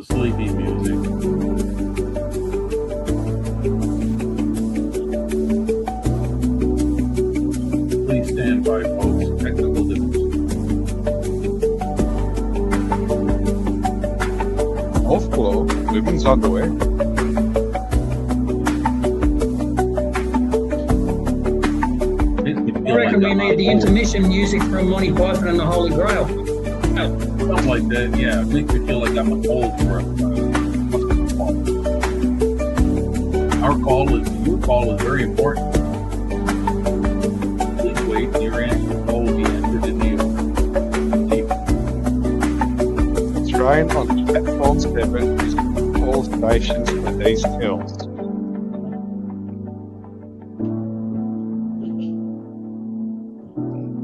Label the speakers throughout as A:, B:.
A: sleepy music. Please stand by, folks. Technical difficulties.
B: Golf club, women's underwear.
C: I reckon we need the intermission music from Monty Python and the Holy Grail.
A: Something like that, yeah. It makes me feel like I'm old for your call is very important. Please wait, your answer will be entered in the
B: Train on platform 7 is all stations for these hills.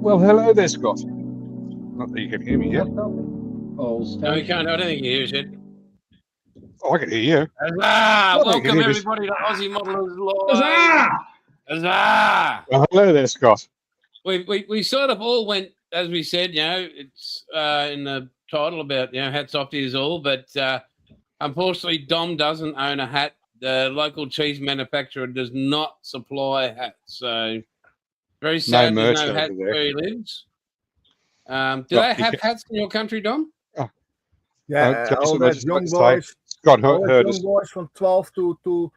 B: Well, hello there, Scott. Not that you can hear me yet.
D: No, you can't. I don't think you hear it.
B: Oh, I can hear you.
D: Huzzah!
B: Well,
D: Welcome
B: it is.
D: everybody to Aussie Modelers Live.
C: Huzzah!
D: Huzzah!
B: Well, hello there, Scott.
D: We sort of all went, as we said, it's in the title about, hats off to us all, but unfortunately Dom doesn't own a hat. The local cheese manufacturer does not supply hats. So very sad
B: No
D: there's
B: merch
D: no
B: over
D: hat
B: there.
D: where he lives. Do
B: Well,
D: they
B: you
D: have
B: can-
D: hats in your country, Dom?
E: Yeah,
B: Jason,
E: all
B: I
E: that
B: just
E: young
B: wanted to say,
E: boys,
B: Scott
E: all that
B: heard
E: young
B: us.
E: boys from 12 to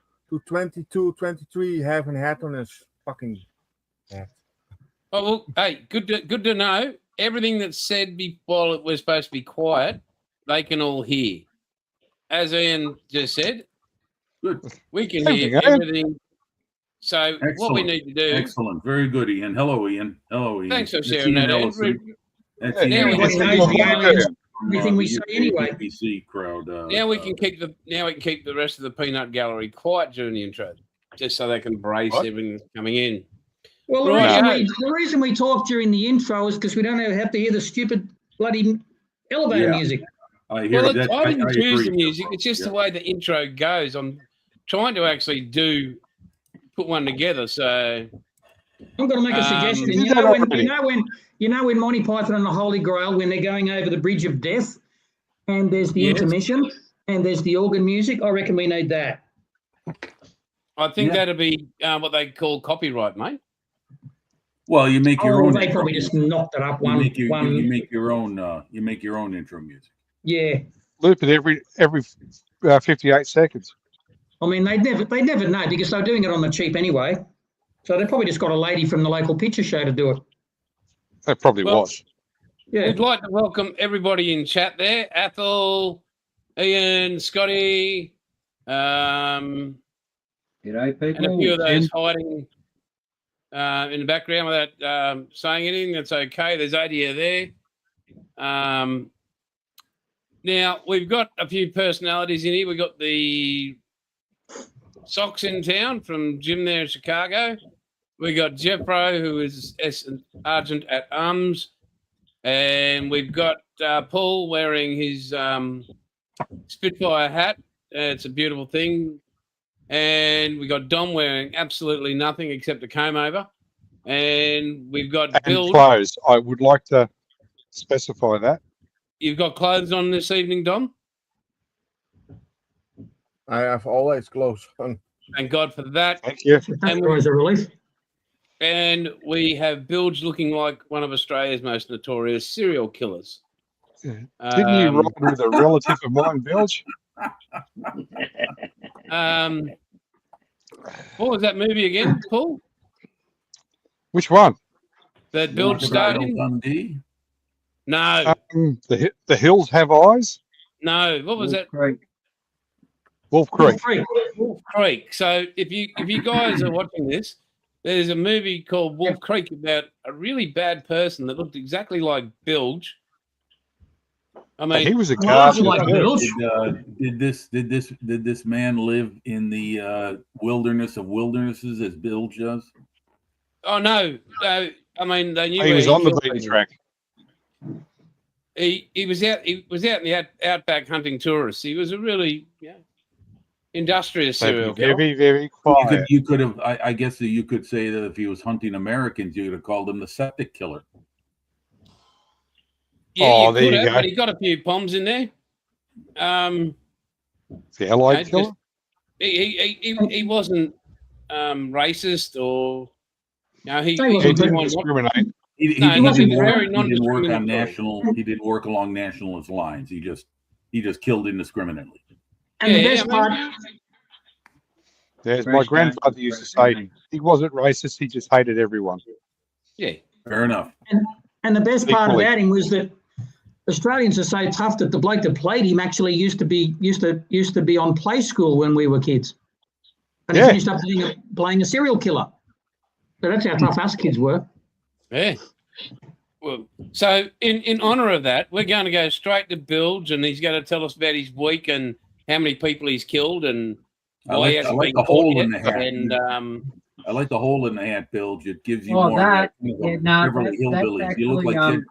E: 22, 23 having a hat on his fucking hat.
D: Oh, well, hey, good to know. Everything that's said while we're supposed to be quiet, they can all hear. As Ian just said,
A: Good.
D: we can
B: Everything,
D: hear
B: eh?
D: everything. So what we
A: Excellent.
D: need to do,
A: Excellent. Very good, Ian. Hello, Ian. Hello, Ian.
D: thanks for
A: That's
D: sharing
A: Ian
D: that, Ian.
A: Ellison. That's
B: Yeah,
A: Ian
D: everybody
A: Ellison
C: knows
A: from
C: the aliens. Everything we
A: the
C: say
A: UK
C: anyway.
A: BBC crowd.
D: Now we can keep the rest of the peanut gallery quiet during the intro, just so they can brace
B: What?
D: everything that's coming in.
C: Well, the,
D: Right.
C: reason we talk during the intro is because we don't have to hear the stupid bloody elevator
A: Yeah.
C: music.
A: I hear
D: Well,
A: that.
D: I didn't choose the
A: agree.
D: music. It's just the way the intro goes. I'm trying to actually put one together. So
C: I'm going to make a suggestion.
B: You
C: You
B: did
C: know, when,
B: already.
C: you know when Monty Python and the Holy Grail, when they're going over the Bridge of Death, and there's the
D: Yes.
C: intermission, and there's the organ music. I reckon we need that.
D: I think
A: Yeah.
D: that'd be what they call copyright, mate.
A: Well, you make your
C: Oh,
A: own.
C: they
A: intro
C: probably just
A: music.
C: knocked it up
A: You
C: one.
A: make your own. You make your own intro music.
C: Yeah.
B: Loop it every 58 seconds.
C: I mean, they'd never know because they're doing it on the cheap anyway. So they probably just got a lady from the local picture show to do it.
B: That probably
D: Well,
B: was.
C: Yeah.
D: We'd like to welcome everybody in chat there. Athel, Ian, Scotty,
F: G'day, people.
D: and a few of those hiding in the background without saying anything. That's okay. There's 80 there. Now, we've got a few personalities in here. We've got the Socks in town from Jim there in Chicago. We got Jeffro, who is Sergeant at Arms. And we've got Paul wearing his Spitfire hat. It's a beautiful thing. And we got Dom wearing absolutely nothing except a comb over. And we've got
B: And
D: Bill.
B: clothes. I would like to specify that.
D: You've got clothes on this evening, Dom?
E: I have always clothes on.
D: Thank God for that.
B: Thank you.
C: That's always a relief.
D: And we have Bilge looking like one of Australia's most notorious serial killers.
B: Didn't you ride with a relative of mine, Bilge?
D: What was that movie again, Paul?
B: Which one?
D: That Bilge starred in?
A: Dundee.
D: No,
B: The Hills Have Eyes?
D: no. What was that?
F: Great.
B: Wolf Creek.
D: Wolf Creek. So if you guys are watching this, there's a movie called Wolf Creek about a really bad person that looked exactly like Bilge. I
B: He
D: mean,
B: was a
C: Well,
B: guard.
C: like Bilge.
A: Did this man live in the wilderness of wildernesses as Bilge does?
D: oh no, I mean they knew
B: He
D: where
B: was on the
D: killed
B: beaten
D: people.
B: track.
D: He was out in the outback hunting tourists. He was a really industrious serial killer.
B: Very, very quiet.
A: You could have. I guess that you could say that if he was hunting Americans, you could have called him the septic killer.
D: Yeah,
B: Oh,
D: you
B: there
D: could
B: you
D: have,
B: go.
D: but he got a few bombs in there.
B: The Allied
D: just-
B: killer?
D: He wasn't racist or he
C: He wasn't
B: He
D: didn't
B: didn't
D: want what-
B: discriminate.
D: No, he
C: wasn't
A: didn't work,
D: very
A: he didn't work on
D: non-discriminatory.
A: national. He didn't work along nationalist lines. He just killed indiscriminately.
C: And the
D: Yeah,
C: best
D: I
C: part,
D: mean,
B: As my
F: Fresh
B: grandfather
F: game,
B: used to
F: fresh
B: say,
F: game.
B: he wasn't racist, he just hated everyone.
D: yeah.
A: Fair enough.
C: and the best part
B: Equally.
C: about him was that Australians are so tough that the bloke that played him actually used to be on play school when we were kids, and he
B: Yeah.
C: finished up playing a serial killer. So that's how tough us kids were.
D: Yeah. Well, so in honour of that, we're going to go straight to Bilge, and he's going to tell us about his week and how many people he's killed and why he
A: I
D: hasn't
A: like
D: been
A: the hole
D: caught
A: in
D: yet.
A: the hat.
D: And
A: I like the hole in the hat, Bilge. It gives you
F: Oh,
A: more.
F: that-
A: of
F: yeah, no,
A: Beverly
F: that's
A: Hillbillies. You look
F: actually,
A: like Jed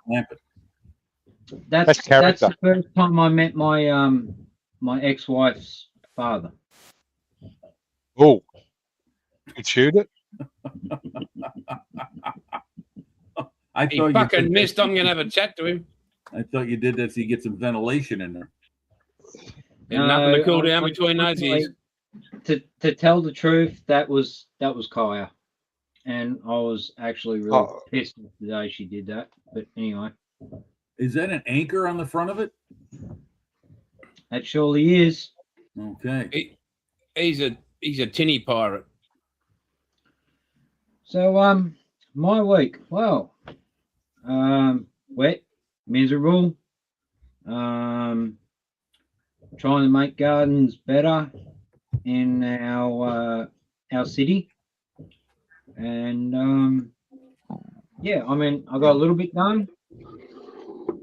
A: Clampett.
F: That's
B: character.
F: the first time I met my my ex-wife's father.
B: Oh, you could shoot it?
A: I
D: he
A: thought
D: fucking
A: did
D: missed. I'm going to have a chat to him.
A: I thought you did that so you get some ventilation in there.
D: And nothing to cool
F: I-
D: down between those ears.
F: To tell the truth, that was Kaya, and I was actually really
B: Oh.
F: pissed the day she did that. But anyway,
A: Is that an anchor on the front of it?
F: that surely is.
A: Okay.
D: He's a tinny pirate.
F: So my week, well, wet, miserable, trying to make gardens better in our city, and yeah, I mean, I got a little bit done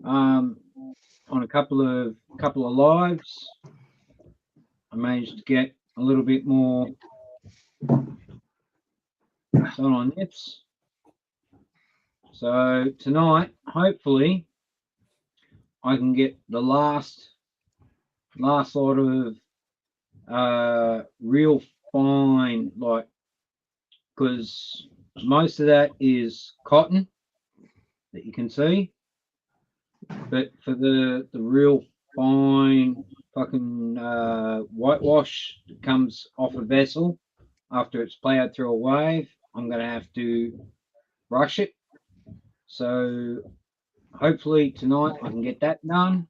F: on a couple of lives. I managed to get a little bit more sun on nips. So tonight, hopefully, I can get the last lot of real fine, like, because most of that is cotton that you can see, but for the real fine fucking whitewash that comes off a vessel after it's plowed through a wave, I'm gonna have to brush it. So hopefully tonight I can get that done,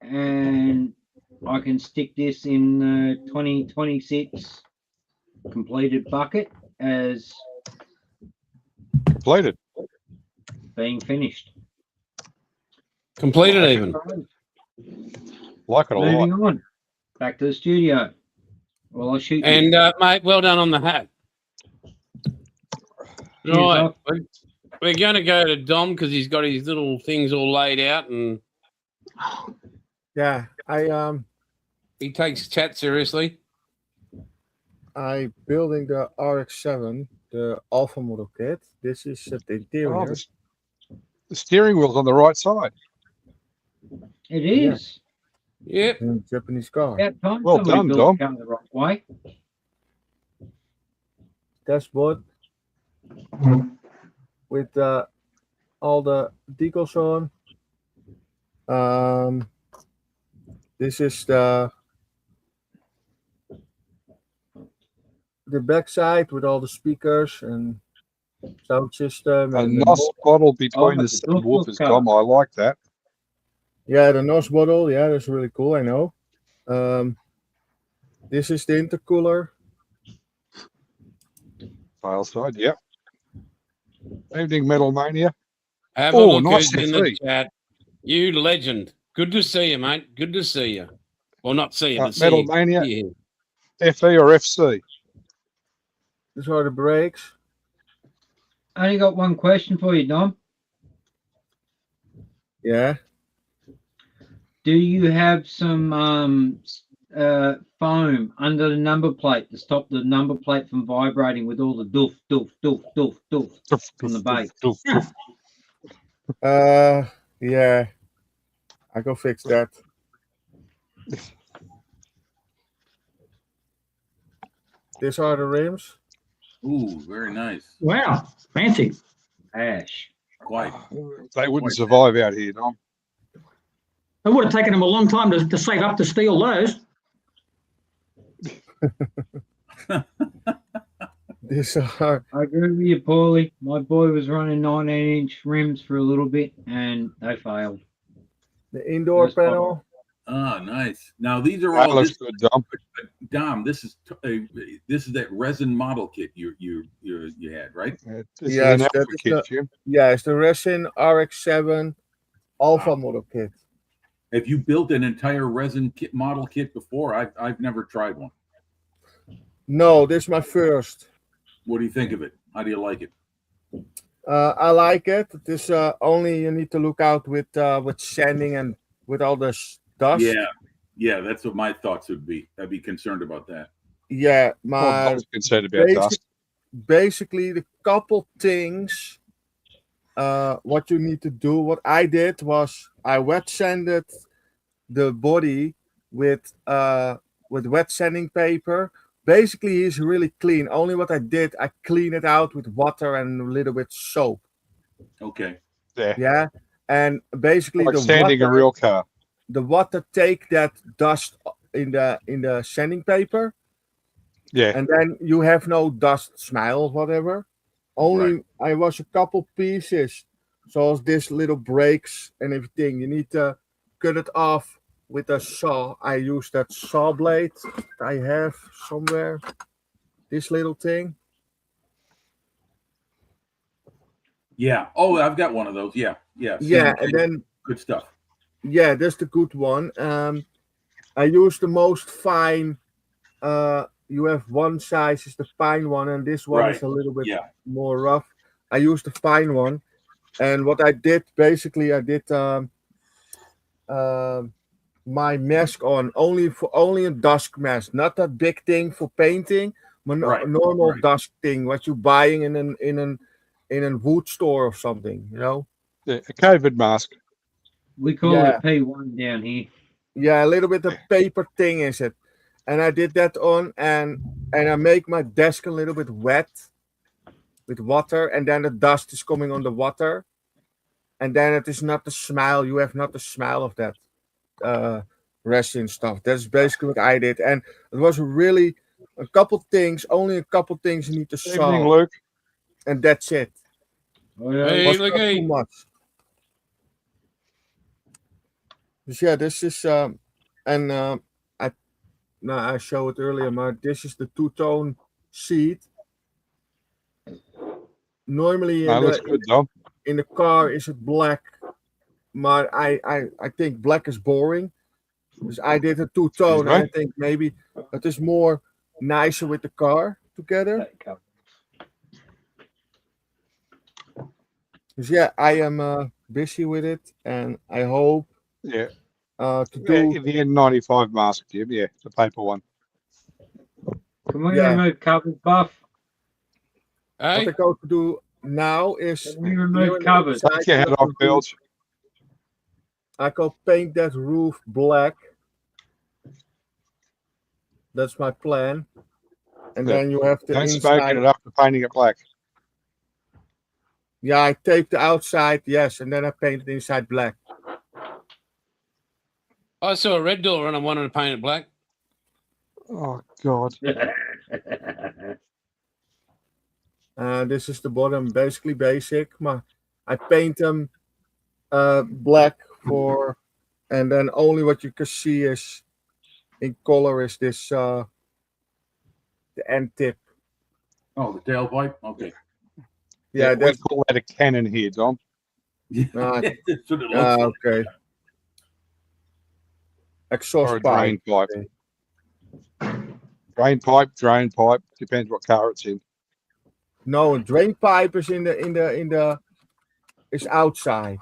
F: and I can stick this in the 2026 completed bucket as
B: Completed.
F: being finished.
D: Completed even.
B: Like it a lot.
F: Moving on, back to the studio. Well, I'll shoot you.
D: And mate, well done on the hat.
F: Cheers,
D: Right,
F: Doc.
D: we're going to go to Dom because he's got his little things all laid out, and
E: Yeah,
D: he takes chat seriously.
E: I building the RX-7, the Alpha model kit. This is the
B: Oh,
E: interior.
B: the steering wheel's on the right side.
F: It is.
D: Yep.
E: in a Japanese car.
F: About time
B: Well
F: somebody
B: done,
F: built
B: Dom.
F: the car the right way.
E: Dashboard with all the decals on. This is the back side with all the speakers and sound system.
B: A
E: And the
B: nice bottle between
F: Oh,
B: the
F: it's a good
B: subwoofers,
F: car.
B: Dom. I like that.
E: yeah, the NOS bottle. Yeah, that's really cool. I know. This is the intercooler.
B: Tail side, yep. Evening, Metal Mania.
D: Have
B: Oh,
D: a look
B: nice
D: who's in
B: to
D: the
B: see.
D: chat. You legend. Good to see you, mate. Good to see you. Well, not see you, but see
B: Metal
D: you.
B: Mania,
D: Yeah.
B: FE or FC?
E: These are the brakes.
F: I only got one question for you, Dom.
E: Yeah.
F: Do you have some foam under the number plate to stop the number plate from vibrating with all the doof, doof, doof, doof, doof from the base?
E: Yeah. I go fix that. These are the rims.
A: Ooh, very nice.
C: Wow, fancy.
F: Ash.
A: Quite.
B: They wouldn't survive out here, Dom.
C: It would have taken them a long time to save up to steal those.
E: These are
F: I agree with you, Paulie. My boy was running 19-inch rims for a little bit, and they failed.
E: the indoor
F: Yes, Bob.
E: panel.
A: Ah, nice. Now these are
G: That
A: all
G: looks good, Dom.
A: Dom. This is that resin model kit you had, right?
G: This is
E: Yes,
G: an
E: that
G: Alpha
E: is
G: kit,
E: the-
G: Jim.
E: Yeah, it's the Resin RX-7 Alpha model kit.
A: Have you built an entire resin kit model kit before? I've never tried one.
E: No, this is my first.
A: What do you think of it? How do you like it?
E: I like it. It is only you need to look out with sanding and with all the dust.
A: Yeah, that's what my thoughts would be. I'd be concerned about that.
E: Yeah,
G: Oh,
E: my
G: I was concerned about
E: basic-
G: dust.
E: basically the couple things what you need to do. What I did was I wet sanded the body with wet sanding paper. Basically, it's really clean. Only what I did, I clean it out with water and a little bit soap.
A: Okay.
G: Yeah.
E: Yeah, and basically
G: Like
E: the
G: sanding
E: water,
G: a real car.
E: the water take that dust in the sanding paper,
G: Yeah.
E: and then you have no dust smell or whatever. Only I was a couple pieces, so as this little breaks and everything. You need to cut it off with a saw. I use that saw blade I have somewhere. This little thing.
A: Yeah. Oh, I've got one of those. Yeah. Yeah.
E: Yeah,
A: Same
E: and
A: thing.
E: then
A: Good stuff.
E: yeah, that's the good one. I use the most fine. You have one size is the fine one, and this one is
A: Right.
E: a little bit
A: Yeah.
E: more rough. I use the fine one, and what I did basically, I did my mask on only a dusk mask, not that big thing for painting, but
A: Right,
E: normal
A: right.
E: dusk thing what you buying in a wood store or something, you know.
G: Yeah. A COVID mask.
F: We call
E: Yeah.
F: it P1 down here.
E: Yeah, a little bit of paper thing is it, and I did that on, and I make my desk a little bit wet with water, and then the dust is coming on the water, and then it is not the smell. You have not the smell of that resin stuff. That's basically what I did, and it was really only a couple things you need to
G: Evening,
E: solve,
G: Luke.
E: and that's it.
F: Oh, yeah.
D: Hey,
E: Was not
D: Lucky.
E: too much. Dus yeah, this is I showed it earlier, but this is the two-tone seat. Normally
G: That looks good, Dom.
E: in the car is it black, but I think black is boring. Dus I did a two-tone.
G: Excuse me?
E: I think maybe it is more nicer with the car together. Dus yeah, I am busy with it, and I hope
G: Yeah.
E: to
G: Yeah,
E: do.
G: the N95 mask, Jim. Yeah, the paper one.
F: Can we
E: Yeah.
F: remove covers, Buff?
E: What
D: Hey,
E: I go to do now is
F: Can we remove
E: here on the
F: covers?
E: inside,
G: Take your head off, Bilge.
E: I go paint that roof black. That's my plan. And
G: Yeah.
E: then you have the
G: Don't smoke
E: inside.
G: it after painting it black.
E: Yeah, I tape the outside, yes, and then I paint the inside black.
D: I saw a red door and I wanted to paint it black.
G: Oh, God.
E: This is the bottom, basically basic. I paint them black for, and then only what you can see is in color is this the end tip.
A: Oh, the tailpipe. Okay.
E: Yeah,
G: we
E: that's
G: call that a cannon here, Dom.
E: Ah,
A: That's what it looks like.
E: okay.
G: Or
E: Exhaust
G: a
E: pipe.
G: drain pipe. Drain pipe, drain pipe. Depends what car it's in.
E: No, a drain pipe is is outside.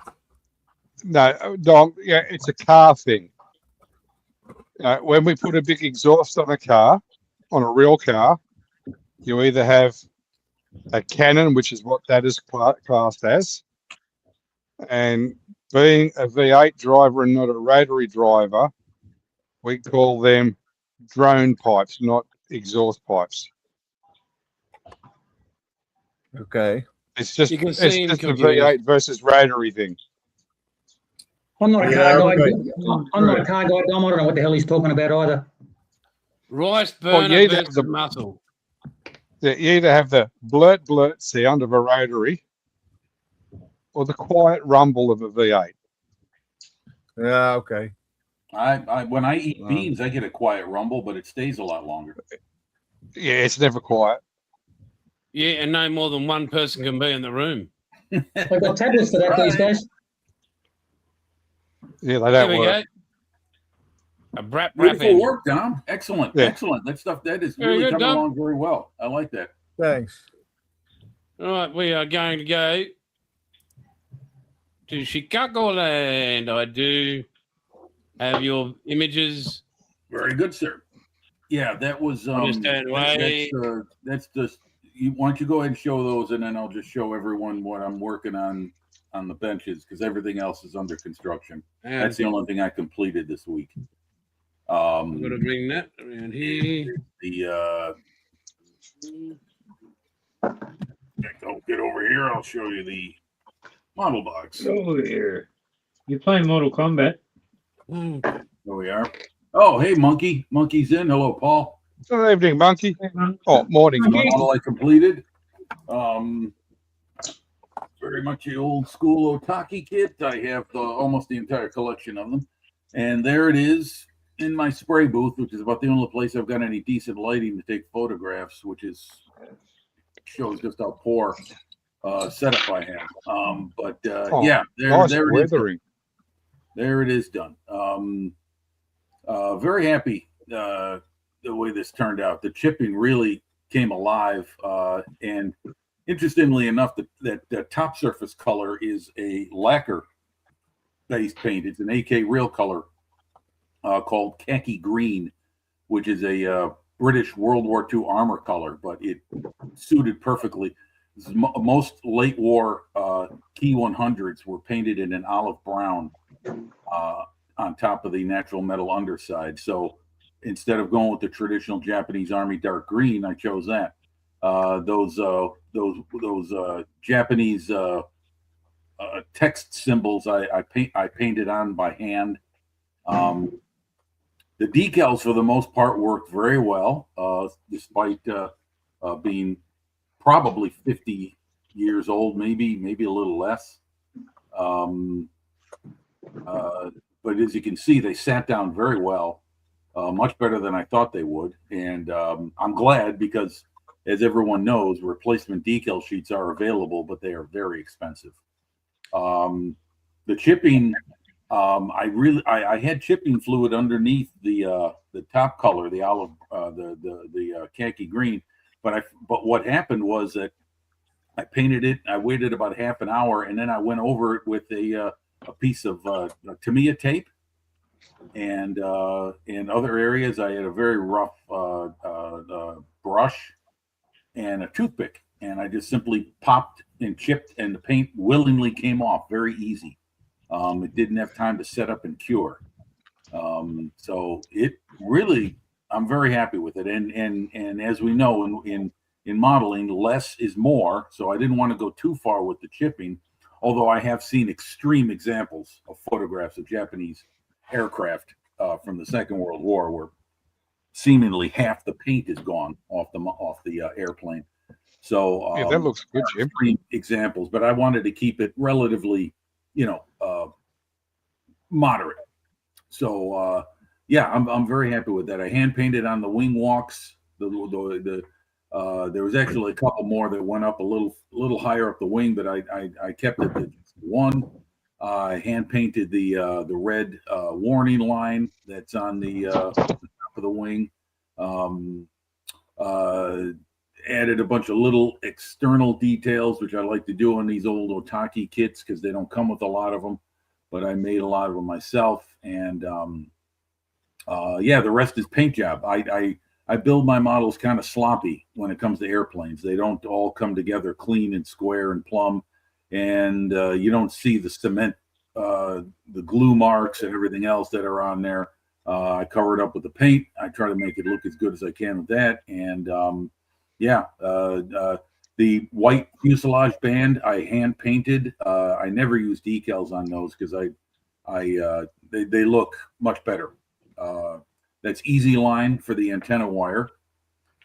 G: No, Dom, yeah, it's a car thing. When we put a big exhaust on a car, on a real car, you either have a cannon, which is what that is classed as, and being a V8 driver and not a rotary driver, we call them drone pipes, not exhaust pipes.
E: Okay.
G: It's just
D: You can
G: it's
D: see him
G: just a
D: confused.
G: V8 versus rotary thing.
C: I'm not a
E: Yeah,
C: car guy.
E: okay.
C: I'm not a car guy, Dom. I don't know what the hell he's talking about either.
D: Rice
G: Well,
D: burner
G: you either have
D: versus
G: the-
D: muscle.
G: Yeah, you either have the blurt blurt sound of a rotary or the quiet rumble of a V8.
E: Yeah, okay.
A: I when I eat
E: Wow.
A: beans, I get a quiet rumble, but it stays a lot longer.
G: Yeah, it's never quiet.
D: Yeah, and no more than one person can be in the room.
C: They've got tablets for that these days.
G: Yeah, they
D: There
G: don't
D: we
G: work.
D: go. A Brap
A: Beautiful
D: engine.
A: work, Dom. Excellent,
G: Yeah.
A: excellent. That stuff that is
D: Very
A: really
D: good,
A: coming
D: Dom.
A: along very well. I like that.
E: Thanks.
D: All right, we are going to go to Chicagoland. I do have your images.
A: Very good, sir. Yeah, that was.
D: Understand why.
A: That's just. Why don't you go ahead and show those, and then I'll just show everyone what I'm working on the benches because everything else is under construction. That's the only thing I completed this week.
D: I'm going to bring that around here.
A: Don't get over here. I'll show you the model box.
F: Oh, here. You're playing Mortal Kombat.
D: Oh,
A: There we are. Oh, hey, Monkey. Monkey's in. Hello, Paul.
G: Good evening, monkey.
F: Hey, man.
G: Oh, morning.
A: The model I completed. Very much the old school Otaki kit. I have almost the entire collection of them. And there it is in my spray booth, which is about the only place I've got any decent lighting to take photographs, which shows just how poor setup I have. Yeah,
G: Nice
A: there it is.
G: weathering.
A: There it is done. Very happy the way this turned out. The chipping really came alive, and interestingly enough, the top surface color is a lacquer-based paint. It's an AK Real color called khaki green, which is a British World War II armor color, but it suited perfectly. Most late war Key 100s were painted in an olive brown on top of the natural metal underside. So instead of going with the traditional Japanese Army dark green, I chose that. Those Japanese text symbols I painted on by hand. The decals for the most part worked very well, despite being probably 50 years old, maybe a little less. But as you can see, they sat down very well, much better than I thought they would. And I'm glad because, as everyone knows, replacement decal sheets are available, but they are very expensive. The chipping, I had chipping fluid underneath the top color, the olive, the khaki green. But what happened was that I painted it. I waited about half an hour, and then I went over it with a piece of Tamiya tape. And in other areas, I had a very rough brush and a toothpick, and I just simply popped and chipped, and the paint willingly came off very easy. It didn't have time to set up and cure. So it really, I'm very happy with it. And as we know in modeling, less is more. So I didn't want to go too far with the chipping, although I have seen extreme examples of photographs of Japanese aircraft from the Second World War where seemingly half the paint is gone off the airplane. So
G: Yeah, that looks good, Jim.
A: extreme examples, but I wanted to keep it relatively, moderate. So yeah, I'm very happy with that. I hand painted on the wing walks. There was actually a couple more that went up a little higher up the wing, but I kept it to just one. I hand painted the red warning line that's on the top of the wing. Added a bunch of little external details, which I like to do on these old Otaki kits because they don't come with a lot of them, but I made a lot of them myself. And yeah, the rest is paint job. I build my models kind of sloppy when it comes to airplanes. They don't all come together clean and square and plumb, and you don't see the cement, the glue marks and everything else that are on there. I cover it up with the paint. I try to make it look as good as I can with that. And yeah, the white fuselage band I hand painted. I never use decals on those because they look much better. That's Easy Line for the antenna wire,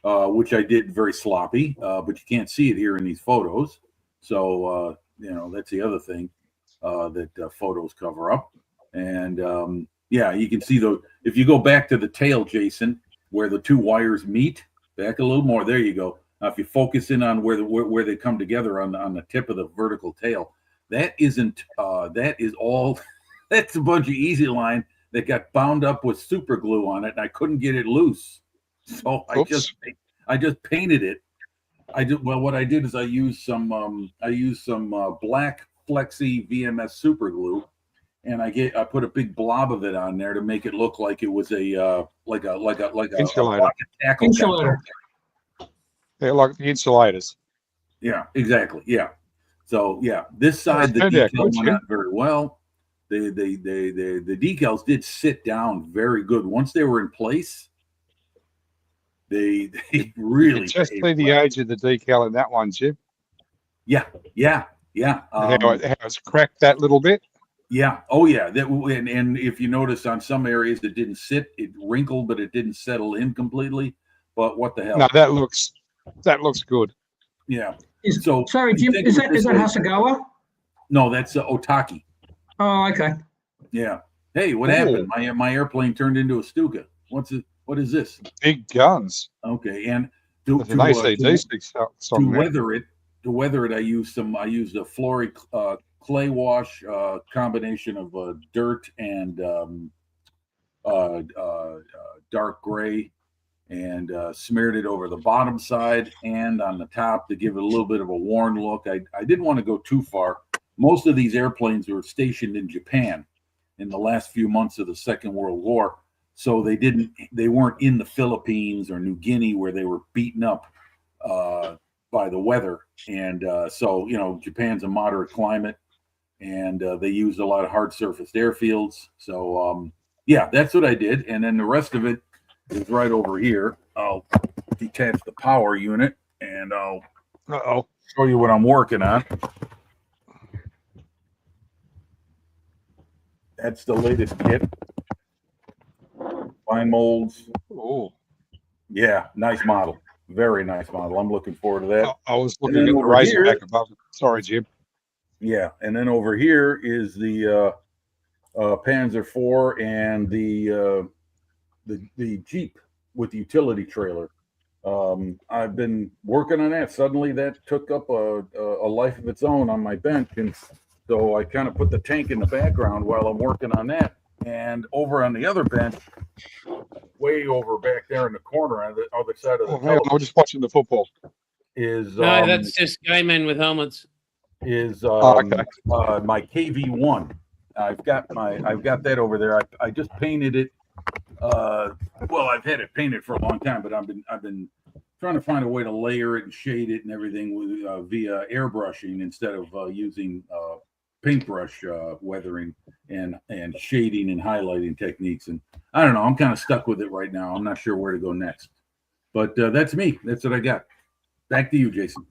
A: which I did very sloppy, but you can't see it here in these photos. So, that's the other thing that photos cover up. And yeah, you can see if you go back to the tail, Jason, where the two wires meet, back a little more, there you go. Now, if you focus in on where they come together on the tip of the vertical tail, that is all, that's a bunch of Easy Line that got bound up with super glue on it, and I couldn't get it loose. So I just painted it. What I did is I used some black Flexi VMS super glue, and I put a big blob of it on there to make it look like it was a
G: Insulator.
A: tackle.
C: Insulator.
G: They're like the insulators.
A: Yeah, exactly. Yeah. So yeah, this side the
G: turned out
A: decal
G: good,
A: went out very well. The decals did sit down very good once they were in place. They really
G: Just see the age of the decal in that one, Jim.
A: yeah.
G: How it's cracked that little bit.
A: Yeah. Oh, yeah. And if you notice on some areas it didn't sit, it wrinkled, but it didn't settle in completely. But what the hell?
G: No, that looks good.
A: Yeah.
C: Sorry, Jim. Is that Hasegawa?
A: No, that's Otaki.
C: Oh, okay.
A: Yeah. Hey, what happened? My airplane turned into a Stuka. What is this?
G: Big guns.
A: Okay, and
G: With an ACDC song there.
A: to weather it, I used a Flory clay wash combination of dirt and dark gray, and smeared it over the bottom side and on the top to give it a little bit of a worn look. I didn't want to go too far. Most of these airplanes were stationed in Japan in the last few months of the Second World War, so they weren't in the Philippines or New Guinea where they were beaten up by the weather. And so Japan's a moderate climate, and they used a lot of hard surfaced airfields. So yeah, that's what I did. And then the rest of it is right over here. I'll detach the power unit and I'll show you what I'm working on. That's the latest kit. Fine molds.
G: Oh,
A: Yeah, nice model. Very nice model. I'm looking forward to that.
G: I was looking
A: And
G: at
A: then
G: the
A: over
G: Razorback
A: here-
G: above it. Sorry, Jim.
A: Yeah, and then over here is the Panzer IV and the Jeep with the utility trailer. I've been working on that. Suddenly, that took up a life of its own on my bench, and so I kind of put the tank in the background while I'm working on that. And over on the other bench, way over back there in the corner on the other side of the
G: Hang on,
A: table
G: I'm just watching the football.
A: is
D: No, that's just gay men with helmets.
A: my KV1. I've got that over there. I just painted it. Well, I've had it painted for a long time, but I've been trying to find a way to layer it and shade it and everything with via airbrushing instead of using paintbrush weathering and shading and highlighting techniques. And I don't know. I'm kind of stuck with it right now. I'm not sure where to go next. But that's me. That's what I got. Back to you, Jason.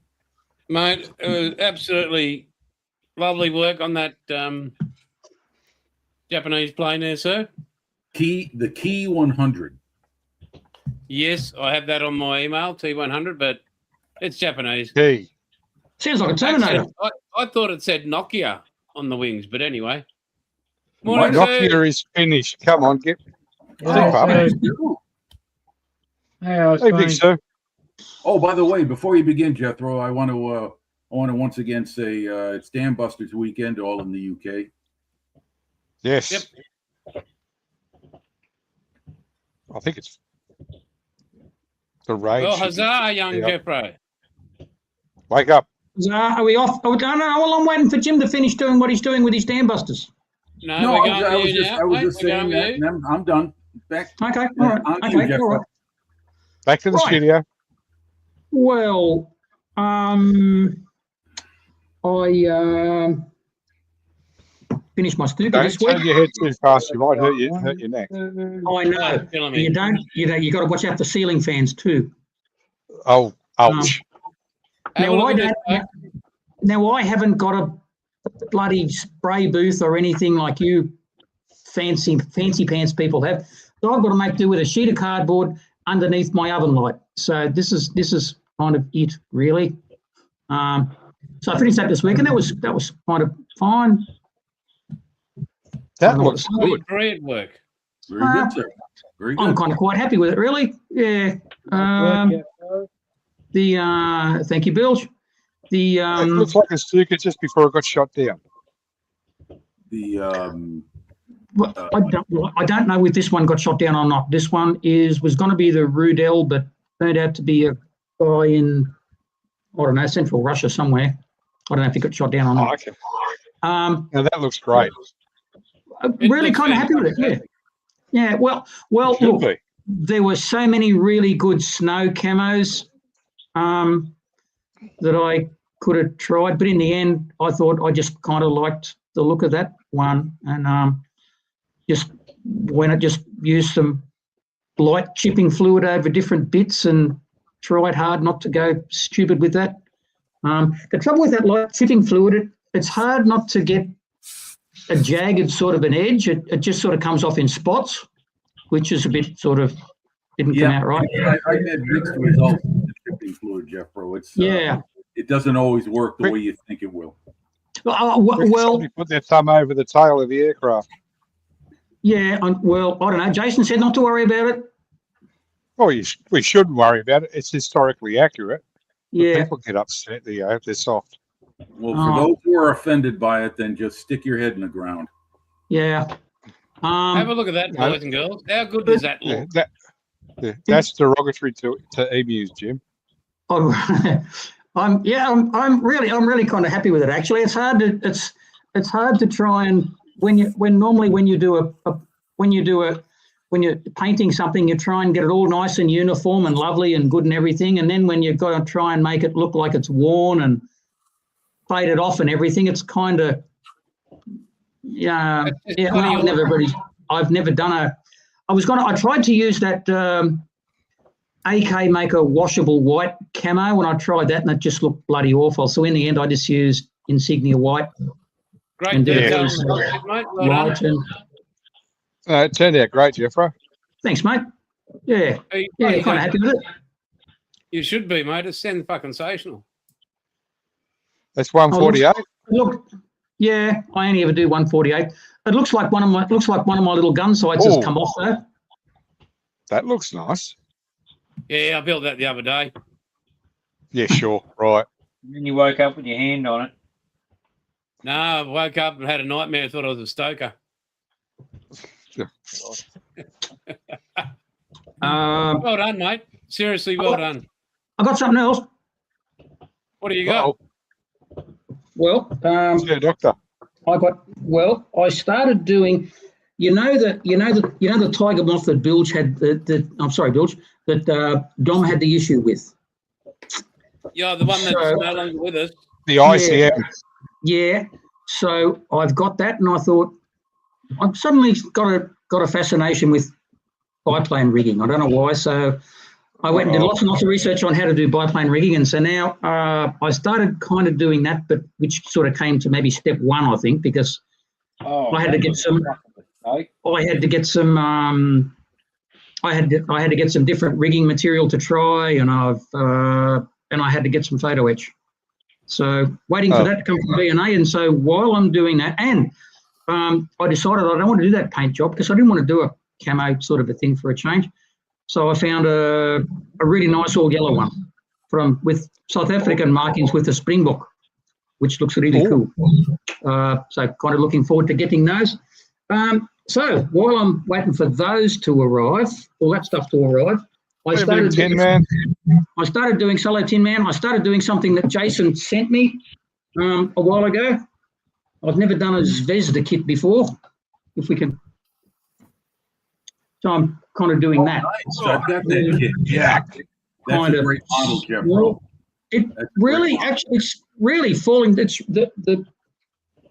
D: Mate, it was absolutely lovely work on that Japanese plane there, sir.
A: The Key 100.
D: Yes, I have that on my email, T100, but it's Japanese.
G: Hey,
C: Sounds like a Terminator.
D: Actually, I thought it said Nokia on the wings, but anyway.
A: What?
D: Morning, sir.
G: Nokia is finished. Come on, get.
F: Yeah,
G: Hey,
F: so- Hey, I was
G: Hey, big
F: saying,
G: sir.
A: Oh, by the way, before you begin, Jethro, I want to once again say it's Dam Busters weekend, all in the UK.
G: Yes.
D: Yep.
G: I think it's the rage.
D: Well, huzzah, young
G: Yeah.
D: Jeffro.
G: Wake up.
C: Are we off? Oh, no, well, I'm waiting for Jim to finish doing what he's doing with his Dam Busters.
D: No, we're going with you now.
A: I was
D: mate.
A: just
D: We're
A: saying
D: going
A: that.
D: with you.
A: And I'm done. Back.
C: Okay, all right.
A: On to you,
C: Okay,
A: Jethro.
C: all right.
G: Back to the
C: Right.
G: studio.
C: Well, I finished my Stuka
G: Don't
C: this week.
G: turn your head too fast. You might hurt your neck.
C: I know.
D: Oh, killing me.
C: You don't. You got to watch out for ceiling fans too.
G: Oh, ouch.
D: Have a
C: Now
D: look
C: I
D: at this,
C: don't. Now I haven't got a bloody spray booth or anything like you fancy pants people have. So I've got to make do with a sheet of cardboard underneath my oven light. So this is kind of it, really. So I finished that this week, and that was kind of fine.
G: That looks good.
D: Great work.
A: Very good, sir. Very
C: I'm
A: good.
C: kind of quite happy with it, really. Yeah. Thank you, Bilge.
G: It looks like a Stuka just before it got shot down.
A: The
C: Well, I don't know if this one got shot down or not. This one was going to be the Rudel, but turned out to be a guy in, I don't know, central Russia somewhere. I don't know if he got shot down or not.
G: Oh, okay. Now that looks great.
C: I'm really kind of happy with it. Yeah. Yeah. Well.
G: It should
C: Look,
G: be.
C: there were so many really good snow camos that I could have tried, but in the end, I thought I just kind of liked the look of that one, and just used some light chipping fluid over different bits and tried hard not to go stupid with that. The trouble with that light chipping fluid, it's hard not to get a jagged sort of an edge. It just sort of comes off in spots, which is a bit sort of didn't come out right.
A: I had mixed results with the chipping fluid, Jeffro. It's
C: Yeah.
A: it doesn't always work the way you think it will.
C: Well,
G: Somebody put their thumb over the tail of the aircraft.
C: yeah. Well, I don't know. Jason said not to worry about it.
G: Well, we shouldn't worry about it. It's historically accurate. But
C: Yeah.
G: people get upset. They're soft.
A: Well, for those who are offended by it, then just stick your head in the ground.
C: Yeah.
D: Have a look at that, boys and girls. How good does that look?
G: That's derogatory to emus, Jim.
C: I'm really kind of happy with it. Actually, it's hard to try and when you're painting something, you try and get it all nice and uniform and lovely and good and everything, and then when you've got to try and make it look like it's worn and faded off and everything, it's kind of I've never done a. I tried to use that AK Maker washable white camo when I tried that, and it just looked bloody awful. So in the end, I just used Insignia white.
D: Great
C: And
D: detail,
C: yeah.
D: mate. Well
C: White
D: done.
C: and,
G: It turned out great, Jeffro.
C: thanks, mate. Yeah,
D: Hey,
C: yeah,
D: hey,
C: kind of happy with it.
D: You should be, mate. It's fucking sensational.
G: That's 148.
C: Look, yeah, I only ever do 148. It looks like one of my little gun sights has
G: Oh.
C: come off though.
G: That looks nice.
D: Yeah, I built that the other day.
G: Yeah, sure. Right.
F: And then you woke up with your hand on it.
D: No, I woke up and had a nightmare. Thought I was a stoker. Well done, mate. Seriously, well done.
C: I got something else.
D: What do you got?
G: Oh,
C: Well,
G: yeah, doctor.
C: I started doing, the tiger moth that Bilge had Bilge, that Dom had the issue with.
D: Yeah, the one that's
C: So-
D: no longer with us.
G: The ICM.
C: Yeah. So I've got that, and I thought I've suddenly got a fascination with biplane rigging. I don't know why. So I went and did lots and lots of research on how to do biplane rigging, and so now I started kind of doing that, but which sort of came to maybe step one, I think, because I had to get some. I had to get some. I had to get some different rigging material to try, and I had to get some photo etch. So waiting for that to come from DNA, and so while I'm doing that, and I decided I don't want to do that paint job because I didn't want to do a camo sort of a thing for a change. So I found a really nice all yellow one with South African markings with the Springbok, which looks really cool. So kind of looking forward to getting those. So while I'm waiting for those to arrive, all that stuff to arrive, I started doing Solo Tin Man. I started doing something that Jason sent me a while ago. I've never done a Zvezda kit before. If we can. So I'm kind of doing that.
A: Nice. I've got that kit. Yeah. That's
C: Kind
A: a
C: of
A: great model, Jeff.
C: Well, it
A: That's
C: really,
A: great.
C: actually, it's really falling. It's the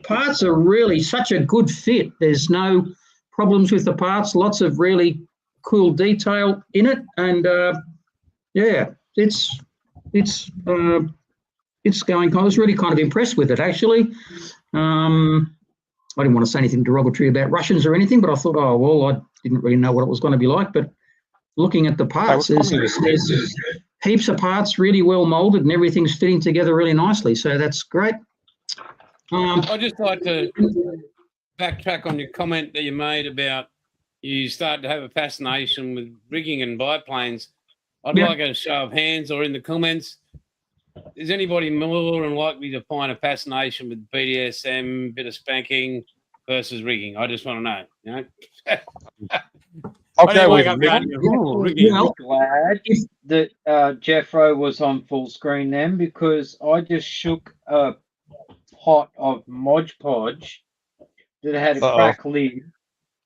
C: parts are really such a good fit. There's no problems with the parts. Lots of really cool detail in it, and yeah, it's going. I was really kind of impressed with it actually. I didn't want to say anything derogatory about Russians or anything, but I thought, oh, well, I didn't really know what it was going to be like. But looking at the parts,
G: were
C: there's heaps of parts really well molded and everything's fitting together really nicely. So that's great.
D: I'd just like to backtrack on your comment that you made about you start to have a fascination with rigging and biplanes. I'd
C: Yeah.
D: like a show of hands or in the comments. Is anybody more than likely to find a fascination with BDSM, bit of spanking versus rigging? I just want to know. You know?
G: Okay,
D: wake
G: with
D: up going, "Ooh, rigging."
C: Well,
F: Glad that Jeffro was on full screen then, because I just shook a pot of Mod Podge that had a
G: Uh-oh.
F: crack lid,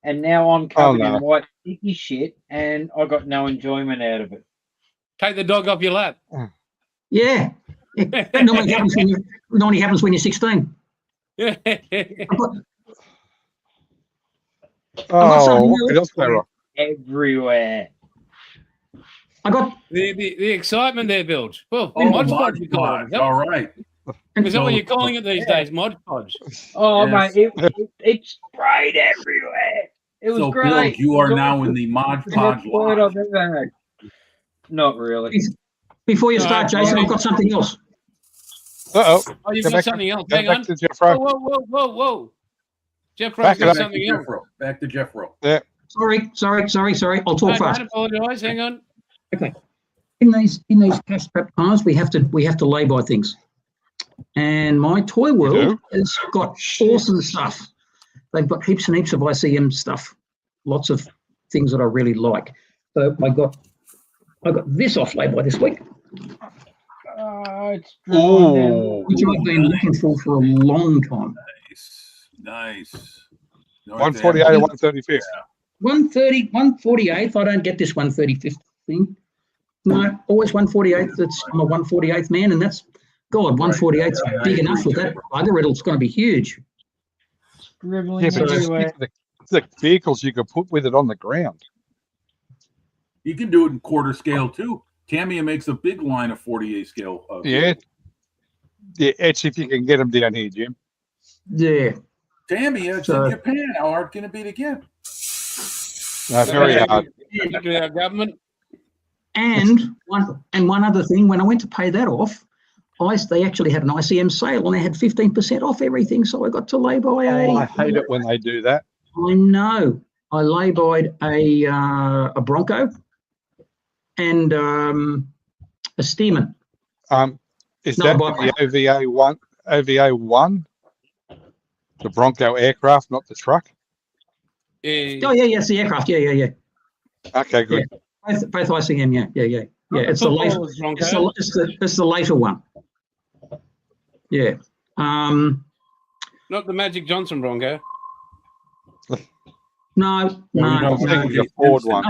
F: and now I'm covered
G: no.
F: in white sticky shit, and I got no enjoyment out of it.
D: Take the dog off your lap.
C: yeah. That normally happens when you're 16.
G: Oh,
C: something
G: what else go wrong?
F: Everywhere.
C: I got
D: the excitement there, Bilge. Well,
A: Oh,
D: Mod
A: Mod
D: Podge, you call it.
A: Podge. All right.
D: Is that what you're calling it these days? Mod Podge.
F: Oh,
A: Yes.
F: mate, it sprayed everywhere. It was
A: So,
F: great.
A: Bill, you
F: It
A: are
F: was
A: now
F: awesome.
A: in the Mod
F: The
A: Podge
F: best word
A: Lodge.
F: I've ever had. Not really.
C: before you
D: No,
C: start, Jason, I've got something else.
G: Uh-oh.
D: Oh, you've
G: Go
D: got
G: back
D: something else.
G: Go
D: Hang
G: back
D: on.
G: to Jeffro.
D: Whoa. Jeff
G: Back
D: Rowe's
G: it
D: got
G: up.
D: something else.
A: Back to Jeffro.
C: Sorry. I'll talk
D: No,
C: fast.
D: don't apologise. Hang on.
C: Okay. In these cash prep cars, we have to lay by things. And my Toy World has got awesome stuff. They've got heaps and heaps of ICM stuff. Lots of things that I really like. So I got this off lay-by this week,
F: It's
G: Ooh.
C: which I've been looking for a long time.
A: Nice.
G: 148 or 135th.
C: 148th. I don't get this 135th thing. No, always 148th. I'm a 148th man, and that's God. 148's
A: Right.
C: big enough with that bugger. It's going to be huge.
F: scribbling
G: Yeah, but just
F: everywhere.
G: think of the vehicles you could put with it on the ground.
A: You can do it in quarter scale too. Tamiya makes a big line of 48 scale.
G: Yeah. Yeah, it's if you can get them down here, Jim.
C: Yeah.
A: Tamiya, it's
C: So-
A: in Japan. How hard can it be to get?
G: No, very hard.
D: To our government.
C: And one other thing, when I went to pay that off, they actually had an ICM sale and they had 15% off everything. So I got to lay by
G: Oh, I hate it when they do that.
C: I know. I lay-byed a Bronco and a Stearman.
G: Is
C: No,
G: that
C: but-
G: the OVA one? The Bronco aircraft, not the truck?
D: Yeah.
C: Oh yeah, it's the aircraft. Yeah.
G: Okay, good.
C: Both ICM. Yeah. It's the later.
D: Footballers, Bronco.
C: It's the later one. Yeah.
D: Not the Magic Johnson Bronco.
C: No.
G: I'm thinking the Ford one.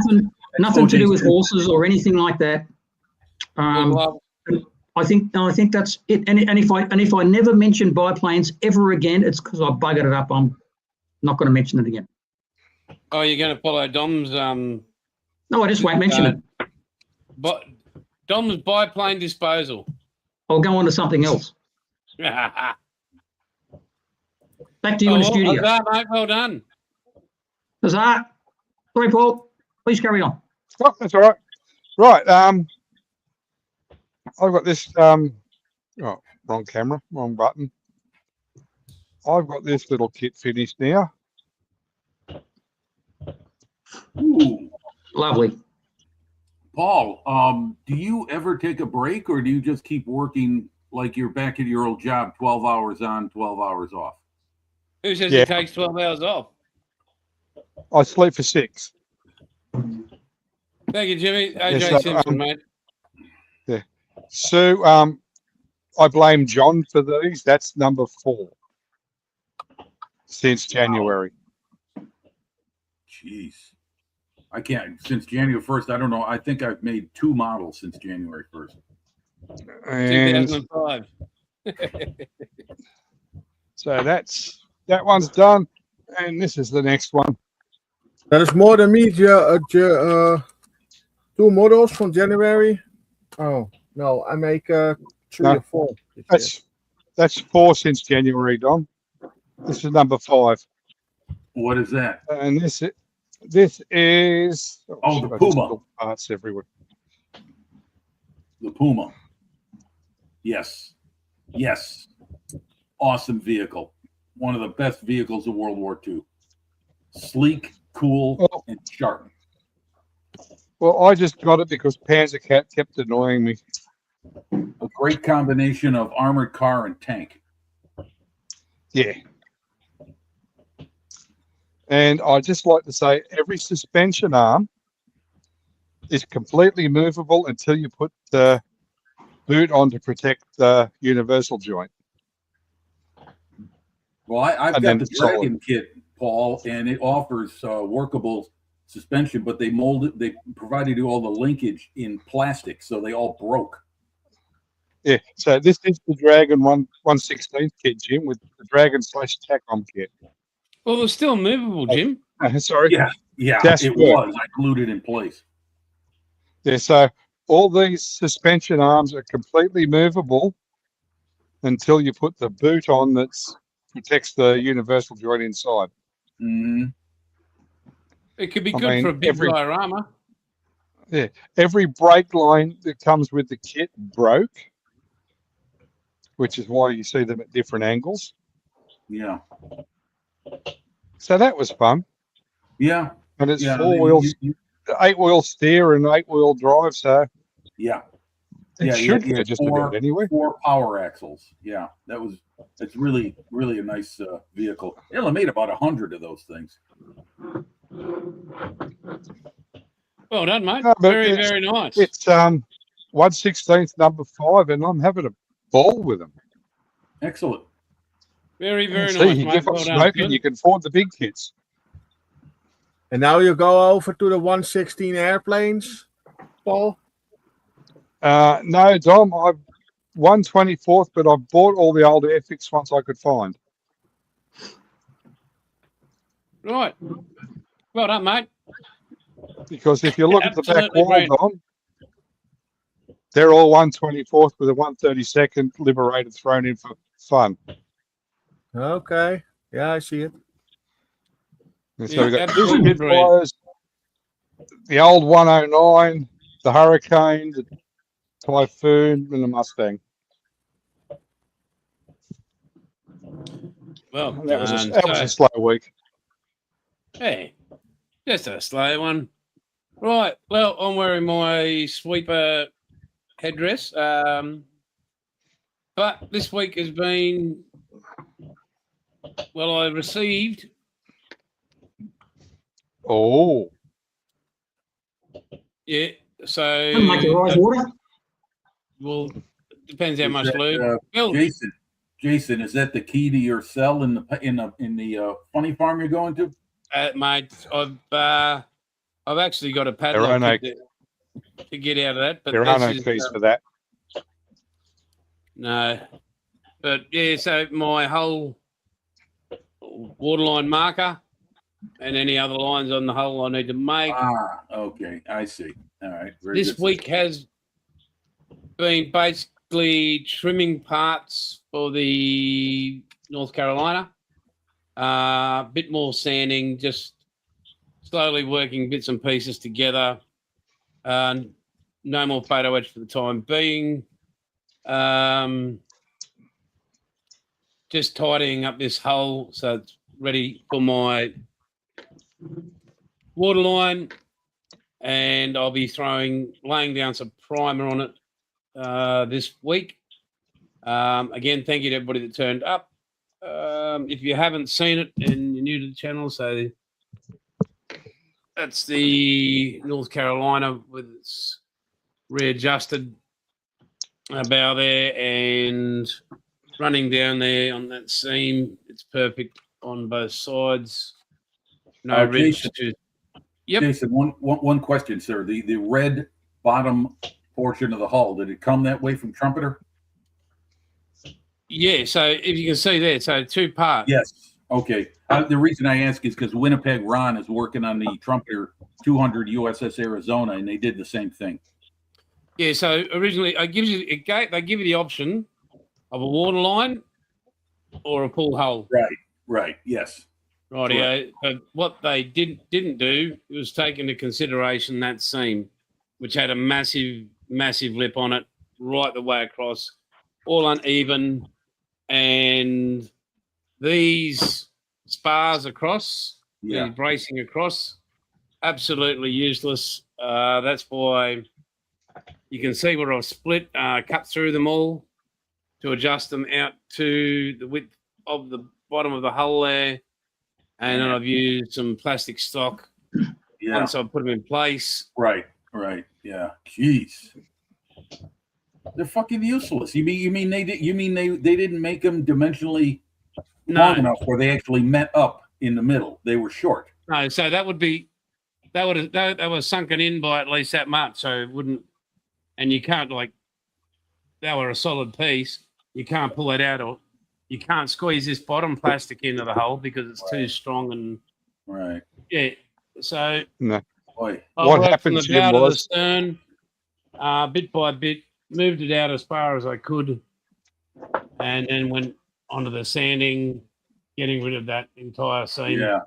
C: Nothing to do with horses or anything like that.
D: Well,
C: I think that's it. And if I never mention biplanes ever again, it's because I buggered it up. I'm not going to mention it again.
D: oh, you're going to follow Dom's
C: No, I just won't mention it.
D: Dom's biplane disposal.
C: I'll go on to something else. Back to you in the studio.
D: Well, mate, well done.
C: Huzzah. Sorry, Paul. Please carry on.
G: Oh, that's all right. Right. I've got this. Oh, wrong camera, wrong button. I've got this little kit finished now.
A: Ooh.
C: Lovely.
A: Paul, do you ever take a break or do you just keep working like you're back at your old job, 12 hours on, 12 hours off?
D: Who says
G: Yeah.
D: it takes 12 hours off?
G: I sleep for 6.
D: Thank you, Jimmy. AJ
G: Yes,
D: Simpson, mate.
G: So I blame John for these. That's number 4 since January.
A: Jeez. I can't. Since January 1st, I don't know. I think I've made 2 models since January 1st.
G: And
D: 2005.
G: so that one's done. And this is the next one.
E: That is more than me. 2 models from January. Oh no, I make 3
G: No.
E: or 4. this year.
G: That's 4 since January, Don. This is number 5.
A: What is that?
G: And this is
A: Oh, the
G: shit, I just
A: Puma.
G: spilled parts everywhere.
A: The Puma. Yes. Yes. Awesome vehicle. One of the best vehicles of World War II. Sleek, cool,
G: Well-
A: and sharp.
G: Well, I just got it because Panzer Cat kept annoying me.
A: A great combination of armored car and tank.
G: Yeah. And I'd just like to say every suspension arm is completely movable until you put the boot on to protect the universal joint.
A: Well, I've
G: And
A: got
G: then
A: the
G: solid.
A: Dragon kit, Paul, and it offers workable suspension, but they molded, they provided you all the linkage in plastic, so they all broke.
G: Yeah. So this is the Dragon 1/16 kit, Jim, with the Dragon /Tacom kit.
D: Well, they're still movable, Jim.
G: Sorry.
A: Yeah, yeah,
G: That's
A: it
G: good.
A: was. I glued it in place.
G: Yeah. So all these suspension arms are completely movable until you put the boot on that protects the universal joint inside.
A: Hmm.
D: It could be
G: I
D: good
G: mean,
D: for a big diorama.
G: Every brake line that comes with the kit broke, which is why you see them at different angles.
A: Yeah,
G: So that was fun.
A: yeah,
G: And it's
A: yeah.
G: 4 wheels,
A: you-
G: 8-wheel steer and 8-wheel drive. So
A: yeah,
G: it
A: Yeah,
G: should
A: yeah,
G: go just
A: four-
G: about anyway.
A: 4 power axles. Yeah, it's really, really a nice vehicle. It only made about 100 of those things.
D: Well done, mate.
G: No, but
D: Very,
G: it's-
D: very nice.
G: It's 1/16 number 5, and I'm having a ball with them.
A: Excellent.
D: Very, very
G: See,
D: nice,
G: you
D: mate.
G: give up
D: Well done.
G: smoking, you can afford the big kits.
E: And now you go over to the 116 airplanes, Paul?
G: No, Dom, I've 1/24th, but I've bought all the old Airfix ones I could find.
D: Right. Well done, mate.
G: Because if you look at the back
D: Absolutely
G: wall,
D: great.
G: Dom, they're all 1/24th with a 1/32 Liberator thrown in for fun.
E: Okay. Yeah, I see it.
G: And so
D: Yeah,
G: we've got two
D: absolutely brilliant.
G: Spitfires, the old 109, the Hurricane, the Typhoon, and the Mustang.
D: Well
G: That was
D: done.
G: that was a slow week.
D: Hey, just a slow one. Right. Well, I'm wearing my sweeper headdress. But this week has been, well, I received,
G: Oh,
D: yeah, so,
C: Doesn't make your eyes water.
D: well, depends how
A: Is
D: much
A: that,
D: lube. Well,
A: Jason, is that the key to your cell in the funny farm you're going to?
D: mate, I've actually got a
G: there are
D: padlock
G: no,
D: to get out of that, but
G: there are no
D: this is,
G: keys for that.
D: no. But yeah, so my whole waterline marker and any other lines on the hull I need to make.
A: Ah, okay, I see. All right. Very
D: This
A: good.
D: week has been basically trimming parts for the North Carolina. A bit more sanding, just slowly working bits and pieces together. No more photo etch for the time being. Just tidying up this hull so it's ready for my waterline, and I'll be laying down some primer on it this week. Again, thank you to everybody that turned up. If you haven't seen it and you're new to the channel, so that's the North Carolina with its readjusted bow there and running down there on that seam. It's perfect on both sides. No ridge. Yep.
A: Jason, one question, sir. The red bottom portion of the hull, did it come that way from Trumpeter?
D: Yeah, so if you can see there, so 2 parts.
A: Yes. Okay. The reason I ask is because Winnipeg Ron is working on the Trumpeter 200 USS Arizona, and they did the same thing.
D: Yeah, so originally they give you the option of a waterline or a pull hull.
A: Right. Yes.
D: Rightio. But what they didn't do was take into consideration that seam, which had a massive lip on it right the way across, all uneven, and these spars across,
A: Yeah.
D: the bracing across, absolutely useless. That's why you can see where I've split, cut through them all to adjust them out to the width of the bottom of the hull there. And then I've used some plastic stock
A: Yeah.
D: once I've put them in place.
A: Right. Right. Yeah. Jeez. They're fucking useless. You mean they didn't make them dimensionally long
D: No,
A: enough where they actually met up in the middle. They were short.
D: no. So that was sunken in by at least that much. So it wouldn't, and you can't they were a solid piece. You can't pull it out, or you can't squeeze this bottom plastic into the hole because it's too strong. And
A: Right.
D: yeah, so
A: Boy.
D: I
G: What
D: worked
G: happened,
D: from the
G: Jim,
D: bow to the
G: was-
D: stern, bit by bit, moved it out as far as I could, and then went onto the sanding, getting rid of that entire seam.
A: Yeah.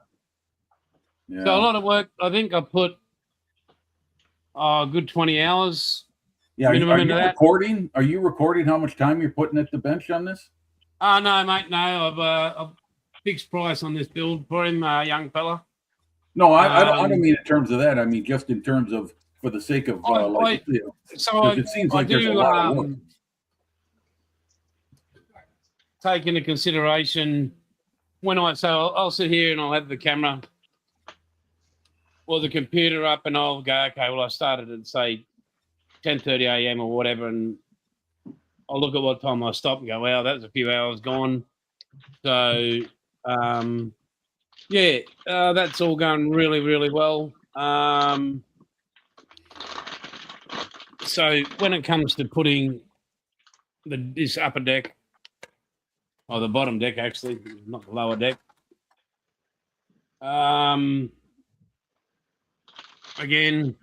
D: So a
A: Yeah.
D: lot of work. I think I put a good 20 hours.
A: Yeah. Are
D: minimum
A: you
D: into that.
A: recording? Are you recording how much time you're putting at the bench on this?
D: Oh, no, mate, no. I've fixed price on this build for him, young fella.
A: No, I don't
D: Um,
A: mean in terms of that. I mean just in terms of for the sake of
D: So
A: 'cause it seems like there's a lot of work.
D: Take into consideration when I'll sit here and I'll have the camera or the computer up and I'll go, okay, well, I started at say 10:30 a.m. or whatever, and I'll look at what time I stop and go, wow, that was a few hours gone. So, that's all going really, really well. So when it comes to putting this upper deck, or the bottom deck actually, not the lower deck, again,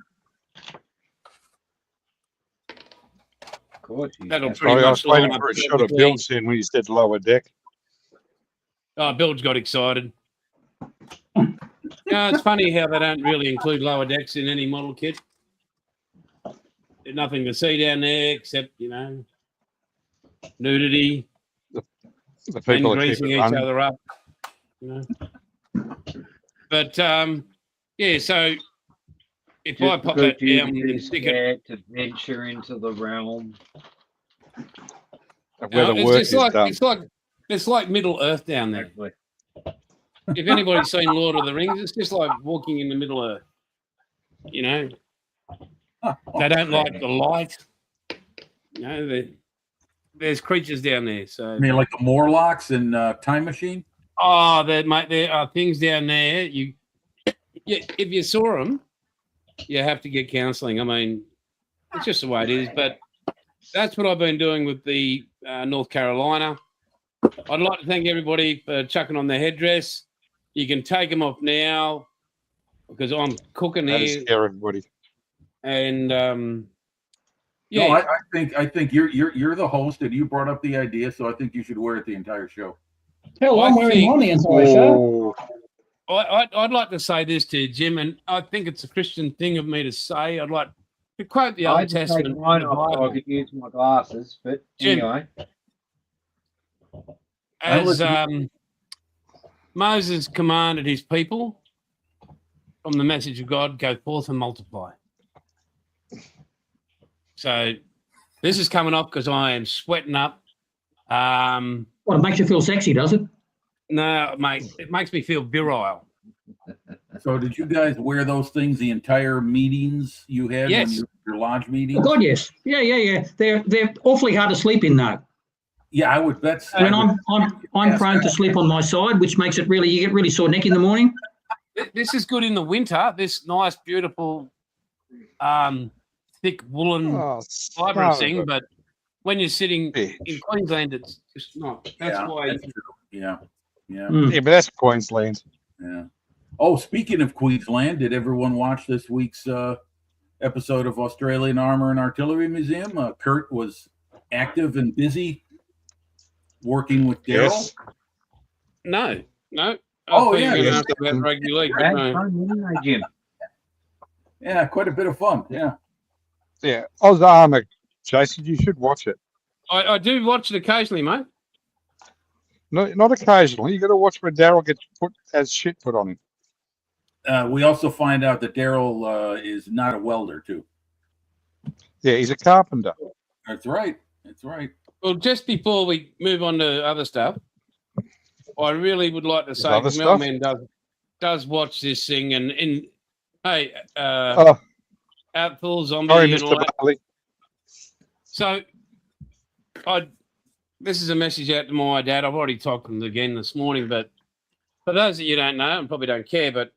F: Of course, you
D: that'll
F: have-
D: pretty
G: Sorry, I
D: much
G: was waiting
D: line up
G: for a shot of
D: perfectly.
G: Bill's in when you said lower deck.
D: Bilge got excited. It's funny how they don't really include lower decks in any model kit. There's nothing to see down there except, nudity
G: The
D: and
G: people that keep
D: greasing
G: it
D: each
G: running.
D: other up. But, so if I
F: Just
D: pop
F: because
D: that
F: you
D: down and
F: be
D: stick it,
F: scared to venture into the realm.
G: Of where the
D: it's
G: work
D: just
G: is done.
D: it's like Middle Earth down there.
F: Exactly.
D: If anybody's seen Lord of the Rings, it's just like walking in the Middle Earth. They don't like the light. There's creatures down there. So,
A: I mean, like the Morlocks in Time Machine.
D: there are things down there. If you saw them, you have to get counselling. I mean, it's just the way it is. But that's what I've been doing with the North Carolina. I'd like to thank everybody for chucking on their headdress. You can take them off now because I'm cooking
G: That
D: here.
G: is scare everybody.
D: And
A: No, I think you're the host and you brought up the idea, so I think you should wear it the entire show.
C: Hell, I'm
D: I
C: wearing
D: think-
C: mine the entire show.
G: Oh,
D: I'd like to say this to Jim, and I think it's a Christian thing of me to say. I'd like to quote the
F: I
D: Old
F: had to take
D: Testament.
F: mine
D: in the
F: off so I
D: Bible.
F: could use my glasses, but
D: Jim.
F: anyway.
D: As Moses commanded his people from the message of God, go forth and multiply. So this is coming off because I am sweating up.
C: Well, it makes you feel sexy, does it?
D: No, mate, it makes me feel virile.
A: So did you guys wear those things the entire meetings you had
D: Yes.
A: when your lodge
C: Oh,
A: meetings?
C: God, yes. Yeah. They're awfully hard to sleep in, though.
A: Yeah, I would. That's.
C: I mean, I'm prone to sleep on my side, which makes it you get really sore neck in the morning.
D: This is good in the winter. This nice, beautiful, thick woolen
G: oh,
D: fibrous
G: son
D: thing.
G: of a
D: But when you're sitting
G: bitch.
D: in Queensland, it's just not. That's
A: yeah,
D: why.
A: that's true. Yeah.
C: Mm.
G: Yeah, but that's Queensland.
A: Yeah. Oh, speaking of Queensland, did everyone watch this week's episode of Australian Armour and Artillery Museum? Kurt was active and busy working with Daryl.
G: Yes.
D: No. No.
A: Oh,
D: I thought you
A: yeah,
D: were going to
G: yes.
D: ask about rugby league.
F: Had
D: But no.
F: fun, didn't they, Jim?
A: Yeah, quite a bit of fun. Yeah.
G: Yeah, Oz Armour, Jason, you should watch it.
D: I do watch it occasionally, mate.
G: Not occasionally. You got to watch when Daryl gets has shit put on him.
A: We also find out that Daryl is not a welder, too.
G: Yeah, he's a carpenter.
A: That's right. That's right.
D: Well, just before we move on to other stuff, I really would like to say
G: other
D: Melman does watch this thing, and hey,
G: Oh,
D: Outfall, Zombie,
G: sorry,
D: and all
G: Mr.
D: that.
G: Barley.
D: So, this is a message out to my dad. I've already talked to him again this morning, but for those that you don't know and probably don't care, but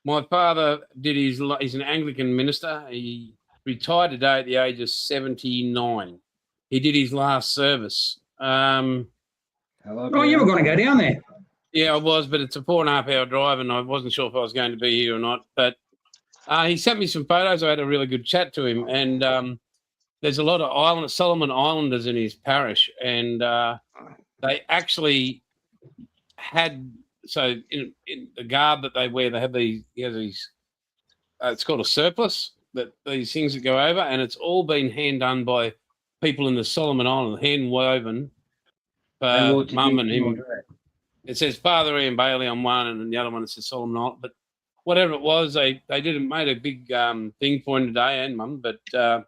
D: my father he's an Anglican minister. He retired today at the age of 79. He did his last service.
F: Hello,
C: Oh, you were going to go down there.
D: Yeah, I was, but it's a 4.5 hour drive, and I wasn't sure if I was going to be here or not. But he sent me some photos. I had a really good chat to him, and there's a lot of Solomon Islanders in his parish, and they actually had in the garb that they wear, they have these. He has these. It's called a surplice. That these things that go over, and it's all been hand done by people in the Solomon Islands, hand woven. Mum and him. It says Father Ian Bailey on one, and the other one it says Solomon Island. But whatever it was, they made a big thing for him today, and Mum. But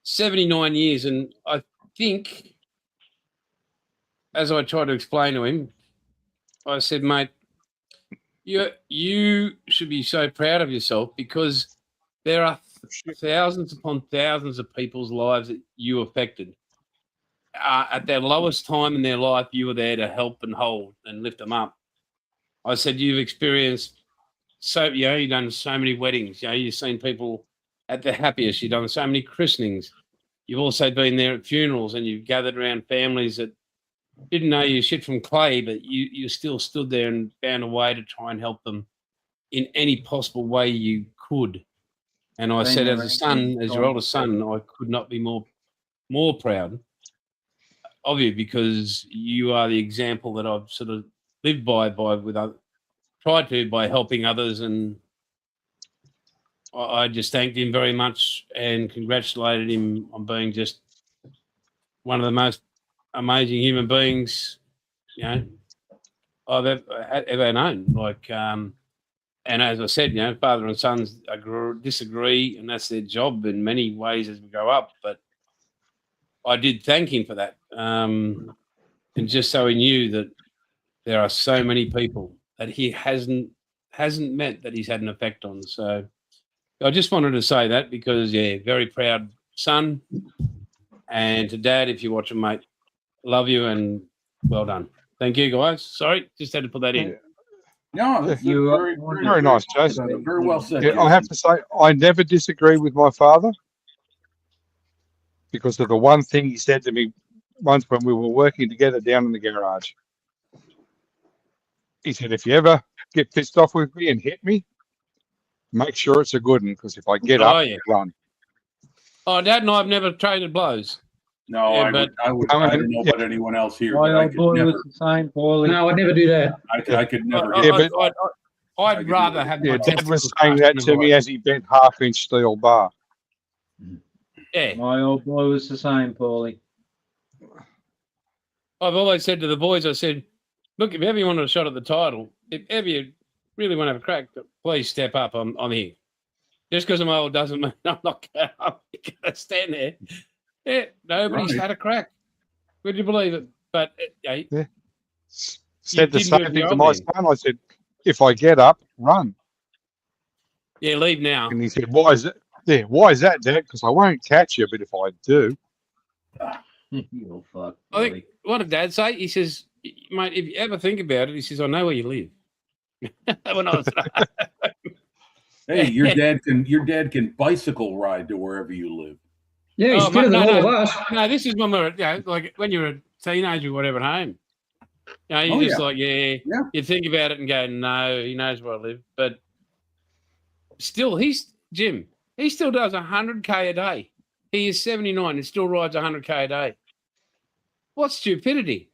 D: 79 years, and I think, as I tried to explain to him, I said, mate, you should be so proud of yourself because there are thousands upon thousands of people's lives that you affected. At their lowest time in their life, you were there to help and hold and lift them up. I said, you've experienced you've done so many weddings. You've seen people at their happiest. You've done so many christenings. You've also been there at funerals, and you've gathered around families that didn't know you shit from clay, but you still stood there and found a way to try and help them in any possible way you could. And I said, as a son, as your oldest son, I could not be more proud of you because you are the example that I've sort of lived by helping others. And I just thanked him very much and congratulated him on being just one of the most amazing human beings, I've ever known. And as I said, father and sons disagree, and that's their job in many ways as we grow up. But I did thank him for that, and just so he knew that there are so many people that he hasn't met that he's had an effect on. So I just wanted to say that because, very proud son. And to Dad, if you're watching, mate, love you and well done. Thank you, guys. Sorry, just had to put that in.
A: No, that's
G: Very nice, Jason.
A: Very well said.
G: Yeah, I have to say, I never disagree with my father because of the one thing he said to me once when we were working together down in the garage. He said, if you ever get pissed off with me and hit me, make sure it's a good one because if I get up, run.
D: Oh, Dad and I have never traded blows.
A: No,
D: Yeah,
A: I don't know about anyone else here.
F: My
A: But I
F: old
A: could
F: boy
A: never.
F: was the same, Paulie.
C: No, I'd never do that.
A: I could never.
D: I'd rather have.
G: Yeah,
D: my
G: Dad was
D: testicles
G: saying that
D: crushed
G: to
D: in a
G: me as he bent half-inch steel bar.
D: Yeah,
F: My old boy was the same, Paulie.
D: I've always said to the boys, I said, look, if ever you want a shot at the title, if ever you really want to have a crack, please step up. I'm here. Just because I'm old doesn't mean I'm not going to stand there. Yeah, nobody's
A: Right.
D: had a crack. Would you believe it? But
G: Said the
D: didn't
G: same
D: move
G: thing
D: your
G: to
D: old
G: my
D: man.
G: son. I said, if I get up, run.
D: Yeah, leave now.
G: And he said, why is that? Yeah, why is that, Dad? Because I won't catch you, but if I do,
F: You fuck.
D: I think what did Dad say? He says, mate, if you ever think about it, he says, I know where you live. When I was
A: Hey, your dad can bicycle ride to wherever you live.
C: Yeah, he's
D: Oh,
C: fitter than
D: no,
C: all
D: no.
C: of us.
D: No, this is when we're like when you're a teenager or whatever at home. You
A: Oh,
D: just
A: yeah.
D: like,
A: Yeah.
D: you think about it and go, no, he knows where I live. But still, Jim, he still does 100K a day. He is 79 and still rides 100K a day. What stupidity.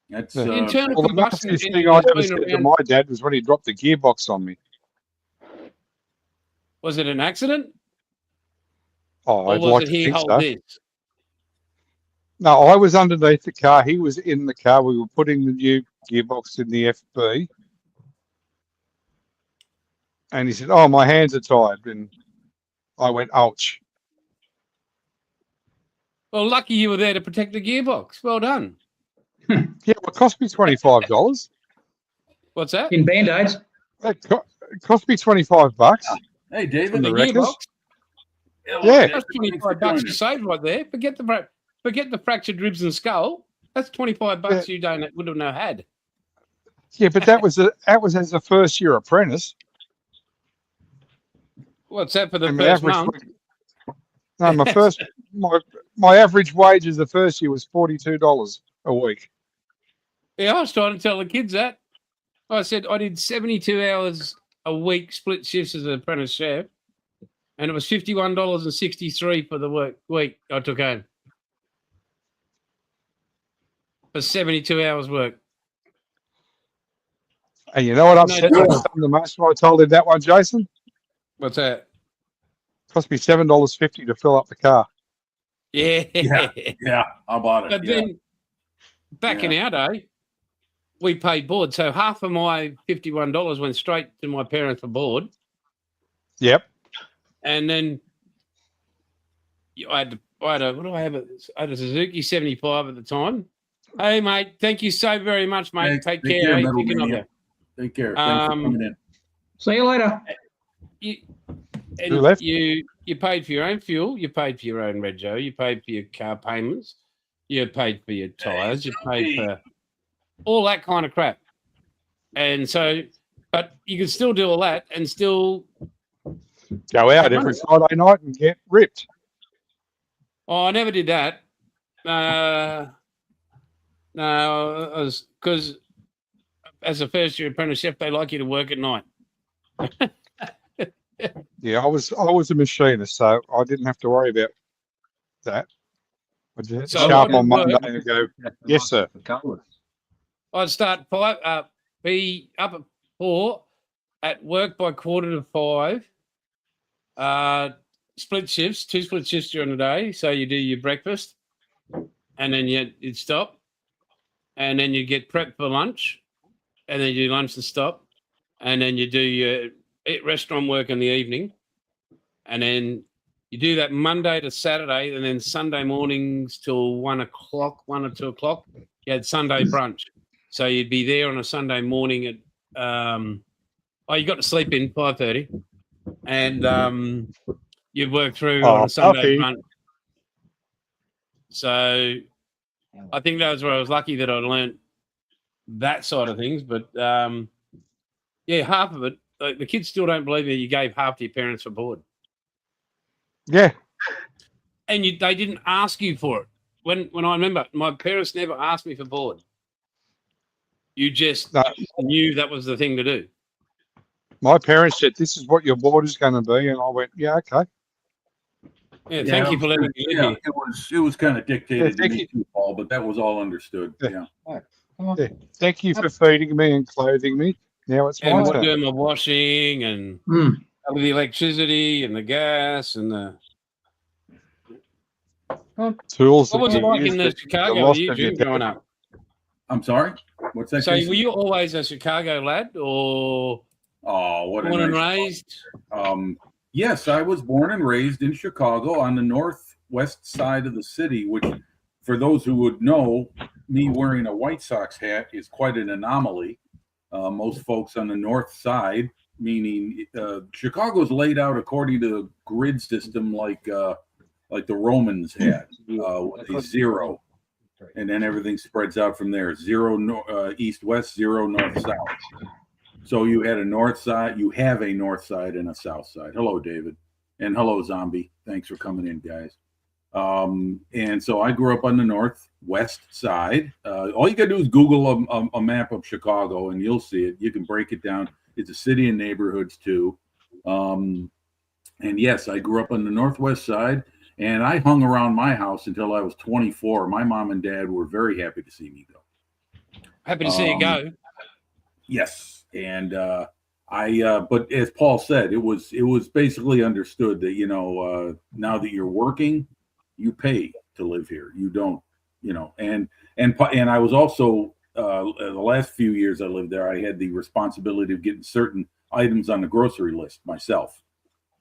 A: That's
G: Yeah.
D: Internal
G: Well, the
D: combustion
G: nastiest
D: engine
G: thing I
D: has
G: ever
D: been
G: said to
D: around.
G: my dad was when he dropped the gearbox on me.
D: Was it an accident,
G: Oh,
D: or
G: I'd
D: was
G: like
D: it
G: to
D: he
G: think
D: hold
G: so.
D: this?
G: No, I was underneath the car. He was in the car. We were putting the new gearbox in the FB. And he said, "Oh, my hands are tied." And I went, "Ouch."
D: Well, lucky you were there to protect the gearbox. Well done.
G: Yeah, well, it cost me $25.
D: What's that?
C: In Band-Aids.
G: It cost me $25
A: Hey,
G: from
A: David.
G: the
D: The
G: wreckers.
D: gearbox.
G: Yeah.
D: That's
A: Thanks for
D: $25 you
A: joining.
D: saved right there. Forget the fractured ribs and skull. That's $25 you would have no had.
G: Yeah, but that was as a first year apprentice.
D: What's that for the
G: And my
D: first
G: average,
D: month?
G: no, my average wage as the first year was $42 a week.
D: Yeah, I was trying to tell the kids that. I said I did 72 hours a week, split shifts as an apprentice chef, and it was $51.63 for the week I took home for 72 hours work.
G: And you know what
D: No
G: upset
D: joke.
G: the most when I told him that one, Jason?
D: What's that?
G: Cost me $7.50 to fill up the car.
D: Yeah.
A: Yeah, how about it?
D: But
A: Yeah.
D: then back in our day, we paid board. So half of my $51 went straight to my parents for board.
G: Yep.
D: And then I had what do I have? I had a Suzuki 75 at the time. Hey, mate, thank you so very much, mate.
A: Thanks.
D: Take
A: Take
D: care.
A: care,
D: eh?
A: Metal
D: Thinking of
A: Mania.
D: you.
A: Take care. Thanks for coming in.
C: See you later.
D: And
G: Who left?
D: you paid for your own fuel, you paid for your own rego, you paid for your car payments, you paid for your tyres, you paid for all that kind of crap. And so, but you could still do all that and still.
G: Go out every Friday night and get ripped.
D: Oh, I never did that. No, because as a first year apprentice chef, they like you to work at night.
G: Yeah, I was a machinist, so I didn't have to worry about that. I just
D: So
G: show
D: I
G: up on
D: did
G: Monday
D: work.
G: and go, "Yes, sir."
F: For colours.
D: I'd start be up at 4, at work by 4:45. Split shifts, 2 split shifts during the day. So you do your breakfast, and then you'd stop, and then you get prepped for lunch, and then you do lunch and stop, and then you do your restaurant work in the evening, and then you do that Monday to Saturday, and then Sunday mornings till 1 o'clock, 1 or 2 o'clock. You had Sunday brunch. So you'd be there on a Sunday morning at you got to sleep in 5:30, and you'd work through on a Sunday
G: puppy.
D: brunch. So I think that was where I was lucky that I learned that side of things. But half of it, the kids still don't believe that you gave half to your parents for board,
G: Yeah,
D: and they didn't ask you for it. When I remember, my parents never asked me for board. You just
G: no,
D: knew that was the thing to do.
G: my parents said, "This is what your board is going to be," and I went, "Yeah, okay."
D: Yeah, thank you for letting me live here.
A: It was kind of dictated to
G: thank
A: me
G: you.
A: too, Paul, but that was all understood.
G: Yeah.
A: Yeah.
F: Come on.
G: Yeah. Thank you for feeding me and clothing me. Now it's
D: And
G: my
D: we're
G: turn.
D: doing my washing and the electricity and the gas and the.
G: Tools.
D: What was
G: that
D: it
G: you
D: like
G: use
D: in the
G: that you
D: Chicago with
G: lost
D: you,
G: of your
D: Jim,
G: dad.
D: growing up?
A: I'm sorry. What's that?
D: So
A: Jason?
D: were you always a Chicago lad or
A: Oh, what a
D: born and
A: nice.
D: raised?
A: Yes, I was born and raised in Chicago on the northwest side of the city, which, for those who would know, me wearing a White Sox hat is quite an anomaly. Most folks on the north side, meaning Chicago's laid out according to the grid system like the Romans had, with a zero. And then everything spreads out from there. 0 east-west, 0 north-south. So you had a north side, you have a north side and a south side. Hello, David. And hello, Zombie. Thanks for coming in, guys. And so I grew up on the northwest side. All you got to do is Google a map of Chicago and you'll see it. You can break it down. It's a city and neighborhoods too. And yes, I grew up on the northwest side and I hung around my house until I was 24. My mom and dad were very happy to see me go.
D: Happy to see you go.
A: Yes, and but as Paul said, it was basically understood that now that you're working, you pay to live here. You don't, and I was also the last few years I lived there, I had the responsibility of getting certain items on the grocery list myself.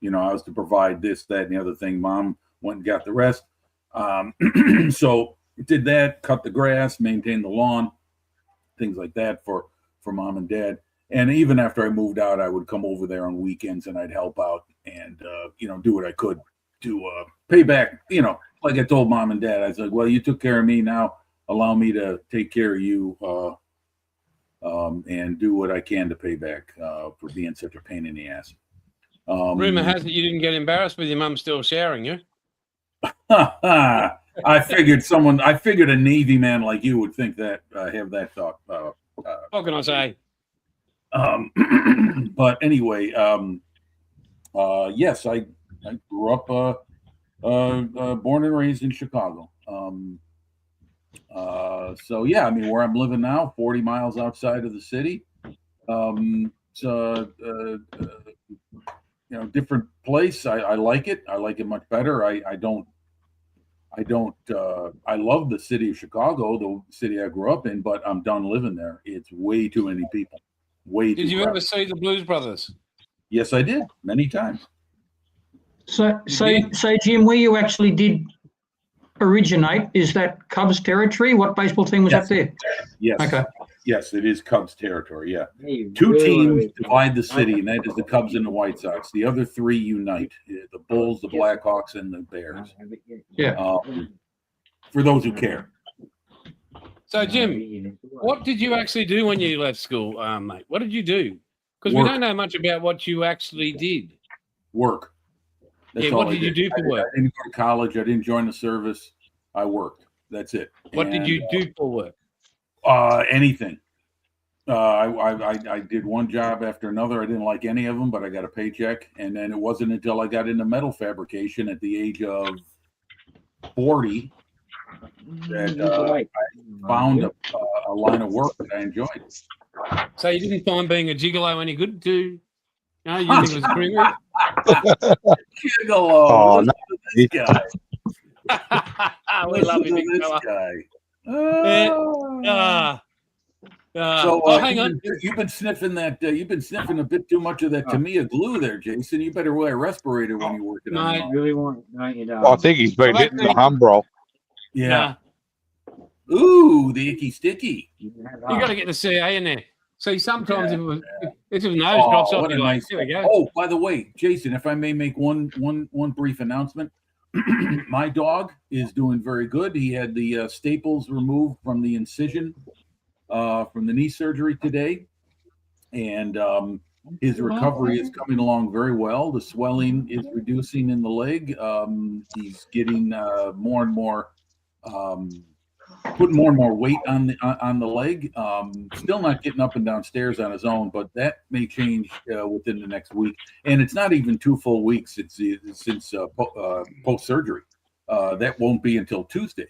A: I was to provide this, that, and the other thing. Mom went and got the rest. So did that, cut the grass, maintain the lawn, things like that for mom and dad. And even after I moved out, I would come over there on weekends and I'd help out and do what I could to pay back. Like I told mom and dad, I was like, well, you took care of me, now allow me to take care of you and do what I can to pay back for being such a pain in the ass.
D: Rumor has it you didn't get embarrassed with your mum still showering you.
A: I figured a Navy man like you would think that, have that thought.
D: What can I say?
A: But anyway, yes, I grew up, born and raised in Chicago. So yeah, I mean, where I'm living now, 40 miles outside of the city. Different place. I like it. I like it much better. I love the city of Chicago, the city I grew up in, but I'm done living there. It's way too many people.
D: Did you ever see the Blues Brothers?
A: Yes, I did, many times.
C: So Jim, where you actually did originate, is that Cubs territory? What baseball team was
A: Yes.
C: up there?
A: Yes.
C: Okay.
A: Yes, it is Cubs territory. Yeah.
F: Hey,
A: Two
F: really?
A: teams divide the city, and that is the Cubs and the White Sox. The other three unite: the Bulls, the Blackhawks, and the Bears.
C: Yeah.
A: For those who care.
D: So, Jim, what did you actually do when you left school, mate? What did you do? Because we
A: Work.
D: don't know much about what you actually did.
A: Work. That's
D: Yeah,
A: all
D: what
A: I
D: did you do for work?
A: I didn't go to college. I didn't join the service. I worked. That's it.
D: What did
A: And,
D: you do for work?
A: Anything. I did one job after another. I didn't like any of them, but I got a paycheck. And then it wasn't until I got into metal fabrication at the age of 40 that I found a line of work that I enjoyed.
D: So you didn't find being a gigolo any good to? No, you think it was a criminal?
A: Gigolo.
G: Oh,
A: Listen to this guy.
D: We
A: Listen
D: love
A: to
D: you, big
A: this
D: fella.
A: guy. So
D: hang on.
A: You've been sniffing that. You've been sniffing a bit too much of that Tamiya glue there, Jason. You better wear a respirator when you're working on
D: Mate.
A: it.
F: I really want, don't you,
G: I think he's been
D: Well,
G: hitting the Humbrol.
A: Yeah. Ooh, the icky sticky.
D: You got to get the CA in there. See, sometimes
A: Yeah,
D: if his nose drops off,
A: what a
D: you're like,
A: nice.
D: here we go.
A: Oh, by the way, Jason, if I may make one brief announcement, my dog is doing very good. He had the staples removed from the incision from the knee surgery today, and his recovery is coming along very well. The swelling is reducing in the leg. He's getting more and more. Putting more and more weight on the leg. Still not getting up and down stairs on his own, but that may change within the next week. And it's not even 2 full weeks since post surgery. That won't be until Tuesday.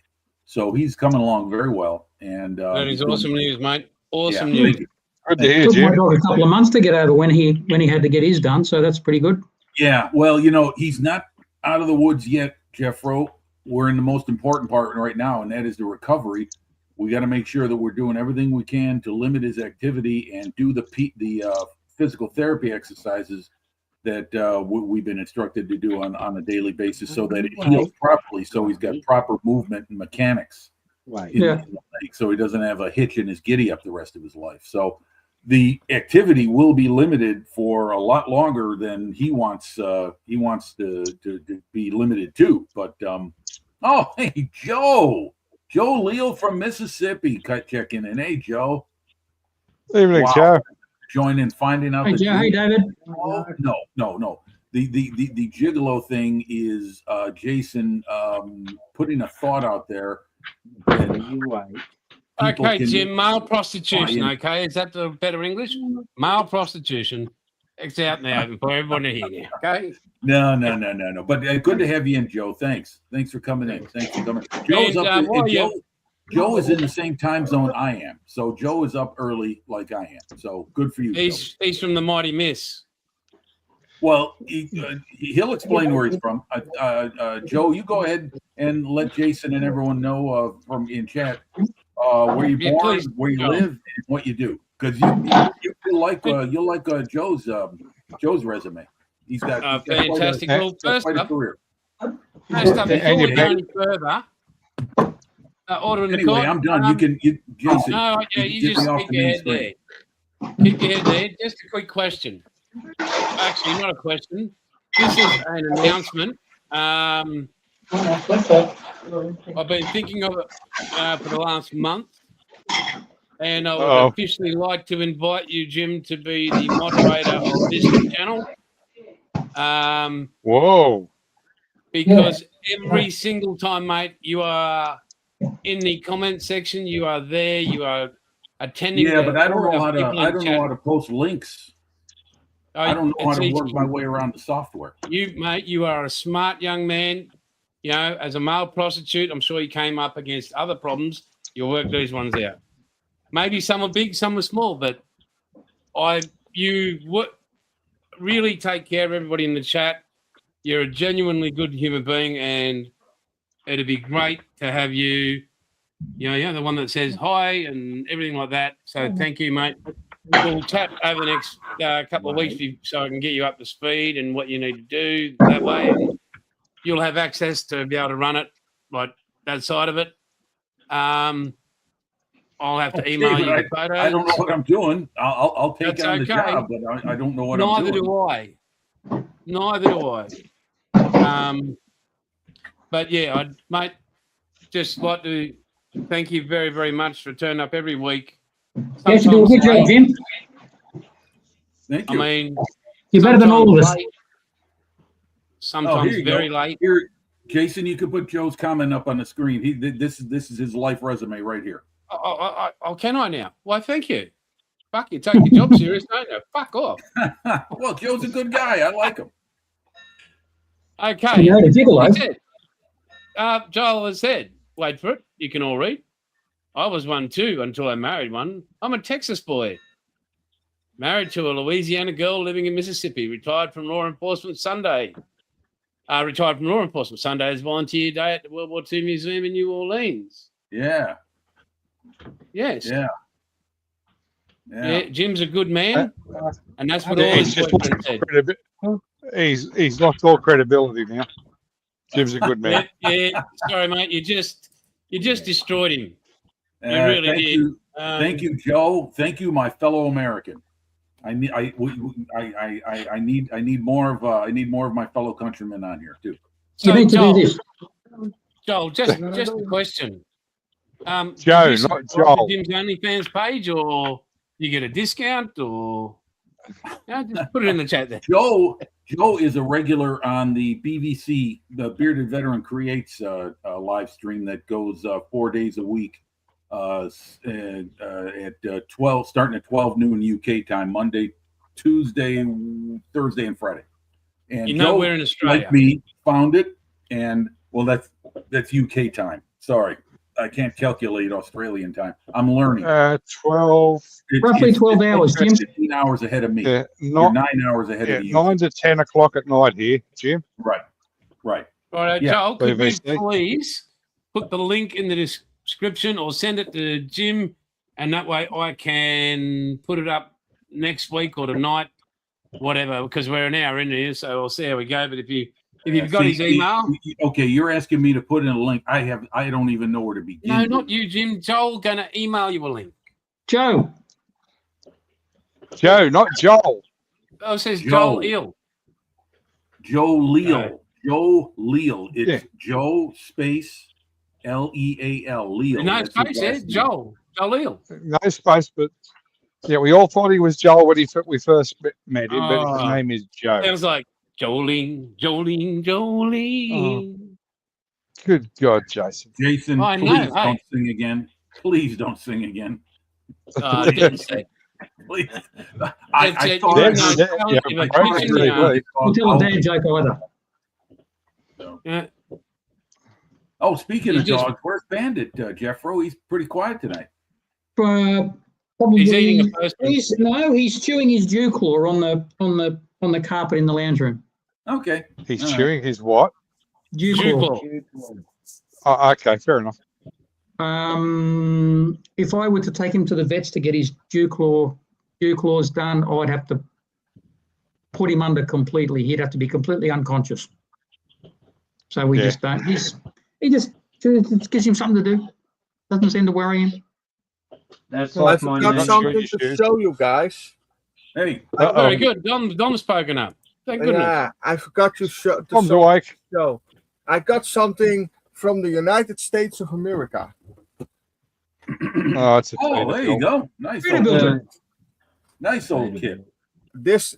A: So he's coming along very well. And
D: That is
A: he's doing-
D: awesome news, mate. Awesome
A: Yeah,
D: news.
A: thank you.
G: Good to hear,
C: Took my
G: Jim.
C: dog a couple of months to get over when he had to get his done, so that's pretty good.
A: Yeah, well, he's not out of the woods yet, Jeffro. We're in the most important part right now, and that is the recovery. We got to make sure that we're doing everything we can to limit his activity and do the physical therapy exercises that we've been instructed to do on a daily basis, so that it heals properly. So he's got proper movement and mechanics
F: Right.
A: in
C: Yeah.
A: the leg, so he doesn't have a hitch in his giddy up the rest of his life. So the activity will be limited for a lot longer than he wants. He wants to be limited to. But oh, hey, Joe Leal from Mississippi, checking in. Hey, Joe,
G: Evening,
A: Wow.
G: Joe.
A: joining, finding out.
C: Hey,
A: that
C: Joe, hey, David.
A: Oh, no. The gigolo thing is Jason putting a thought out there. that
F: You wait.
A: people
D: Okay,
A: can-
D: Jim, male prostitution,
A: Oh, yeah.
D: okay? Is that the better English? Male prostitution. It's out now for everyone to hear now, okay?
A: No. But good to have you in, Joe. Thanks for coming in. Thanks for coming. Joe's
D: And,
A: up.
D: while
A: And
D: you-
A: Joe is in the same time zone I am, so Joe is up early like I am. So good for you, Joe.
D: He's from the Mighty Miss.
A: Well, he'll explain where he's from. Joe, you go ahead and let Jason and everyone know from in chat where you're
D: Yeah,
A: born,
D: please,
A: where you
D: Joe.
A: live, and what you do. Because you'll like Joe's resume. He's got
D: Fantastic.
A: Quite
D: Well,
A: a,
D: first
A: quite a
D: up,
A: career.
D: before
G: And
D: we
G: you
D: go any further, order in the
A: Anyway,
D: court.
A: I'm done. Jason.
D: No, yeah,
A: you
D: you
A: get
D: just
A: me off
D: keep
A: the
D: your
A: main
D: head
A: screen.
D: there. Keep your head there. Just a quick question. Actually, not a question. This is an announcement. I've been thinking of it for the last month, and I would
G: Uh-oh.
D: officially like to invite you, Jim, to be the moderator of this channel.
G: Whoa.
D: Because every single time, mate, you are in the comment section. You are there. You are attending.
A: Yeah, but I don't
D: all
A: know
D: our
A: how to.
D: people in
A: I don't know
D: chat.
A: how to post links. I don't know how
D: It's
A: to
D: easy.
A: work my way around the software.
D: Mate, you are a smart young man. You know, as a male prostitute, I'm sure you came up against other problems. You'll work these ones out. Maybe some are big, some are small, but you would really take care of everybody in the chat. You're a genuinely good human being, and it'd be great to have you. You're the one that says hi and everything like that. So thank you, mate. We'll chat over the next couple of weeks so I can get you up to speed and what you need to do that way. And you'll have access to be able to run it, like that side of it. I'll have to email you the photos.
A: I don't know what I'm doing. I'll take
D: That's
A: on the
D: okay.
A: job, but I don't know what
D: Neither
A: I'm doing.
D: do I. Neither do I. But yeah, mate, just like to thank you very, very much for turning up every week.
C: Yes, you do a good job, Jim.
A: Thank
D: I
A: you.
D: mean,
C: You're better than all of us.
D: late, sometimes
A: here you
D: very
A: go.
D: late.
A: Here, Jason, you can put Joe's comment up on the screen. This is his life resume right here.
D: Oh, can I now? Why, thank you. Fuck, you take your job serious, don't you? Fuck off.
A: Well, Joe's a good guy. I like him.
D: Okay.
C: You know the gigolo.
D: That's it. Joel has said, wait for it. You can all read. I was one too until I married one. I'm a Texas boy. Married to a Louisiana girl living in Mississippi. Retired from law enforcement Sunday. Retired from law enforcement Sunday as volunteer day at the World War II Museum in New Orleans.
A: Yeah.
D: Yes.
A: Yeah.
D: Yeah, Jim's a good man. And that's what
G: Yeah,
D: all his
G: he's just
D: boyfriends said.
G: He's lost all credibility now. Jim's a good man.
D: Yeah, sorry, mate. You just destroyed him. You really
A: thank
D: did.
A: You, thank you, Joe. Thank you, my fellow American. I need more of my fellow countrymen on here too.
C: You need to do this.
D: Joel, just a question.
G: Joe,
D: you
G: not Joel.
D: Jim's OnlyFans page, or you get a discount, or just put it in the chat there.
A: Joe is a regular on the BVC, the Bearded Veteran Creates live stream that goes 4 days a week at 12, starting at 12 noon UK time, Monday, Tuesday, Thursday, and Friday. And
D: You know
A: Joe,
D: we're in Australia.
A: like me, found it, and well, that's UK time. Sorry, I can't calculate Australian time. I'm learning.
G: 12.
C: Roughly 12 hours, Jim.
A: 15 hours ahead of me.
G: Yeah,
A: You're 9 hours ahead of you.
G: 9 to 10 o'clock at night here, Jim.
A: Right.
D: All right,
A: Yeah,
D: Joel, could you
G: BBC.
D: please put the link in the description or send it to Jim, and that way I can put it up next week or tonight, whatever, because we're an hour in here, so we'll see how we go. But if you've got his email.
A: Okay, you're asking me to put in a link. I don't even know where to begin.
D: No, not you, Jim. Joel gonna email you a link.
C: Joe.
G: Joe, not Joel.
D: Oh, it says
A: Joel.
D: Joel Eel.
A: Joe Leal.
D: Right.
A: Joe Leal. It's
G: Yeah.
A: Joe space Leal. Leal.
D: No
A: That's his
D: space there.
A: last name.
D: Joel Eel.
G: No space, but yeah, we all thought he was Joel when we first met him, but his
D: Oh.
G: name is Joe.
D: Sounds like Jolene.
G: Good God, Jason.
A: Jason,
D: I know,
A: please
D: hey.
A: don't sing again. Please don't sing again.
D: I didn't say.
A: Please.
D: That's
A: I
D: it.
A: thought
D: You
A: I
D: don't
A: heard-
D: know.
G: yeah,
D: If
G: yeah,
D: a
G: probably
D: kitchen,
G: really
D: yeah.
G: good.
C: Don't tell a dad joke either.
D: Yeah.
A: Oh, speaking
D: He's
A: of
D: just-
A: dogs, where's Bandit, Jeffro? He's pretty quiet tonight.
C: Probably,
D: He's eating a postman.
C: he's chewing his dew claw on the carpet in the lounge room.
A: Okay.
G: He's
A: All right.
G: chewing his what?
C: Dew
D: Dew
C: claw.
D: claw.
G: Oh, okay, fair enough.
C: If I were to take him to the vets to get his dew claws done, I'd have to put him under completely. He'd have to be completely unconscious. So we
G: Yeah.
C: just don't. He just gives him something to do. Doesn't seem to worry him.
F: That's
E: I
F: like my
E: forgot
F: name.
E: something
G: you
E: to
G: should.
E: show you guys.
A: Hey,
D: Very good. Dom's spoken up. Thank goodness.
E: Yeah, I forgot to show.
G: Tom's awake.
E: show. I got something from the United States of America.
G: Oh, it's a
A: oh, there you go. Nice old,
C: Peterbilt.
A: nice old kid.
E: This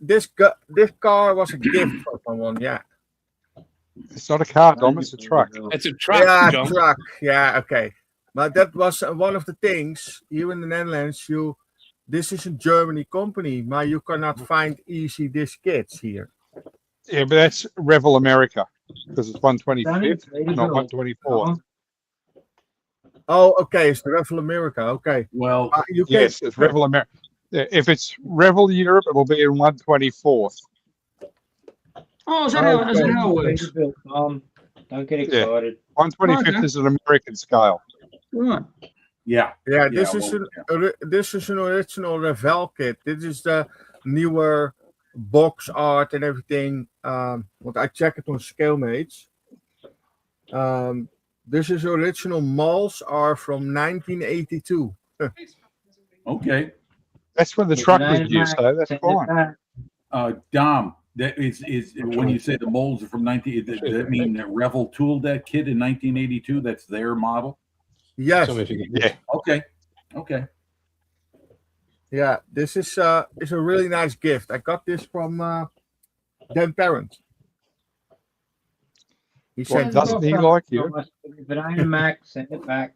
E: car was a gift for someone. Yeah.
G: It's not a car, Dom. It's a truck.
D: It's a truck,
E: Yeah,
D: Dom.
E: truck. Yeah, okay. But that was one of the things here in the Netherlands. This is a Germany company, but you cannot find easy these kits here.
G: Yeah, but that's Revel America because it's 125th, not 124th.
E: Oh, okay. It's the Revel America. Okay.
A: Well,
E: You can
G: Yes, it's Revel America. If it's Revel Europe, it'll be in 124th.
C: Oh, is that how it works?
F: Don't get excited.
G: 125th
C: Okay.
G: is an American scale.
C: Right.
A: yeah.
E: Yeah, this
A: Yeah,
E: is
A: well,
E: this is an original Revel kit. This is the newer box art and everything. What I checked it on ScaleMates. This is original molds are from 1982.
A: Okay.
G: That's when the truck was used, so that's fine.
A: Dom, that is when you say the molds are from 19, does that mean that Revel tooled that kit in 1982? That's their model?
E: Yes,
G: Yeah,
A: Okay. Okay.
E: yeah. This is a really nice gift. I got this from Dan Parent. He
G: well,
E: said,
G: doesn't he like you?
F: If it ain't a Mac, send it back.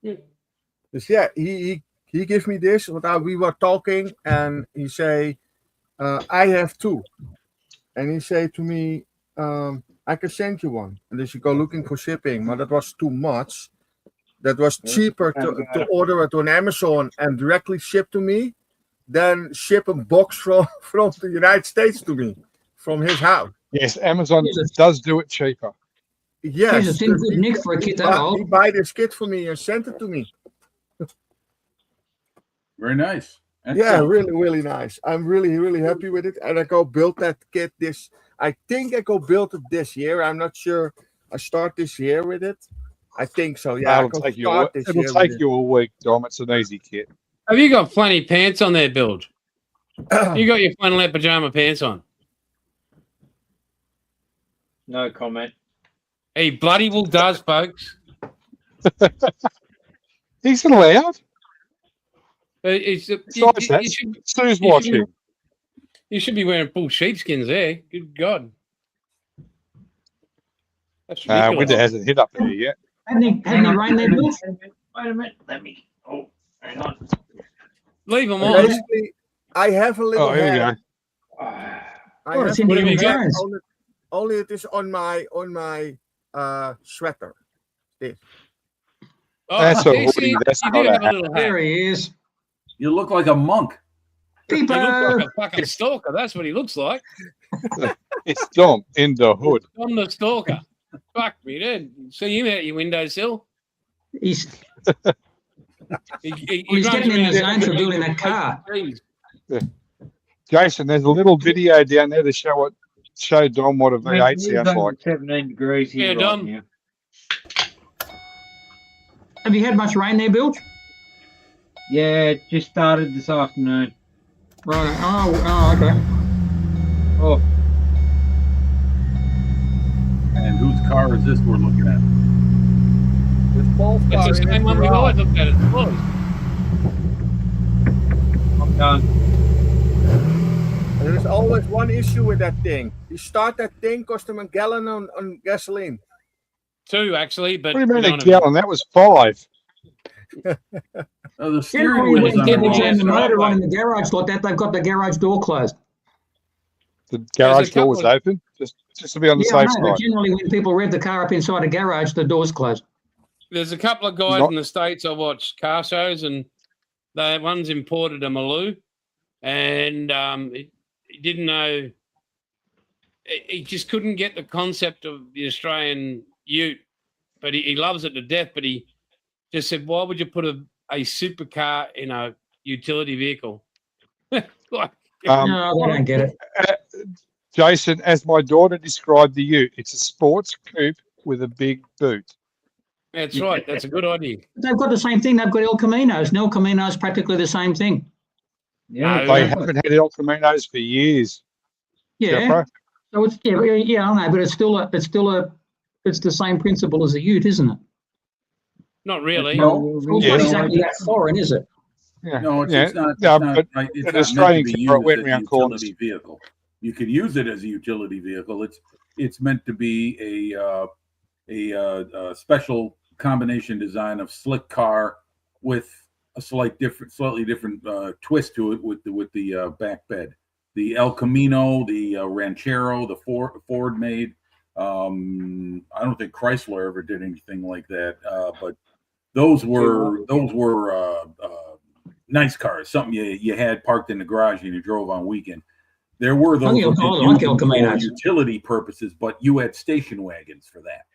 E: "This, yeah, he gave me this. We were talking, and he say, I have two, and he say to me, I can send you one, and then you go looking for shipping, but that was too much. That was cheaper to order it on Amazon and directly ship to me, than ship a box from the United States to me from his house.
G: Yes, Amazon
C: Jesus.
G: does do it cheaper.
E: Yes,
C: Jesus, in good nick for a kid that
E: he
C: old.
E: buy this kit for me and sent it to me.
A: Very nice.
E: Yeah,
A: Excellent.
E: really, really nice. I'm really, really happy with it. And I go build that kit I think I go build it this year. I'm not sure. I start this year with it. I think so. Yeah,
G: It'll take you a week, Dom. It's an easy kit.
D: Have you got plenty pants on there, Bilge? You got your flannelette pajama pants on.
F: No comment.
D: He bloody well does, folks.
G: He's allowed.
D: You
G: Besides that, Sue's watching.
D: should be wearing full sheepskins there. Good God. That's ridiculous.
G: Winter hasn't hit up there yet.
C: Hadn't he rained there, Bill?
F: Wait a minute. Let me. Oh, hang on.
D: Leave them on.
E: Basically, I have a little
G: Oh, here we
E: hat.
G: go.
E: I
C: Oh,
E: have
C: it's
E: a
C: Indiana
E: little hat,
C: Jones.
E: only it is on my sweater.
D: Oh,
G: That's a
D: you see,
G: hoodie, that's
D: you
G: not
D: do
G: a
D: have a
G: hat.
D: little hat.
C: There he is.
A: You look like a monk.
D: He looks
C: Peepo.
D: like a fucking stalker. That's what he looks like.
G: It's Dom in the hood.
D: I'm the stalker. Fuck me, dude. See him out your windowsill.
C: He's
D: He
C: he's
D: runs
C: getting in the
D: around
C: zone for building that car.
D: trees.
G: Jason, there's a little video down there to show Dom what a V8
F: It's
G: sounds
F: only
G: like.
F: 17 degrees here
D: Yeah,
F: right
D: Dom.
F: now.
C: Have you had much rain there, Bill?
F: Yeah, it just started this afternoon.
C: Right. Oh, okay.
F: Oh,
A: And whose car is this we're looking at?
D: That's the same one we always looked at. It was.
F: I'm done.
E: There is always one issue with that thing. You start that thing, cost him a gallon on gasoline.
D: 2 actually, but
G: What do you mean
D: we
G: a
D: don't have-
G: gallon? That was 5.
A: The steering
C: Generally,
A: wheel
C: when
A: is
C: people
A: under
C: turn the
D: right,
C: motor
D: right.
C: on in the garage like that, they've got the garage door closed.
G: The garage
D: a
G: door was
D: couple
G: open. just to be on the
C: Yeah, I
G: safe
C: know, but
G: side.
C: generally when people rev the car up inside a garage, the door's closed.
D: There's a couple of guys
G: Not-
D: in the States I watch car shows, and one's imported a Maloo, and he didn't know. He just couldn't get the concept of the Australian ute, but he loves it to death. But he just said, why would you put a supercar in a utility vehicle? Like,
C: No, they don't get it.
G: Jason, as my daughter described the ute, it's a sports coupe with a big boot.
D: that's right. That's a good idea.
C: They've got the same thing. They've got El Caminos. And El Camino's practically the same thing.
F: Yeah,
D: No,
G: They
F: exactly.
G: haven't had El Caminos for years.
C: Yeah.
G: Jeffro.
C: So it's I know, but it's the same principle as a ute, isn't it?
D: Not really.
A: No.
C: It's not
G: Yes.
C: exactly that foreign, is it?
G: Yeah.
A: No, it's,
G: yeah.
A: it's not. It's
G: Yeah,
A: not,
G: but
A: like, it's
G: an
A: not
G: Australian
A: meant to be
G: car
A: used
G: went
A: as a
G: round corners.
A: utility vehicle. You could use it as a utility vehicle. It's meant to be a special combination design of slick car with a slightly different twist to it with the back bed. The El Camino, the Ranchero, the Ford made. I don't think Chrysler ever did anything like that, but those were nice cars. Something you had parked in the garage and you drove on weekend. There were those
C: I
A: that
C: like El
A: used them for
C: Caminos.
A: utility purposes, but you had station wagons for that.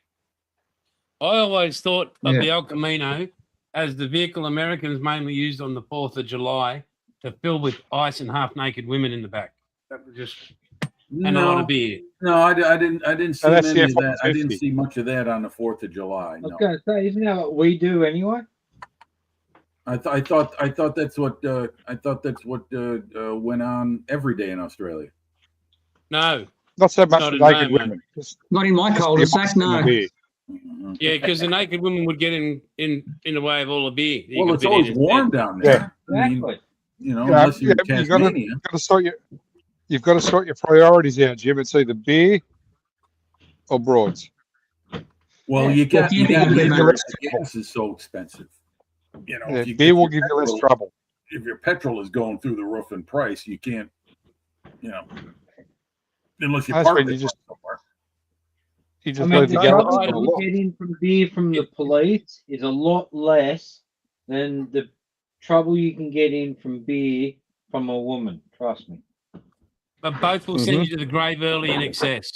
D: I always thought of
C: Yeah.
D: the El Camino as the vehicle Americans mainly used on the 4th of July to fill with ice and half-naked women in the back. That was just and a lot of beer.
A: No, I didn't see
G: that's
A: any
G: the
A: of that. I didn't
G: F-150.
A: see much of that on the 4th of July.
F: I was
A: No.
F: going to say, isn't that what we do anyway?
A: I thought that's what went on every day in Australia.
D: No,
G: Not so much
D: Not
G: for
D: in
G: naked
D: mine,
G: women. Just
C: Not in my
G: the
C: cul-de-sac,
G: ice and the
C: no.
G: beer.
A: Mhm.
D: yeah, because the naked women would get in the way of all the beer. that you
A: Well,
D: could
A: it's
D: fit
A: always
D: in
A: warm
D: instead.
A: down there. I mean,
F: Exactly.
A: you know,
G: Yeah,
A: unless you're
G: yeah,
A: in
G: you gotta-
A: Tasmania.
G: You've got to sort your priorities out, Jim. It's either beer or broads.
A: Well,
C: Yeah.
A: you got
C: Well, camping equipment-
A: the gas is so expensive. You know,
G: Yeah,
A: if
G: beer will
A: your
G: give you less
A: petrol-
G: trouble.
A: If your petrol is going through the roof in price, you can't, you know, unless you
G: That's
A: park
G: when
A: it
G: you just-
A: somewhere.
G: You
F: I
G: just
F: mean,
G: leave
F: the
G: the gallons
F: trouble
G: on the
F: you
G: lot.
F: get in from beer from the police is a lot less than the trouble you can get in from beer from a woman. Trust me.
D: But both will send you to the grave early in excess.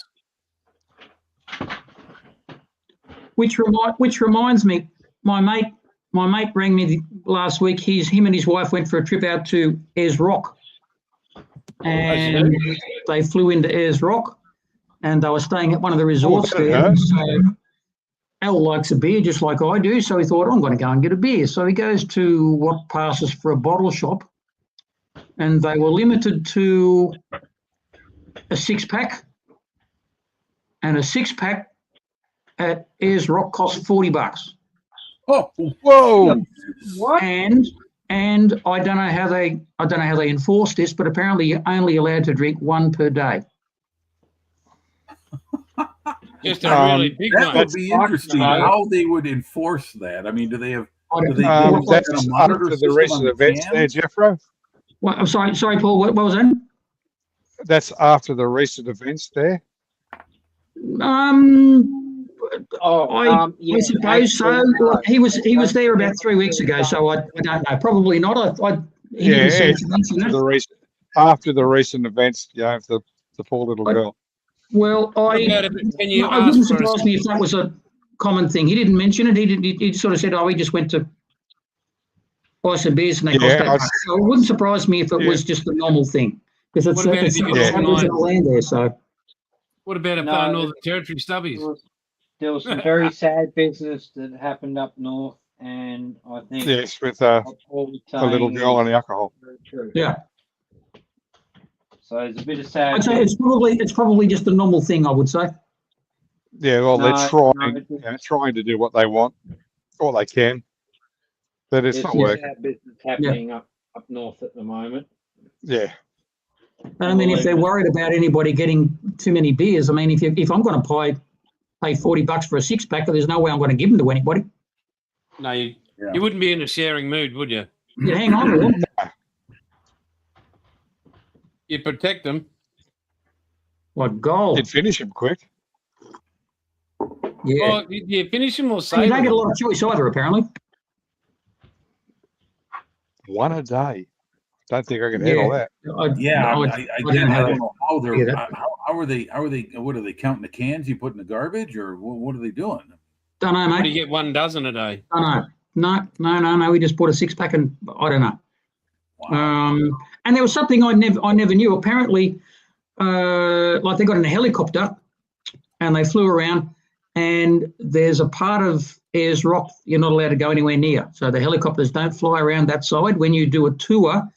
C: Which reminds me, my mate rang me last week. Him and his wife went for a trip out to Ayers Rock, and they flew into Ayers Rock, and they were staying at one of the resorts
G: that'd
C: there.
G: hurt.
C: So Al likes a beer just like I do, so he thought, I'm going to go and get a beer. So he goes to what passes for a bottle shop, and they were limited to a 6-pack, and a 6-pack at Ayers Rock cost $40.
A: Oh,
G: Whoa!
F: What?
C: And I don't know how they enforce this, but apparently you're only allowed to drink one per day.
D: Just a really big
A: that
D: one.
A: would be interesting.
F: Right.
A: How they would enforce that? I mean, do they have?
C: I
A: Do
C: don't-
A: they
C: what-
A: do
G: That's
A: that in a monitor
G: after the
A: system
G: rest
A: on
G: of the
A: the
G: events
A: cans?
G: there, Jeffro.
C: What, I'm sorry, Paul. What was that?
G: That's after the recent events there.
F: Oh,
C: I
F: yeah,
C: suppose so.
F: actually, no.
C: He was there about 3 weeks ago, so I don't know. Probably not. He didn't seem to mention
G: After
C: it.
G: after the recent events, you know, the poor little
C: But-
G: girl.
C: Well,
D: What about if it- can you
C: it wouldn't
D: ask for
C: surprise me if that was a common thing. He didn't mention it. He sort of said, "Oh, we just went to buy some beers and they cost
G: Yeah,
C: that
G: I-
C: much." So it wouldn't surprise me if it
G: Yeah.
C: was just a normal thing, because it's
D: What about if you
C: some
D: could
C: Aboriginal land there. So
D: What about
F: No,
D: our Northern Territory stubbies?
F: There was some very sad business that happened up north, and I think
G: Yes, with
F: what Paul was
G: a little
F: saying
G: girl
F: is
G: and the alcohol.
F: very true.
C: yeah,
F: So it's a bit of sad.
C: I'd say it's probably just a normal thing. I would say.
G: Yeah, well,
F: No,
G: they're trying,
F: no, it's-
G: you know, trying to do what they want, or they can, but it's
F: There's
G: not
F: some
G: working.
F: sad business happening up north at the moment.
G: Yeah,
C: I mean, if they're worried about anybody getting too many beers, I mean, if I'm going to pay $40 for a 6-pack, there's no way I'm going to give them to anybody.
D: No,
A: Yeah.
D: you wouldn't be in a sharing mood, would you?
C: You hang on to them.
D: You protect them.
C: What goal?
G: You'd finish him quick.
C: Yeah.
D: Oh, did you finish him or
C: And you
D: save
C: don't get a
D: him?
C: lot of choice either, apparently.
G: One a day. Don't think I can handle that.
A: Yeah,
C: No,
A: I
C: don't have
A: don't
C: it.
A: know how
C: Yeah,
A: they're
C: that-
A: how are they what are they counting the cans you put in the garbage or what are they doing?
C: Don't know,
D: What do
C: mate.
D: you get 1 dozen a day?
C: Don't know. No. We just bought a 6-pack and I don't know.
A: Wow.
C: And there was something I never knew. Apparently, like they got in a helicopter and they flew around, and there's a part of Ayers Rock you're not allowed to go anywhere near. So the helicopters don't fly around that side. When you do a tour,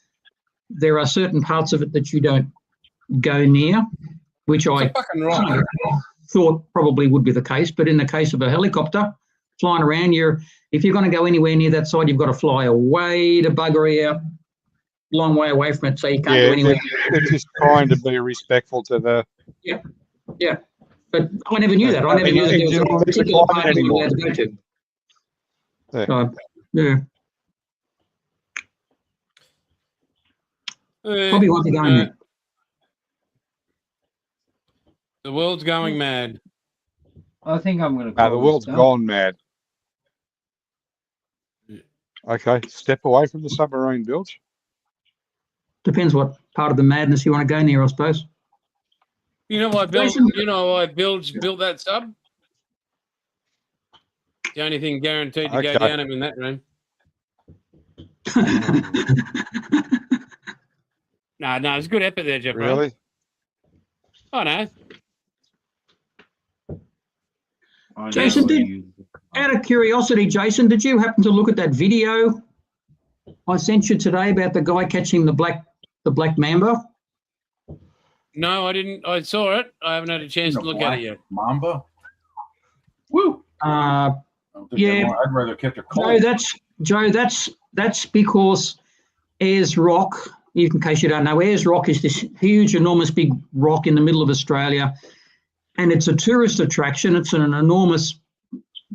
C: there are certain parts of it that you don't go near, which
D: It's
C: I
D: a fucking rock.
C: thought probably would be the case. But in the case of a helicopter flying around, if you're going to go anywhere near that side, you've got to fly away to buggery out, long way away from it, so you can't go
G: Yeah,
C: anywhere.
G: they're just trying to be respectful to the.
C: Yeah, but I never knew that. I never knew that there was a particular part you weren't allowed to go to.
G: Yeah.
C: So, yeah, probably want to go in there.
D: The world's going mad.
F: I think I'm going to.
G: No, the world's gone mad. Okay, step away from the submarine, Bilge.
C: Depends what part of the madness you want to go near, I suppose.
D: You know why
C: Jason-
D: Bilge built that sub? The only thing guaranteed to go
G: Okay.
D: down him in that room. No, it's good effort there, Jeff. Right?
G: Really?
D: Oh no.
C: Jason, Out of curiosity, Jason, did you happen to look at that video I sent you today about the guy catching the black mamba?
D: No, I didn't. I saw it. I haven't had a chance to look at it yet.
A: Mamba. Woo.
C: Uh,
A: I don't think
C: Yeah.
A: I'd rather catch a
C: Joe,
A: cold.
C: that's because Ayers Rock, in case you don't know, Ayers Rock is this huge, enormous big rock in the middle of Australia, and it's a tourist attraction. It's an enormous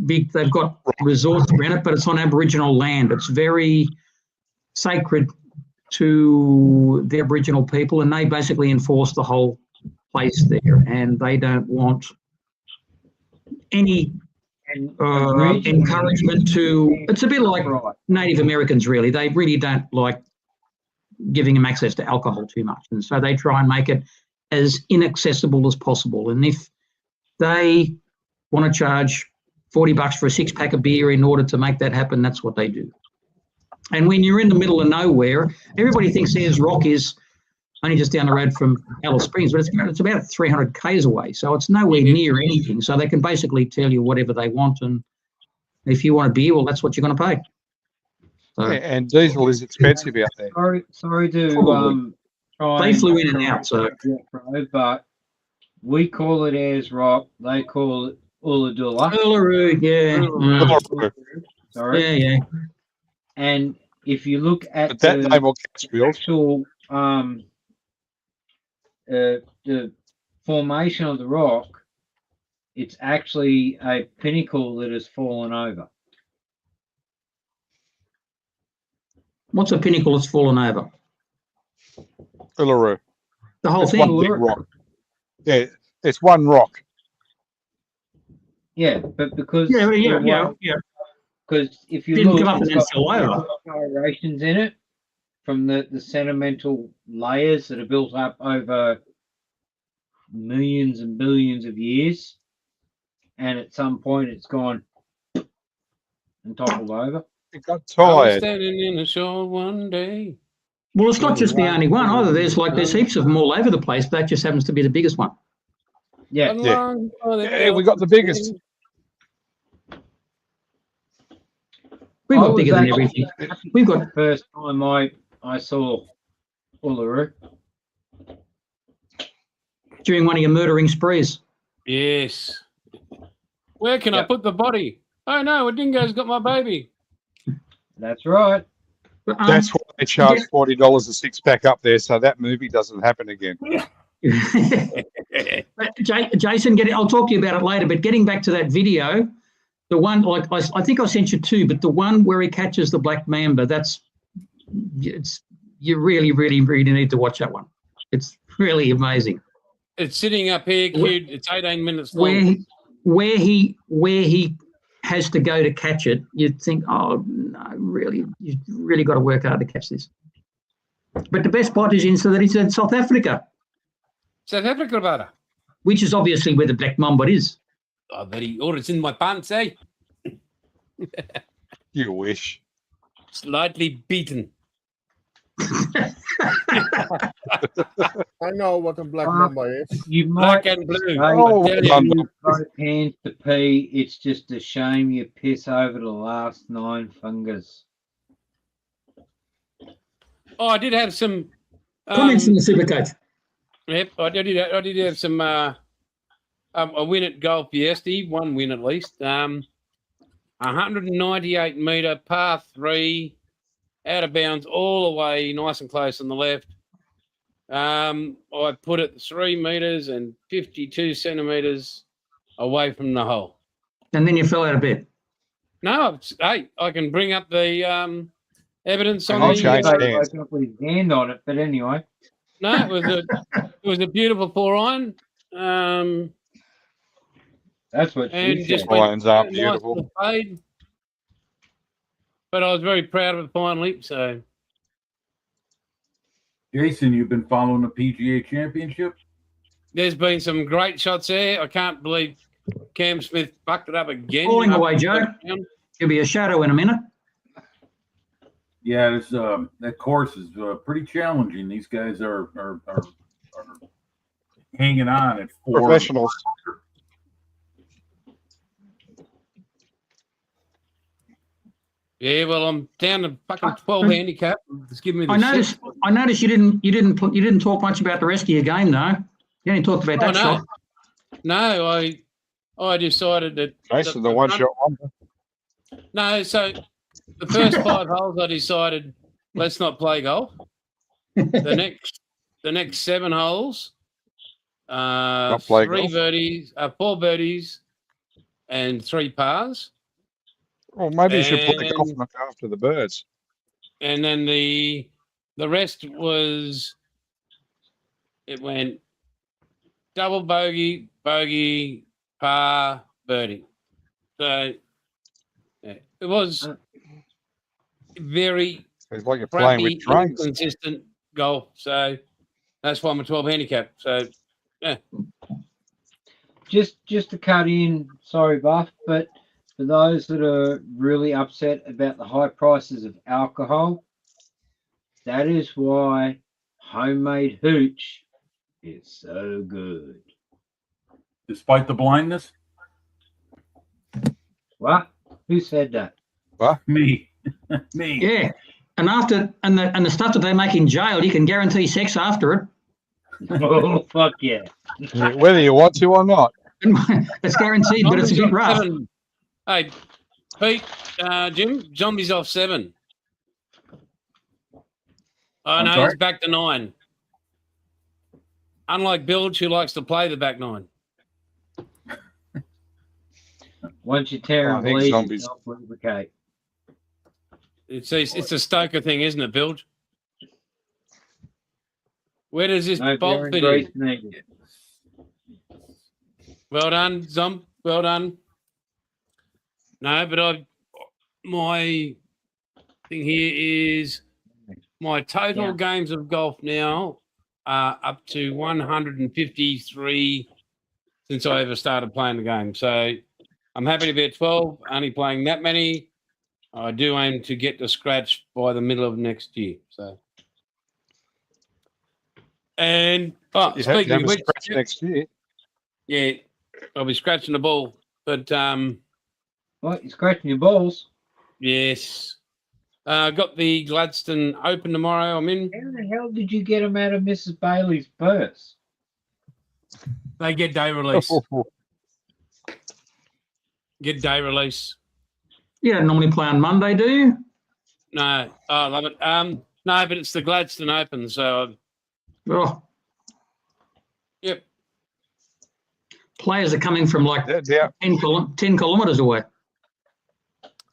C: big, they've got resorts around it, but it's on Aboriginal land. It's very sacred to the Aboriginal people, and they basically enforce the whole place there, and they don't want any encouragement to, it's a bit like Native Americans, really. They really don't like giving them access to alcohol too much. And so they try and make it as inaccessible as possible. And if they want to charge $40 for a 6-pack of beer in order to make that happen, that's what they do. And when you're in the middle of nowhere, everybody thinks Ayers Rock is only just down the road from Alice Springs, but it's about 300 k's away. So it's nowhere near anything. So they can basically tell you whatever they want. And if you want a beer, well, that's what you're going to pay. So
G: Yeah, and diesel is expensive out there.
F: Sorry to
C: Probably.
F: try
C: They flew in and out, so-
F: but we call it Ayers Rock. They call it Ulladulla.
C: Uluru, yeah.
F: Sorry.
C: Yeah.
F: And if you look at
G: But that name will catch Bilge.
F: actual the formation of the rock, it's actually a pinnacle that has fallen over.
C: What's a pinnacle that's fallen over?
G: Uluru.
C: The whole
G: It's
C: thing.
G: one big rock. Yeah, it's one rock.
F: Yeah, but because
C: Yeah.
F: because if you
C: Didn't
F: look,
C: come up and
F: it's
C: then
F: got
C: fell over.
F: gyrations in it from the sedimental layers that are built up over millions and billions of years, and at some point it's gone and toppled over.
G: It got
D: I was
G: tired.
D: standing in the shore one day.
C: Well, it's not just the only one either. There's heaps of them all over the place. That just happens to be the biggest one.
F: Yeah,
D: Along by the
G: Yeah, we got the biggest.
C: We've
F: I
C: got
F: was
C: bigger than
F: actually
C: everything.
F: happy
C: We've got
F: the first time I saw Uluru.
C: during one of your murdering sprees.
D: Yes. Where can I
F: Yep.
D: put the body? Oh no, a dingo's got my baby.
F: That's right.
C: But,
G: That's why they charge $40 a 6-pack up there, so that movie doesn't happen again.
C: But Jason, I'll talk to you about it later. But getting back to that video, the one like I think I sent you two, but the one where he catches the black mamba, you really, really, really need to watch that one. It's really amazing.
D: It's sitting up here, queued. It's 18 minutes
C: Where
D: long.
C: where he has to go to catch it, you'd think, oh no, really, you've really got to work hard to catch this. But the best part is that he's in South Africa,
D: South Africa, brother.
C: which is obviously where the black mamba is.
D: Oh, it's in my pants, eh?
G: You wish.
D: Slightly beaten.
E: I know what a black
F: Ah.
E: mamba is.
F: You might
D: Black and blue.
F: say
G: Oh,
D: I tell you.
G: Mamba.
F: both hands to pee. It's just a shame you piss over the last 9 fingers.
D: Oh, I did have some
C: Comments in the Supercoach.
D: Yep, I did have some a win at golf yesterday, one win at least. 198 metre par 3, out of bounds all the way, nice and close on the left. I put it 3 metres and 52 centimetres away from the hole.
C: And then you fell out of bed.
D: No, hey, I can bring up the evidence on
G: I'll
D: the.
G: change
F: I
G: hands.
F: woke up with his hand on it, but anyway.
D: No, it was a beautiful 4-iron.
F: That's what
D: And
F: she
D: just
F: said.
D: went
G: Lions aren't
D: nice
G: beautiful.
D: little fade. But I was very proud of it finally. So
A: Jason, you've been following the PGA Championship?
D: there's been some great shots there. I can't believe Cam Smith bucked it up again.
C: Falling away, Joe. There'll be a shadow in a minute.
A: Yeah, this that course is pretty challenging. These guys are hanging on at 4.
G: Professionals.
D: Yeah, well, I'm down to fucking 12 handicap. Just give me the
C: I noticed you didn't talk much about the rest of your game though. You only talked about that
D: no.
C: shot.
D: No, I decided that.
G: Jason, the one shot wonder.
D: No, so the first 5 holes I decided let's not play golf. The next 7 holes,
G: play
D: 3
G: golf?
D: birdies, 4 birdies, and 3 pars.
G: Well, maybe you should play golf
D: And-
G: and look after the birds.
D: And then the rest was, it went double bogey, bogey, par, birdie. So yeah, it was very
G: It's like you're playing
D: crappy,
G: with trains.
D: inconsistent golf. So that's why I'm a 12 handicap. So
F: Just to cut in, sorry, Buff, but for those that are really upset about the high prices of alcohol, that is why homemade hooch is so good.
A: Despite the blindness,
F: What? Who said that?
A: me, me.
C: Yeah. And the stuff that they make in jail, you can guarantee sex after it.
F: Oh, fuck yeah.
G: Whether you want to or not.
C: It's guaranteed, but it's a bit rough.
D: 7. Hey, Pete, Jim, Zombie's off 7. Oh,
A: I'm
D: no,
A: sorry?
D: he's back to 9. Unlike Bilge, who likes to play the back 9.
F: Once you tear
G: I
F: and
G: think
F: bleed,
G: zombies-
F: you don't lubricate.
D: It's a Stoker thing, isn't it, Bilge? Where does this
F: No
D: bolt
F: bearing
D: fit
F: grease
D: in?
F: needed.
D: Well done, Zomb. Well done. No, but my thing here is my total
F: Yeah.
D: games of golf now are up to 153 since I ever started playing the game. So I'm happy to be at 12, only playing that many. I do aim to get to scratch by the middle of next year. So, and
G: You have to
D: speaking
G: have
D: of
G: a
D: which,
G: scratch next year.
D: yeah, I'll be scratching the ball. But
F: What? You're scratching your balls?
D: yes, got the Gladstone Open tomorrow. I'm in.
F: How the hell did you get them out of Mrs. Bailey's purse?
D: They get day release. Get day release.
C: You don't normally play on Monday, do you?
D: No, I love it. No, but it's the Gladstone Open, so
C: Oh,
D: yep.
C: players are coming from like
G: Is that
C: 10 kilometres away.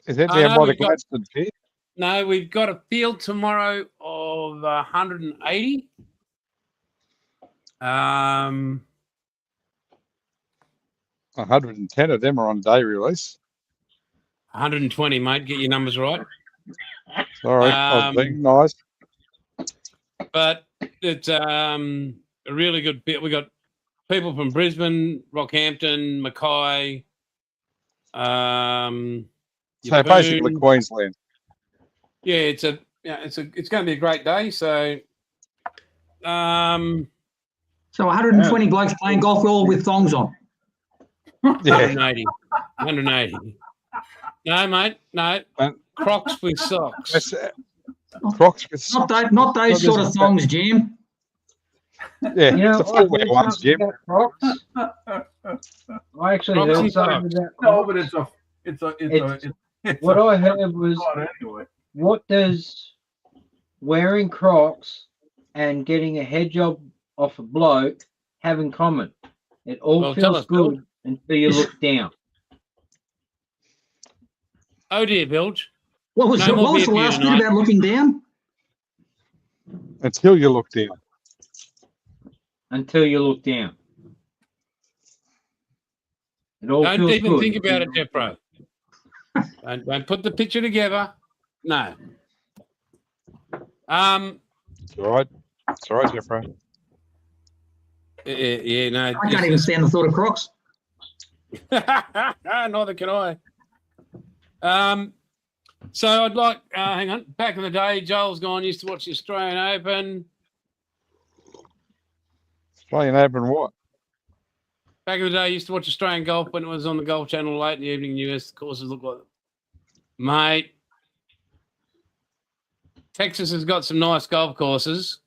G: down
D: I know
G: by the
D: we've got-
G: Gladstone pit?
D: No, we've got a field tomorrow of 180.
G: 110 of them are on day release.
D: 120, mate. Get your numbers right.
G: Sorry, I was being nice.
D: But it's a really good bit. We got people from Brisbane, Rockhampton, Mackay.
G: So basically
D: Yeppoon.
G: Queensland.
D: Yeah, it's going to be a great day. So,
C: So 120 blokes playing golf all with thongs on.
G: Yeah.
D: 180. No, mate. No. Crocs with socks.
G: That's, Crocs with
C: Not those sort of thongs, Jim.
G: Yeah,
F: You know,
G: the footwear ones, Jim.
F: Crocs. I actually
D: Crocs
F: heard
D: and
F: something
D: socks.
F: about
A: No,
F: Crocs.
A: but it's
F: What I heard was,
A: anyway.
F: what does wearing Crocs and getting a head job off a bloke have in common? It all
D: Well, tell
F: feels
D: us, Bill.
F: good until you look down.
D: Oh, dear, Bilge.
C: What was,
D: No more
C: what was the
D: beer for you
C: last bit
D: tonight.
C: about looking down?
G: Until you look down.
F: Until you look down. It all
D: Don't
F: feels
D: even
F: good.
D: think about it, Jeff Bro. Don't put the picture together. No.
G: It's all right. It's all right, Jeffro.
D: Yeah, no.
C: I can't even stand the thought of Crocs.
D: Neither can I. So I'd like, hang on, back in the day, Joel's gone, used to watch the Australian Open.
G: Australian Open what?
D: Back in the day, I used to watch Australian golf when it was on the Golf Channel late in the evening. US courses look like, mate. Texas has got some nice golf courses.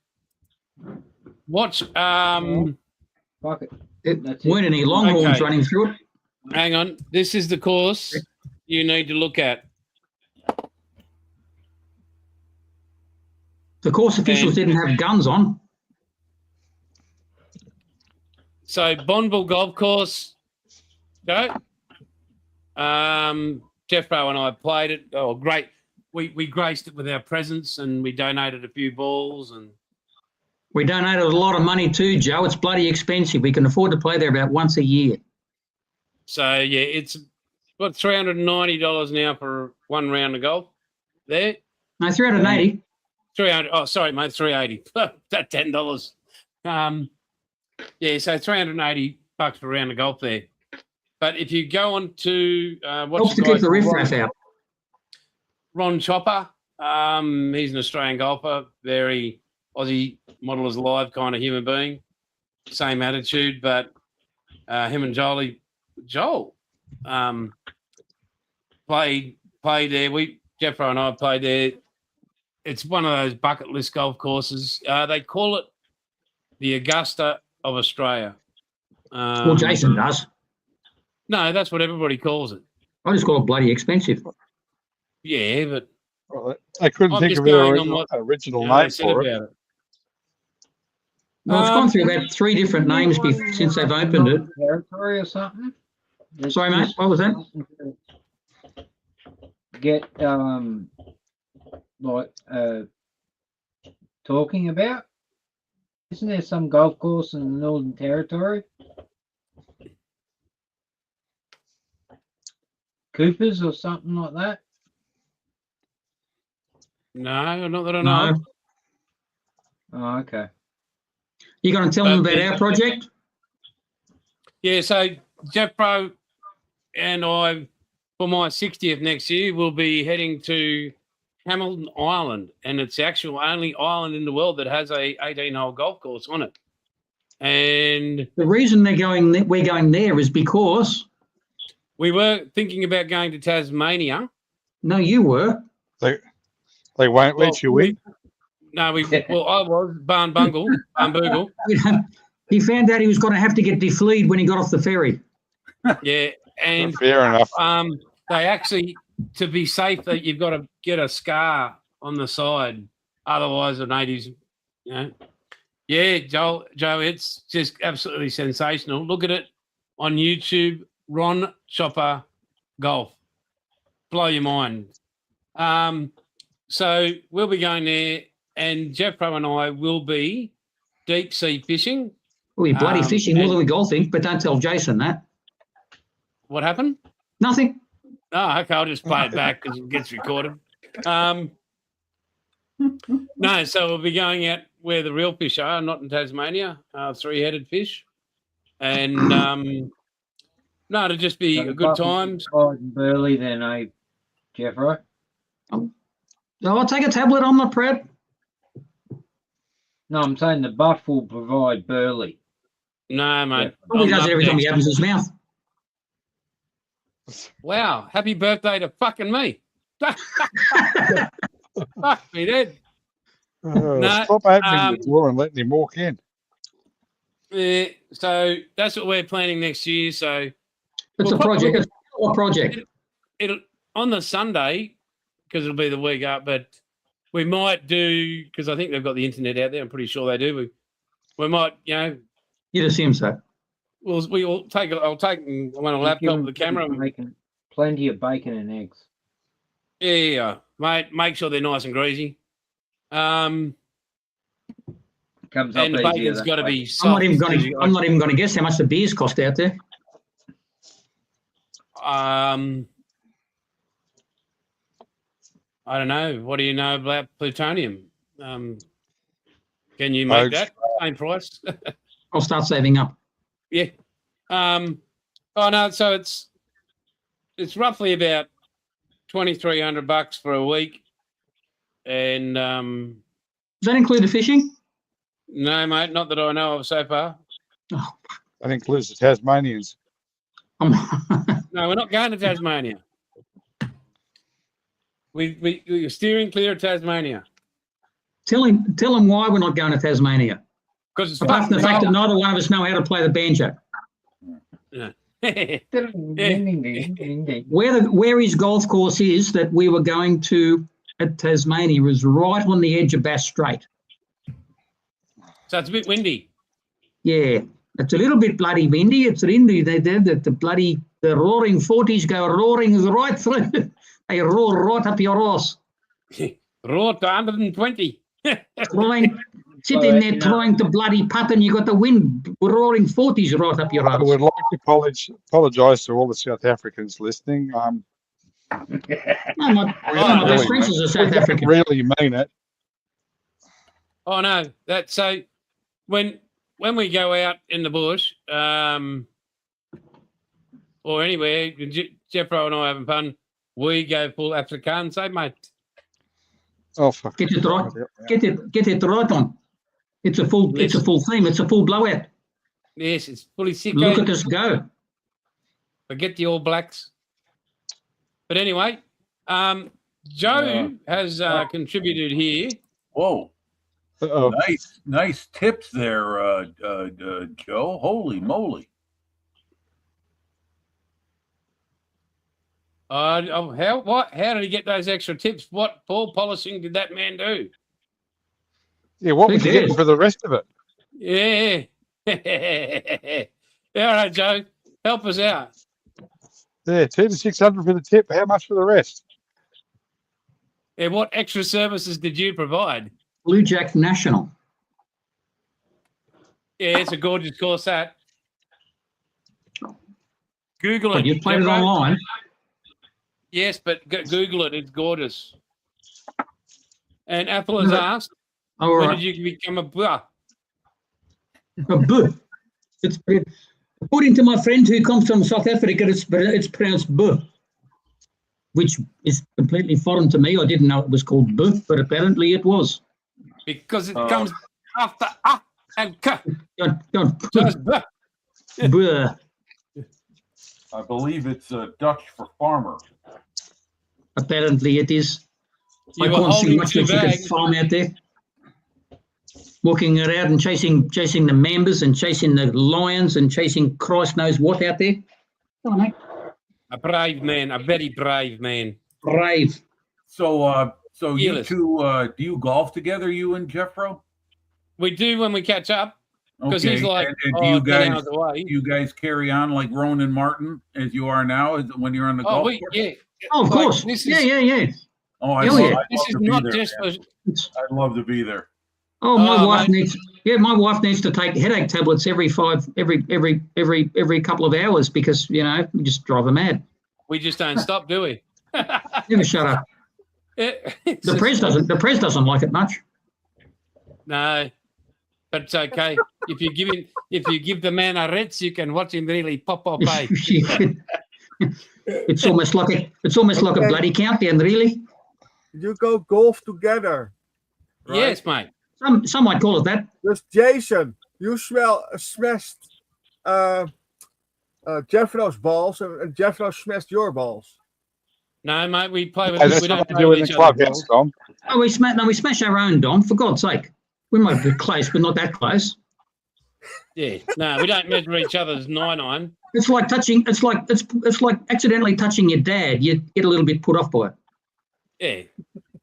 D: Watch.
F: Fuck it.
C: It
F: That's it.
C: weren't any longhorns
D: Okay.
C: running through it.
D: Hang on. This is the course you need to look at.
C: The course officials didn't have guns on.
D: So Bonville Golf Course, go. Jeff Bro and I played it. Oh, great! We graced it with our presence, and we donated a few balls. And
C: We donated a lot of money too, Joe. It's bloody expensive. We can afford to play there about once a year.
D: so yeah, it's got $390 now for one round of golf. There,
C: No, 380.
D: 300. Oh, sorry, mate, 380. That $10. Yeah, so $380 for a round of golf there. But if you go on to
C: Helps to keep the riffraff out.
D: Ron Chopper, he's an Australian golfer, very Aussie model is alive kind of human being, same attitude, but him and Joel played there. Jeffro and I played there. It's one of those bucket list golf courses. They call it the Augusta of Australia.
C: Well, Jason does.
D: No, that's what everybody calls it.
C: I just call it bloody expensive.
D: Yeah, but
G: Well, I couldn't
D: I'm
G: think
D: just
G: of an
D: going on what,
G: original
D: you know, they
G: name
D: said
G: for it.
D: about it.
C: Well, it's gone through about 3 different names since they've opened it.
F: Territory or something?
C: Sorry, mate. What was that?
F: Get talking about? Isn't there some golf course in the Northern Territory? Coopers or something like that?
D: No, not that I know.
C: No.
F: Oh, okay.
C: You going to tell them about our project?
D: Yeah, so Jeff Pro and I, for my 60th next year, will be heading to Hamilton Island, and it's the actual only island in the world that has a 18-hole golf course on it. And
C: The reason we're going there is because,
D: we were thinking about going to Tasmania.
C: no, you were.
G: They won't let you in.
D: No, I was Barnboogle.
C: He found out he was going to have to get defleed when he got off the ferry.
D: Yeah, and
G: Fair enough.
D: they actually, to be safe, that you've got to get a scar on the side. Otherwise, the natives, you know. Yeah, Joe, it's just absolutely sensational. Look at it on YouTube, Ron Chopper Golf. Blow your mind. So we'll be going there, and Jeff Pro and I will be deep sea fishing.
C: We're bloody fishing more
D: and-
C: than we're golfing, but don't tell Jason that.
D: What happened?
C: Nothing.
D: Oh, okay. I'll just play it back because it gets recorded. No, so we'll be going out where the real fish are, not in Tasmania. 3-headed fish, and no, it'll just be a good time.
F: Burley, then, Jeffro?
C: Oh, I'll take a tablet. I'm not proud.
F: No, I'm saying the buff will provide Burley.
D: No, mate.
C: He
D: I'm
C: does
D: up
C: it every time he
D: next.
C: opens his mouth.
D: Wow! Happy birthday to fucking me. Fuck me dead. No,
G: Stop opening the door and letting him walk in.
D: Yeah, so that's what we're planning next year. So
C: It's
D: Well,
C: a project. It's a project.
D: it'll on the Sunday because it'll be the week up, but we might do because I think they've got the internet out there. I'm pretty sure they do. We might,
C: You'd assume so.
D: we'll take. I'll take one a laptop with the camera.
F: Plenty of bacon and eggs.
D: Yeah, mate. Make sure they're nice and greasy.
F: Comes up
D: And the
F: easier
D: bacon's
F: that
D: got to
F: way.
D: be
C: I'm
D: soft.
C: not even going to. I'm not even going to guess how much the beers cost out there.
D: I don't know. What do you know about plutonium? Can you make that same price?
C: I'll start saving up.
D: Yeah. Oh no. So it's roughly about $2,300 for a week, and
C: Does that include the fishing?
D: no, mate, not that I know of so far.
G: That includes the Tasmanians.
D: No, we're not going to Tasmania. We're steering clear of Tasmania
C: Tell him why we're not going to Tasmania.
D: because it's
C: Apart from the fact that neither one of us know how to play the banjo. Where his golf course is that we were going to at Tasmania was right on the edge of Bass Strait.
D: So it's a bit windy.
C: Yeah, it's a little bit bloody windy. It's windy. The roaring 40s go roaring right through. They roar right up your arse.
D: Roar to 120.
C: Sitting there trying to bloody putt and you got the wind roaring 40s right up your
G: I
C: arse.
G: would like to apologise to all the South Africans listening.
C: No, my best friends is a South African.
G: Really mean it.
D: Oh no, that's so when we go out in the bush, or anywhere, Jeffro and I having fun, we go full Afrikaans, mate.
G: Oh fuck!
C: Get it right. Get it right on. It's a full theme. It's a full blowout.
D: Yes, it's fully sick.
C: Look at us go.
D: Forget the All Blacks. But anyway, Joe has contributed here.
A: Whoa,
G: Uh-oh.
A: nice tips there, Joe. Holy moly!
D: How did he get those extra tips? What ball polishing did that man do?
G: Yeah, what
C: Who
G: was you
C: cares?
G: getting for the rest of it?
D: Yeah. All right, Joe, help us out.
G: Yeah, 2 to 600 for the tip. How much for the rest?
D: Yeah, what extra services did you provide?
C: Blue Jack National.
D: Yeah, it's a gorgeous course, that. Google
C: But
D: it.
C: you played it
D: Jeffro.
C: online.
D: Yes, but Google it. It's gorgeous. And Apple has asked,
C: All
D: when
C: right.
D: did you become a blah?
C: A buh. According to my friend who comes from South Africa, it's pronounced buh, which is completely foreign to me. I didn't know it was called buh, but apparently it was.
D: Because it comes after and k.
C: Don't
D: So it's blah.
C: buh.
A: I believe it's Dutch for farmer.
C: Apparently it is. I
D: You were
C: can't see
D: holding
C: much
D: two
C: that you can
D: bags.
C: farm out there. Walking around and chasing the members and chasing the lions and chasing Christ knows what out there. Come on, mate.
D: A brave man, a very brave man.
C: Brave.
A: So you
D: Fearless.
A: two, do you golf together, you and Jeffro?
D: We do when we catch up because he's like
A: and do you
D: 10
A: guys
D: hours away.
A: carry on like Ronan Martin as you are now when you're on the golf course?
D: Yeah.
C: Oh, of
D: Like,
C: course.
D: this
C: Yeah.
A: Oh,
C: Hell yeah.
A: I'd
D: This
A: love
D: is
A: to be
D: not
A: there,
D: just
A: man.
D: for
A: I'd love to be there.
C: Oh, my
D: Oh,
C: wife
D: mate.
C: needs. Yeah, my wife needs to take headache tablets every couple of hours because you just drive her mad.
D: We just don't stop, do we?
C: Never shut up.
D: It's
C: The
D: just-
C: press doesn't. The press doesn't like it much.
D: No, but it's okay. If you give the man a Ritz, you can watch him really pop up. Eh?
C: It's almost like a
E: Okay.
C: bloody countdown, really.
E: You go golf together. Right?
D: Yes, mate.
C: Some might call it that.
E: Just Jason, you smashed Jeffro's balls, and Jeffro smashed your balls.
D: No, mate. We play with.
G: Hey, that's
D: we don't
G: nothing to
D: play
G: do
D: with
G: with the
D: each other.
G: clubhouse, Dom.
C: Oh, we smash our own, Dom. For God's sake, we might be close, but not that close.
D: Yeah. No, we don't measure each other's 9-9.
C: It's like touching. It's like accidentally touching your dad. You get a little bit put off by it.
D: Yeah.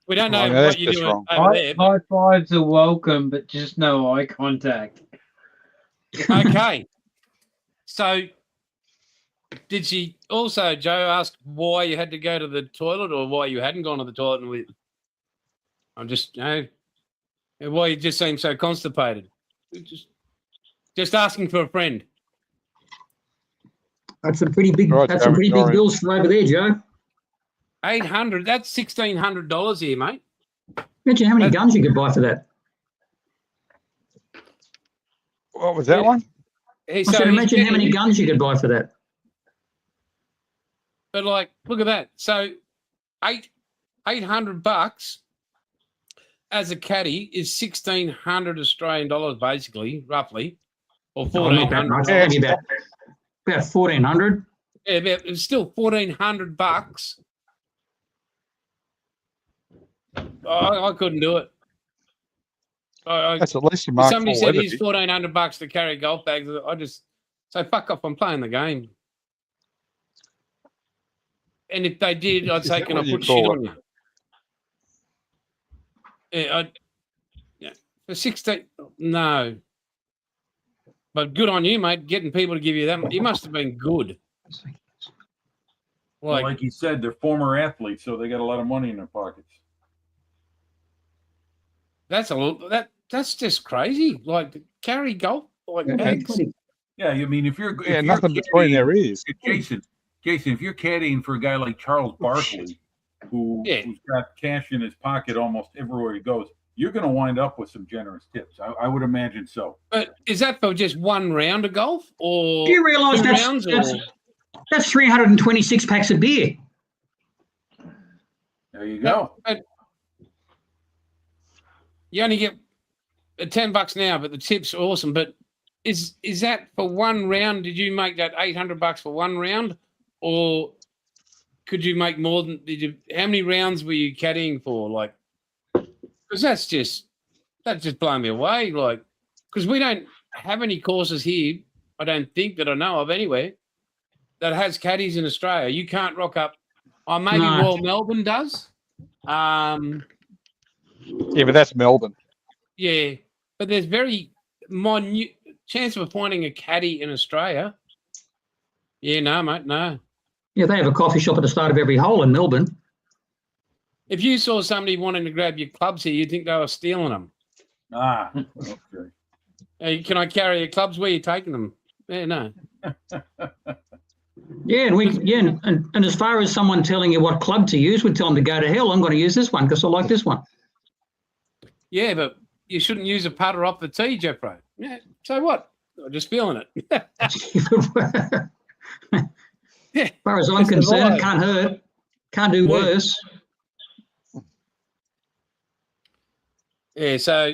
D: We don't know
G: Oh, no, that's
D: what you're
G: just
D: doing
G: wrong.
D: over there.
F: High fives are welcome, but just no eye contact.
D: Okay. So, did she also, Joe, ask why you had to go to the toilet or why you hadn't gone to the toilet? And I'm just, why you just seem so constipated? Just asking for a friend.
C: That's some pretty big.
G: Right,
C: That's some pretty big
G: Sorry.
C: bills for over there, Joe.
D: 800. That's $1,600 here, mate.
C: Imagine how many guns you could buy for that.
G: What was that
D: Yeah.
G: one?
C: I said, imagine how many guns you could buy for that.
D: But like, look at that. So, $800 as a caddy is 1,600 Australian dollars, basically, roughly, or
C: Oh, not that
D: 1,400.
C: much.
G: Yeah,
C: Maybe about 1,400.
D: Yeah, but it's still $1,400. I couldn't do it.
G: That's at least a Mark
D: Somebody
G: IV
D: said
G: Weatherby.
D: he's $1,400 to carry golf bags. I just say fuck off. I'm playing the game. And if they did, I'd
G: Is
D: say,
G: that
D: can I
G: what you
D: put shit
G: call
D: on you? Yeah, for 16, no. But good on you, mate. Getting people to give you that. You must have been good.
A: Like,
D: Like,
A: you said, they're former athletes, so they got a lot of money in their pockets.
D: that's just crazy. Like to carry golf like
C: Yeah,
D: bags.
C: pretty-
A: Yeah, I mean, if you're
G: Yeah,
A: if
G: nothing
A: you're
G: between
A: caddying-
G: their ears.
A: Jason, if you're caddying for a guy like Charles Barkley, who's got cash in his pocket almost everywhere he goes, you're going to wind up with some generous tips. I would imagine so.
D: But is that for just one round of golf or
C: Do you realise
D: two
C: that's,
D: rounds?
C: that's,
D: Or
C: that's 326 packs of beer?
A: There you go.
D: But you only get $10 now, but the tips are awesome. But is that for one round? Did you make that $800 for one round, or could you make more than? How many rounds were you caddying for? Like, because that's just blowing me away. Like, because we don't have any courses here. I don't think that I know of anywhere that has caddies in Australia. You can't rock up. Oh, maybe
C: No.
D: Royal Melbourne does.
G: Yeah, but that's Melbourne.
D: Yeah, but there's very minute chance of finding a caddy in Australia. Yeah, no, mate, no.
C: Yeah, they have a coffee shop at the start of every hole in Melbourne.
D: If you saw somebody wanting to grab your clubs here, you'd think they were stealing them.
A: Ah, okay.
D: Hey, can I carry your clubs? Where are you taking them? Yeah, no.
C: Yeah, and as far as someone telling you what club to use, we'd tell them to go to hell. I'm going to use this one because I like this one.
D: Yeah, but you shouldn't use a putter off the tee, Jeffro. Yeah, so what? I'm just feeling it.
C: As far as I'm
D: It's a
C: concerned,
D: lie.
C: it can't hurt. Can't do
D: Yeah.
C: worse.
D: Yeah, so,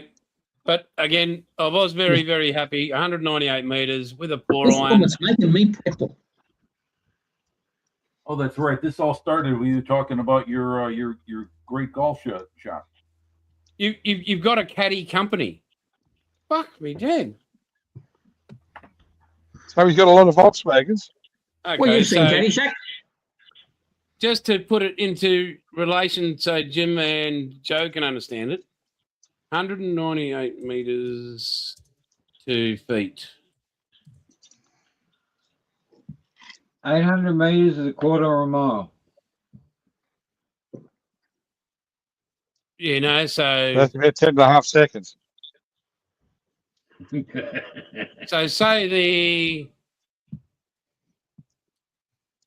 D: but again, I was very, very happy. 198 meters with a 4-iron.
C: It's making me purple.
A: Oh, that's right. This all started with you talking about your great golf shot.
D: You've got a caddy company. Fuck me dead.
G: So he's got a lot of Volkswagens.
D: Okay,
C: Well, you've seen
D: so
C: Caddyshack.
D: just to put it into relation so Jim and Joe can understand it, 198 meters, 2 feet.
F: 800 meters is a quarter of a mile.
D: You know, so
G: That's about 10.5 seconds.
D: So say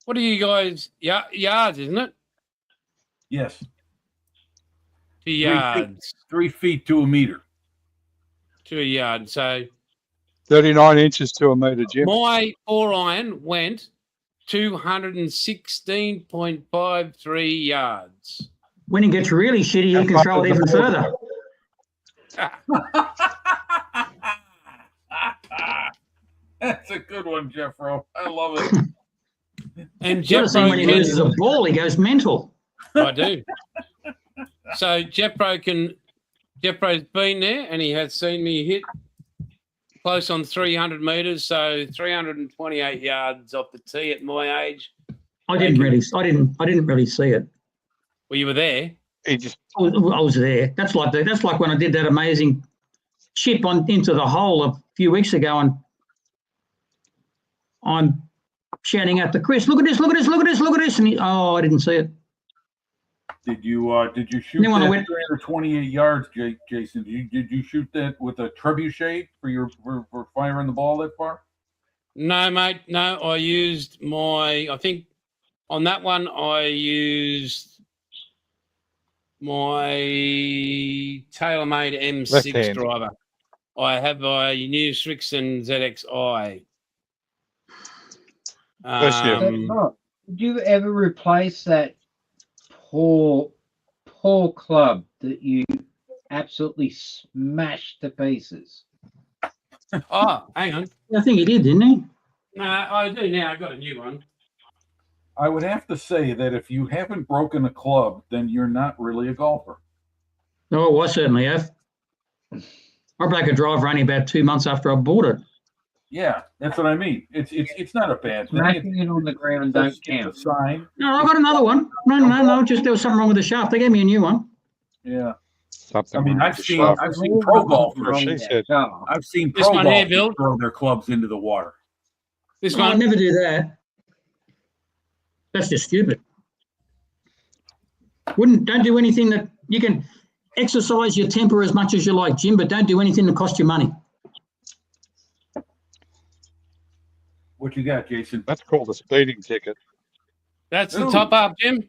D: what are you guys, yards, isn't it?
A: Yes,
D: 2 yards
A: 3 feet to a meter.
D: to a yard. So
G: 39 inches to a metre, Jim.
D: my 4-iron went 216.53 yards.
C: When it gets really shitty, you
G: How
C: can
G: far
C: throw it
G: is the
C: even
G: ball?
C: further.
A: That's a good one, Jeffro. I love it.
D: And
C: Should have seen when he
D: Jeffro
C: loses a ball, he goes mental.
D: I do. So Jeffro's been there and he has seen me hit close on 300 metres, so 328 yards off the tee at my age.
C: I didn't really see it.
D: Well, you were there.
G: He just
C: I was there. That's like when I did that amazing chip into the hole a few weeks ago, and I'm shouting out to Chris, "Look at this! Look at this! Look at this! Look at this!" And I didn't see it.
A: Did you shoot
C: then when I
A: that
C: went-
A: 328 yards, Jason? Did you shoot that with a trebuchet for firing the ball that far?
D: No, mate. No, I used I think on that one, I used my TaylorMade M6
G: Left-hand.
D: driver. I have my new Strixon ZXi.
G: Bless you.
F: Did you ever replace that poor club that you absolutely smashed to pieces?
D: Oh, hang on.
C: I think he did, didn't he?
D: No, I do now. I got a new one.
A: I would have to say that if you haven't broken a club, then you're not really a golfer.
C: No, I certainly have. I broke a driver only about 2 months after I bought it.
A: Yeah, that's what I mean. It's not a bad thing.
F: Smashing it on the ground don't
A: It's a
F: count.
A: sign.
C: No, I got another one. No. Just there was something wrong with the shaft. They gave me a new one.
A: Yeah,
G: something.
A: I mean,
G: wrong
A: I've
G: with the
A: seen
G: shaft.
A: pro golfers.
F: Wrong
G: She
F: there.
G: said-
F: Oh,
A: I've seen
D: This
A: pro
D: one here,
A: golfers
D: Bill.
A: throw their clubs into the water.
D: This
C: No, I'd
D: one.
C: never do that. That's just stupid. Don't do anything that you can exercise your temper as much as you like, Jim, but don't do anything that costs you money.
A: What you got, Jason?
G: That's called a speeding ticket.
D: That's the
A: Ooh.
D: top up, Jim.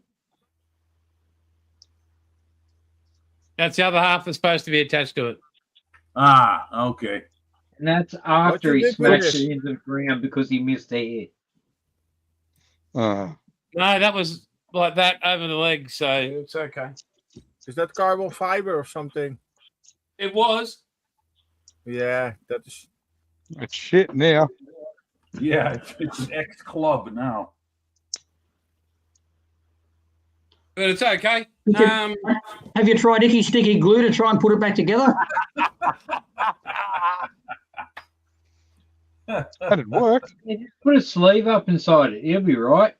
D: That's the other half that's supposed to be attached to it.
A: Ah, okay.
F: and that's after
E: you
F: he
E: did with
F: smashed
E: this?
F: it into the ground because he missed a hit.
D: No, that was like that over the leg, so it's okay.
E: Is that carbon fiber or something?
D: It was.
E: Yeah, that's
G: It's shit now.
A: Yeah, it's an ex club now.
D: But it's okay.
C: You can- Have you tried icky sticky glue to try and put it back together?
G: That'd work.
F: Yeah, just put a sleeve up inside it. He'll be right.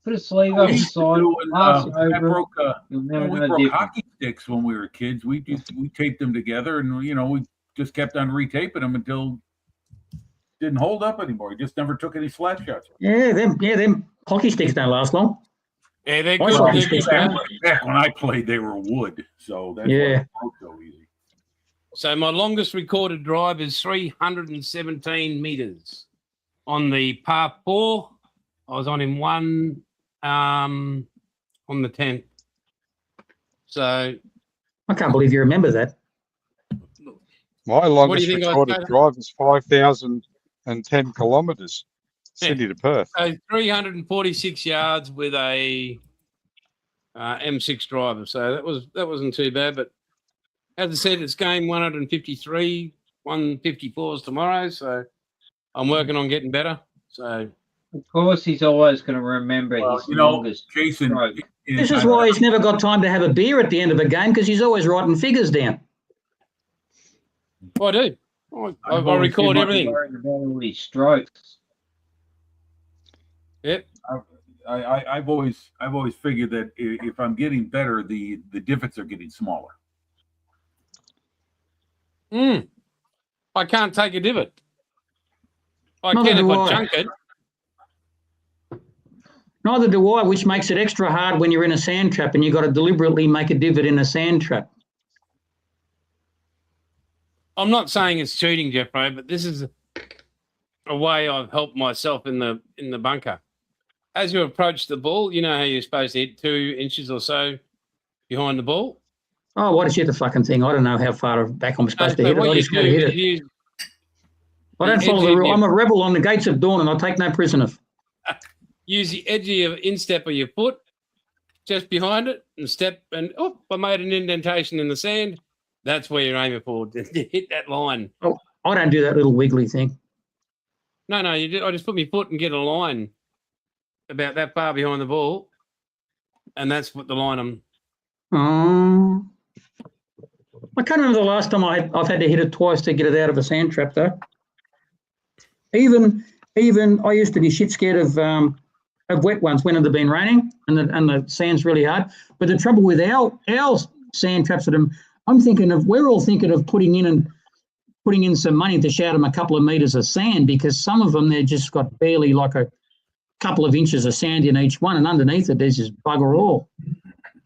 F: Put a sleeve up
A: We used to
F: inside
A: do
F: it.
A: when,
F: Pass
A: I
F: over it.
A: broke
F: You'll
A: when
F: never
A: we
F: know
A: broke
F: different.
A: hockey sticks when we were kids. We taped them together, and we just kept on retaping them until it didn't hold up anymore. He just never took any flat shots.
C: Yeah, them hockey sticks don't last long.
D: Yeah, they're
C: I
D: good.
C: saw
D: They're
C: these
D: good.
C: things
A: Back when I played, they were wood, so that's
C: Yeah.
A: why it broke so easy.
D: So my longest recorded drive is 317 meters on the par 4. I was on in one on the 10th. So
C: I can't believe you remember that.
G: My
D: do
G: longest
D: you think I
G: recorded
D: said?
G: drive is 5,010 kilometres, Sydney to Perth.
D: 346 yards with a M6 driver. So that wasn't too bad. But as I said, it's game 153, 154s tomorrow. So I'm working on getting better. So
F: Of course, he's always going to remember
A: Well,
F: his
A: you know,
F: longest
A: Jason.
F: drive.
C: This is why he's never got time to have a beer at the end of a game, because he's always writing figures down.
D: I do. I record everything.
F: Worried about all his strokes.
D: Yep.
A: I've always figured that if I'm getting better, the divots are getting smaller.
D: I can't take a divot. I
C: Neither
D: can if
C: do
D: I
C: I.
D: chunk it.
C: Neither do I, which makes it extra hard when you're in a sand trap and you've got to deliberately make a divot in a sand trap.
D: I'm not saying it's cheating, Jeffro, but this is a way I've helped myself in the bunker. As you approach the ball, you know how you're supposed to hit 2 inches or so behind the ball.
C: Oh, what is the fucking thing? I don't know how far back I'm supposed to
D: So
C: hit it.
D: what
C: I
D: you
C: just go to
D: do
C: hit
D: is
C: it.
D: use
C: I don't
D: the
C: follow
D: edge
C: the
D: of
C: rule.
D: your-
C: I'm a rebel on the gates of dawn, and I take no prisoners.
D: use the edge of your instep of your foot just behind it and step, and I made an indentation in the sand. That's where you're aiming for to hit that line.
C: I don't do that little wiggly thing.
D: No, I just put my foot and get a line about that far behind the ball, and that's what the line I'm.
C: Oh. I can't remember the last time I've had to hit it twice to get it out of a sand trap, though. Even I used to be shit scared of wet ones when it had been raining and the sand's really hard. But the trouble with our sand traps, we're all thinking of putting in some money to shout them a couple of meters of sand, because some of them, they've just got barely like a couple of inches of sand in each one, and underneath it there's just bugger all.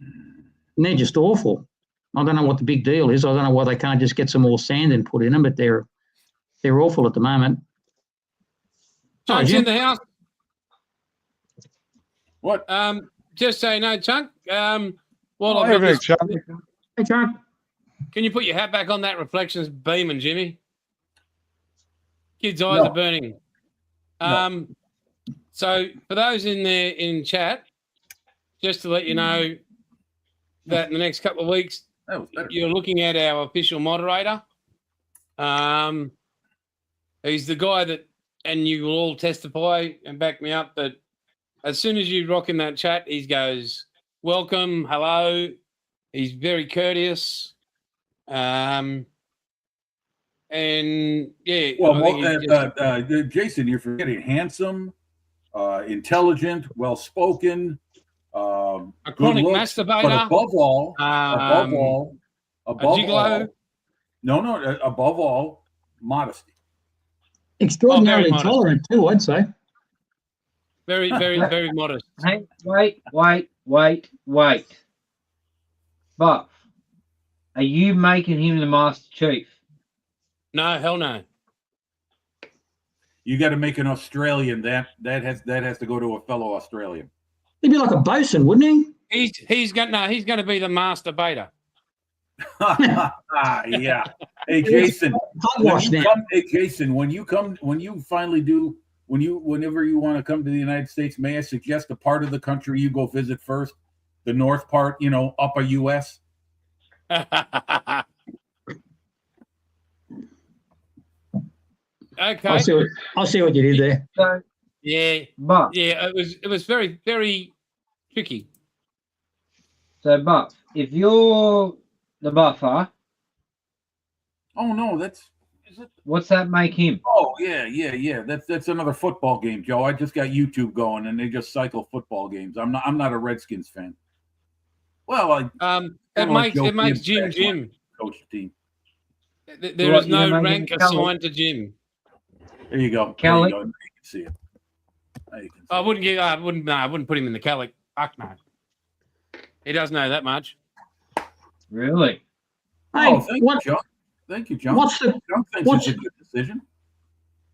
C: And they're just awful. I don't know what the big deal is. I don't know why they can't just get some more sand and put in them, but they're awful at the moment. Sorry,
D: Chunk's
C: Jim.
D: in the house.
A: What?
D: Just so you know, Chunk. While
G: Oh,
D: I've got
G: evening,
D: this,
G: Chuck.
C: Hey, Chuck.
D: can you put your hat back on? That reflection's beaming, Jimmy. Kid's eyes
A: No.
D: are burning.
A: No.
D: So for those in there in chat, just to let you know that in the next couple of weeks,
A: That was better.
D: you're looking at our official moderator. He's the guy that, and you will all testify and back me up, that as soon as you rock in that chat, he goes, welcome, hello. He's very courteous. And yeah.
A: Well,
D: I think he just-
A: Jason, you're forgetting handsome, intelligent, well-spoken,
D: a
A: good
D: chronic
A: looks, but
D: masturbator.
A: above all,
D: A gigolo.
A: above all, modesty.
C: Extraordinarily
D: modest.
C: tolerant too, I'd say.
D: Very, very, very modest.
F: Hey, wait. Buff, are you making him the Master Chief?
D: No, hell no.
A: You got to make an Australian. That has to go to a fellow Australian.
C: He'd be like a bosun, wouldn't he?
D: He's going to be the master beta.
A: Yeah. Hey, Jason.
C: Hogwash now.
A: Whenever you want to come to the United States, may I suggest the part of the country you go visit first? The north part, upper U.S.
D: Okay.
C: I'll see what you did there.
F: So,
D: Yeah.
F: Buff,
D: Yeah. It was very, very tricky.
F: so Buff, if you're the buffer,
A: Oh no,
F: what's that make him?
A: Oh yeah. That's another football game, Joe. I just got YouTube going, and they just cycle football games. I'm not a Redskins fan. Well,
D: It makes Jim.
A: coach the team.
D: There is no
F: You're making
D: rank
F: Kelly.
D: assigned to Jim.
A: There you go.
F: Kelly?
A: There you go. You can see it. Now you can see
D: I
A: it.
D: wouldn't put him in the Kelly. Fuck no. He does know that much.
F: Really?
C: Hey,
A: Oh, thank
C: what,
A: you, John. Thank you, John.
C: what's the
A: John thinks
C: what's-
A: it's a good decision.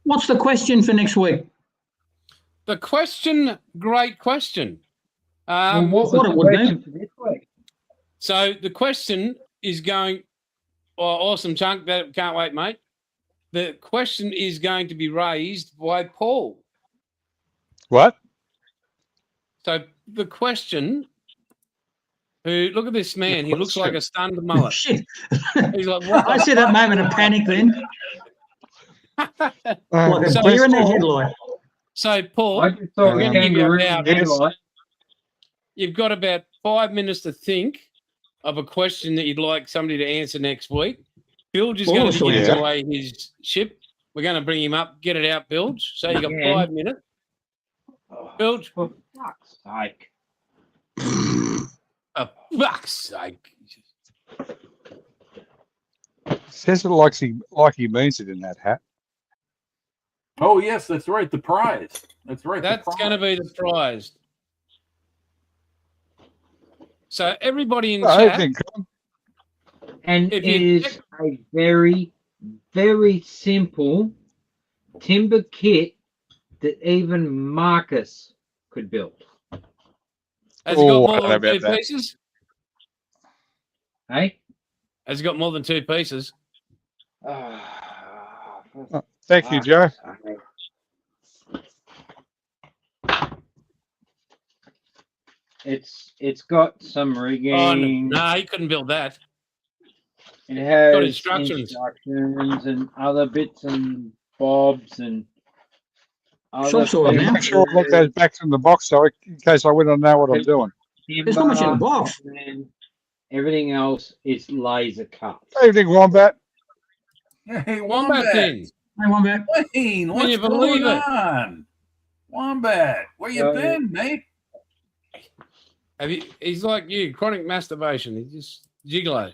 C: what's the question for next week?
D: The question, great question.
F: Well, what was
C: what
F: the
C: it would be.
F: question for this week?
D: So the question is going, awesome, Chunk. That can't wait, mate. The question is going to be raised by Paul.
G: What?
D: So the question, look at this man. He looks like a stunned mullet.
C: Shit.
D: He's like, what?
C: I see that moment of panic then. Like a
D: So-
C: deer in the headlight.
D: So Paul,
F: I just saw
G: I'm
F: a
G: gonna
D: give you
F: kangaroo
D: about-
F: headlight.
D: you've got about 5 minutes to think of a question that you'd like somebody to answer next week. Bilge is going to
C: Awesome.
D: be giving
G: Yeah.
D: away his ship. We're going to bring him up, get it out, Bilge. So you got
F: Again.
D: 5 minutes. Bilge,
F: For fuck's sake.
D: for fuck's sake.
G: Says it like he means it in that hat.
A: Oh yes, that's right. The prize. That's right. the
D: That's
A: prize.
D: going to be the prize. So everybody in
G: Oh,
D: chat,
G: evening, Con.
F: And
D: If
F: it
D: you-
F: is a very, very simple timber kit that even Marcus could build.
D: Has it
G: Oh,
D: got
G: I don't
D: more
G: know
D: than two
G: about that.
D: pieces?
F: Hey?
D: Has it got more than two pieces?
G: Thank you, Joe.
F: It's got some rigging.
D: Oh, no, he couldn't build that.
F: It has
D: got instructions.
F: instructions and other bits and bobs and other
C: Shop sort
F: things.
C: now.
G: Make sure I look those back in the box so in case I wouldn't know what I'm doing.
C: There's not much in the box.
F: And everything else is laser cut.
G: Evening, Wombat.
A: Hey,
D: Wombat
A: Wombat.
D: thing.
C: Hey, one back.
A: Wayne,
D: Can
A: what's
D: you believe
A: going
D: it?
A: on? Wombat, where you been, mate?
D: He's like you, chronic masturbation. He's just gigolo.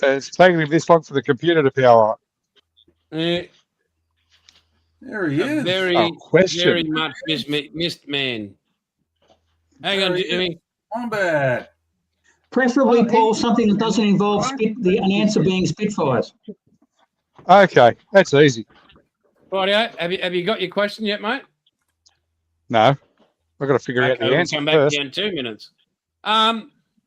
G: It's taking him this long for the computer to power up.
D: Eh,
A: There he
D: a
A: is.
D: very,
G: Oh, question.
D: very much missed man. Hang on,
A: There he
D: Jimmy.
A: Wombat.
C: Preferably, Paul, something that doesn't involve an answer being Spitfires.
G: Okay, that's easy.
D: Rightio. Have you got your question yet, mate?
G: No, I've got to figure out
D: Okay,
G: the
D: we'll
G: answer
D: come back
G: first.
D: to you in 2 minutes.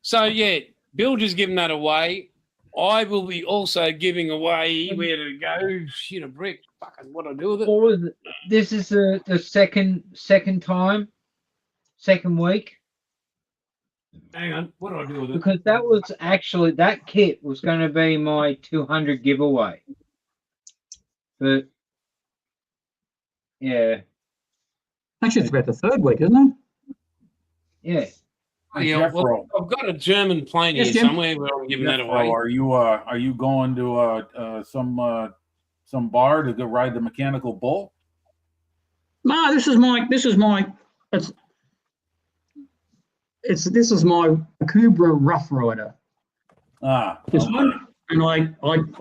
D: So yeah, Bill just given that away. I will be also giving away where to go. Shit, a brick. Fucking what I do with it?
F: What was it? This is the second time, second week,
D: Hang on, what do I do with it?
F: because that was actually that kit was going to be my 200 giveaway, but yeah,
C: Actually, it's about the third week, isn't it?
F: yeah.
D: Oh, yeah, well, I've got a German plane
C: Yes,
D: here
C: Jim.
D: somewhere where I'm giving that
A: Jeffro,
D: away.
A: are you going to some bar to go ride the mechanical bull?
C: No, this is my Cobra Rough Rider.
A: Ah,
C: This
A: okay.
C: one, and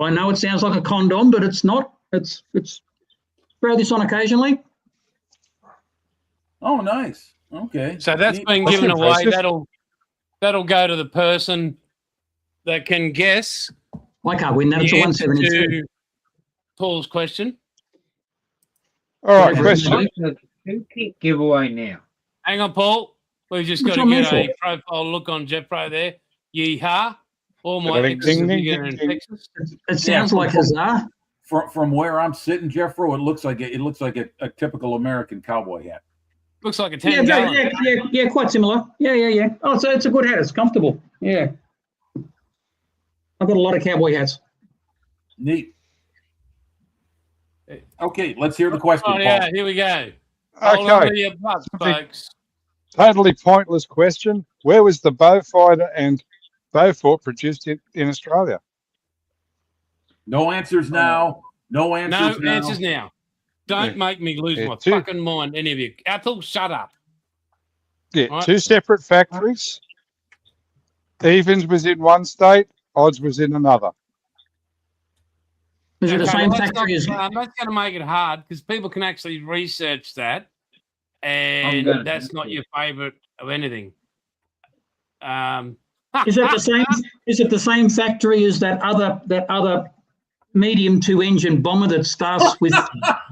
C: I know it sounds like a condom, but it's not. It's throw this on occasionally.
A: Oh, nice. Okay.
D: So that's
A: Neat.
D: been
G: That's
D: given away.
G: impressive.
D: That'll go to the person that can guess
C: I can't win that. It's a
D: the answer
C: 172.
D: to Paul's question.
G: All right,
C: Whatever.
G: question.
F: It's a 2-kit giveaway now.
D: Hang on, Paul. We've just got
C: What's
D: to
C: your
D: get
C: name
D: a profile look on Jeffro there. Yeehaw. All my
G: Ding,
D: exes are
G: ding,
D: bigger
G: ding,
D: in
G: ding.
D: Texas.
C: It sounds like huzzah.
A: From where I'm sitting, Jeffro, it looks like a typical American cowboy hat.
D: Looks like a
C: Yeah,
D: 10 gallon.
C: yeah, quite similar. Yeah. Oh, so it's a good hat. It's comfortable. Yeah. I've got a lot of cowboy hats.
A: Neat. Okay, let's hear the question,
D: Oh,
A: Paul.
D: yeah, here we go. Hold on
G: Okay,
D: to your butts, folks.
G: totally pointless question. Where was the Beaufighter and Beaufort produced in Australia?
A: No answers now. No
D: No
A: answers now.
D: answers now. Don't
G: Yeah.
D: make me lose
G: Yeah,
D: my
G: two-
D: fucking mind, any of you. Athel, shut up.
G: Yeah,
D: Right.
G: two separate factories. Evans was in one state, Odds was in another.
C: Is it the
D: Okay,
C: same
D: well,
C: factory as?
D: that's going to make it hard because people can actually research that, and
F: gonna
D: that's
F: do
D: not
F: it.
D: your favourite of anything.
C: Is it the same? Is it the same factory as that other medium 2-engine bomber that starts with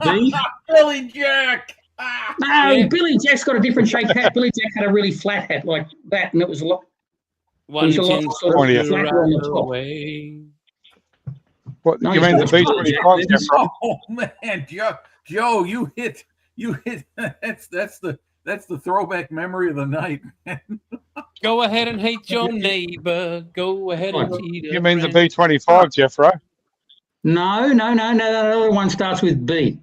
C: B?
A: Billy Jack. Ah.
C: No,
D: Yeah.
C: Billy Jack's got a different shaped hat. Billy Jack had a really flat hat like that, and it was a lot.
D: One
C: There's a lot
D: chin
C: sort
G: of
D: to
C: flatter on the
D: ride
C: top.
D: away.
G: What
C: No,
G: you mean the
C: it's
G: B-25,
C: not.
G: Jeffro?
A: Oh man, Joe, you hit. That's the throwback memory of the night.
D: Go ahead and hate your neighbor. Go ahead and cheat
G: You
D: a
G: mean the
D: friend.
G: B-25, Jeffro?
C: No. The other one starts with B.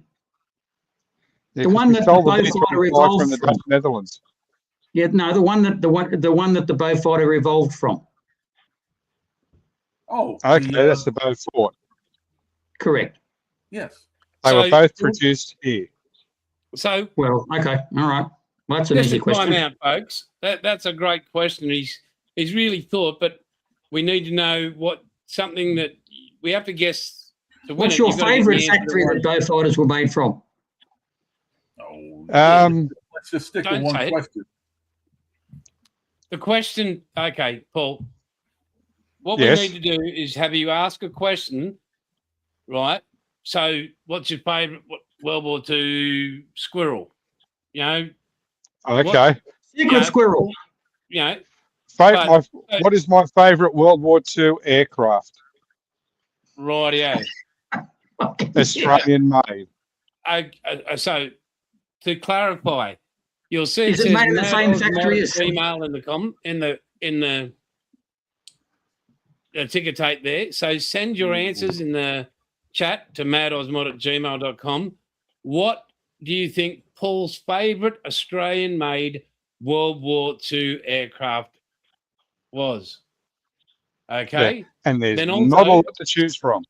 G: Yeah,
C: The
G: 'cause
C: one
G: we
C: that
G: stole
C: the
G: the
C: Beaufighter
G: B-25
C: evolved
G: from the
C: from.
G: Dutch Netherlands.
C: Yeah, no, the one that the Beaufighter evolved from.
A: Oh,
G: Okay, that's the Beaufort.
C: Correct.
A: yes.
G: They
D: So-
G: were both produced here.
D: So
C: Well, okay, all right. Well, that's an
D: just
C: easy
D: to time
C: question.
D: out, folks. That's a great question. He's really thought, but we need to know something that we have to guess to win
C: What's
D: it.
C: your
D: You've got to get the
C: favourite
D: answer to
C: factory
D: one.
C: that Beaufighters were made from?
A: Oh,
G: Um,
A: let's just stick to
D: Don't
A: one
D: say it.
A: question.
D: The question, okay, Paul. What
G: Yes.
D: we need to do is have you ask a question right? So, what's your favourite World War II squirrel? You know,
G: Okay.
C: Secret
D: Yeah.
C: squirrel.
D: you know.
G: What is my favourite World War II aircraft?
D: Rightio.
G: Australian made.
D: So, to clarify, you'll see
C: Is it
D: says
C: made in the
D: Mad
C: same
D: Oz
C: factory
D: Mod
C: as-
D: email in the ticker tape there. So send your answers in the chat to madosmod@gmail.com. What do you think Paul's favourite Australian-made World War II aircraft was? Okay.
G: And there's
D: Then
G: not a
D: also-
G: lot to choose from.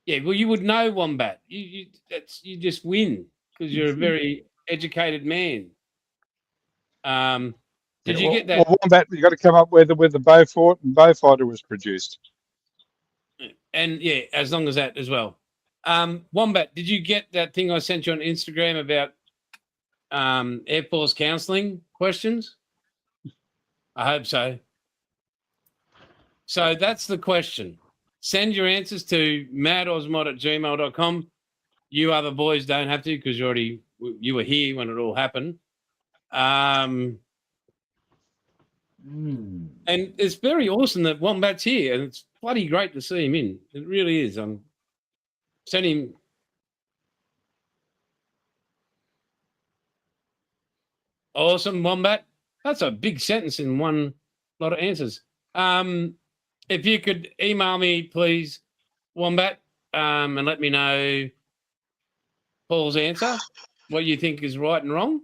D: Yeah, well, you would know Wombat. You just win because you're a very educated man. Did you get that?
G: Well, Wombat, you got to come up with the Beaufort and Beaufighter was produced.
D: And yeah, as long as that as well. Wombat, did you get that thing I sent you on Instagram about Air Force counselling questions? I hope so. So that's the question. Send your answers to madosmod@gmail.com. You other boys don't have to because you were here when it all happened. And it's very awesome that Wombat's here, and it's bloody great to see him in. It really is. I'm sending him. Awesome, Wombat. That's a big sentence in one lot of answers. If you could email me, please, Wombat, and let me know Paul's answer, what you think is right and wrong.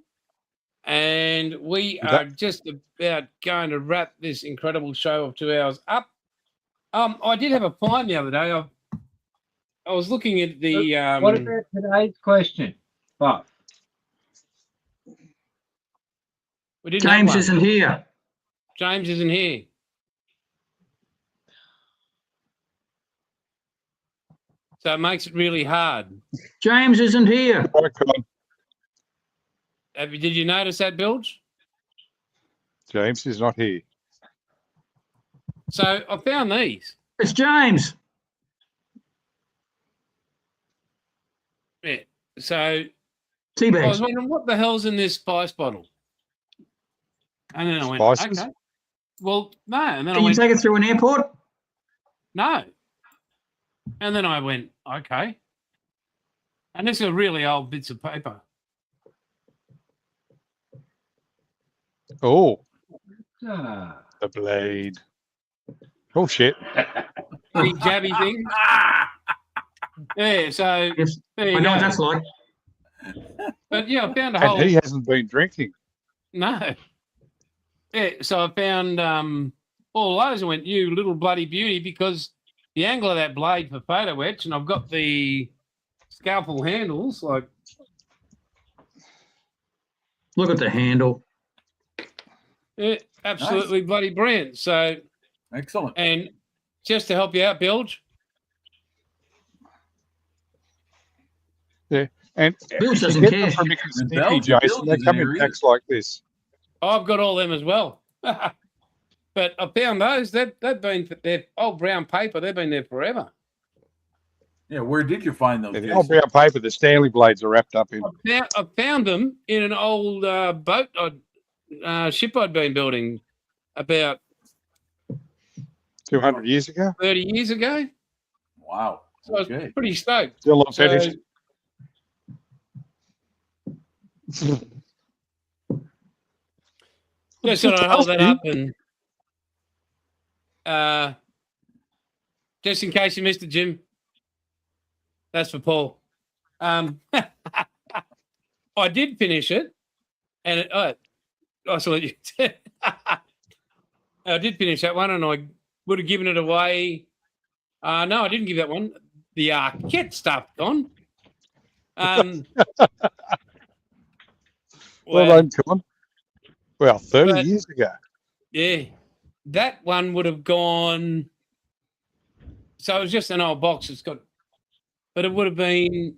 D: And we are just about going to wrap this incredible show of 2 hours up. I did have a find the other day. I was looking at the.
F: What about today's question, Buff?
D: We didn't have
C: James
D: one.
C: isn't here.
D: James isn't here. So it makes it really hard.
C: James isn't here.
D: Did you notice that, Bilge?
G: James is not here.
D: So I found these.
C: It's James.
D: Yeah. So I was
C: Teabags.
D: wondering what the hell's in this spice bottle. And then I went,
G: Spices?
D: okay. Well, no. And then I
C: Can you
D: went,
C: take it through an airport?
D: no. And then I went, okay. And these are really old bits of paper.
G: Oh,
F: Ah,
G: the blade. Oh, shit.
D: Big jabby thing. Yeah, so
C: Yes.
D: there you
C: I know
D: go.
C: what that's like.
D: But yeah, I found a whole.
G: And he hasn't been drinking.
D: No. Yeah, so I found all those and went, you little bloody beauty, because the angle of that blade for photo etch, and I've got the scalpel handles, like,
C: Look at the handle.
D: yeah, absolutely bloody brilliant. So,
A: Excellent.
D: and just to help you out, Bilge,
G: And
C: Bilge
G: if you
C: doesn't
G: get
C: care.
G: them from Mickey
A: And
G: Stinky,
A: Belgian
G: Jason,
A: Bilge
G: they
A: isn't
G: come
A: here
G: in
A: either.
G: packs like this.
D: I've got all them as well. But I found those, they've been, they're old brown paper, they've been there forever.
A: Yeah, where did you find those?
G: And the
A: Jason?
G: old brown paper, the Stanley blades are wrapped up in.
D: I found them in an old boat ship I'd been building about
G: 200 years ago.
D: 30 years ago.
A: Wow.
D: So I was
A: Okay.
D: pretty stoked.
G: Still not
D: So,
G: finished.
D: just thought I'd hold that up and just in case you missed it, Jim. That's for Paul. I did finish it, and I saw you. I did finish that one, and I would have given it away. No, I didn't give that one. The kit stuff gone.
G: Well done, Colin. Well, 30
D: But-
G: years ago.
D: Yeah, that one would have gone. So it was just an old box. It's got, but it would have been.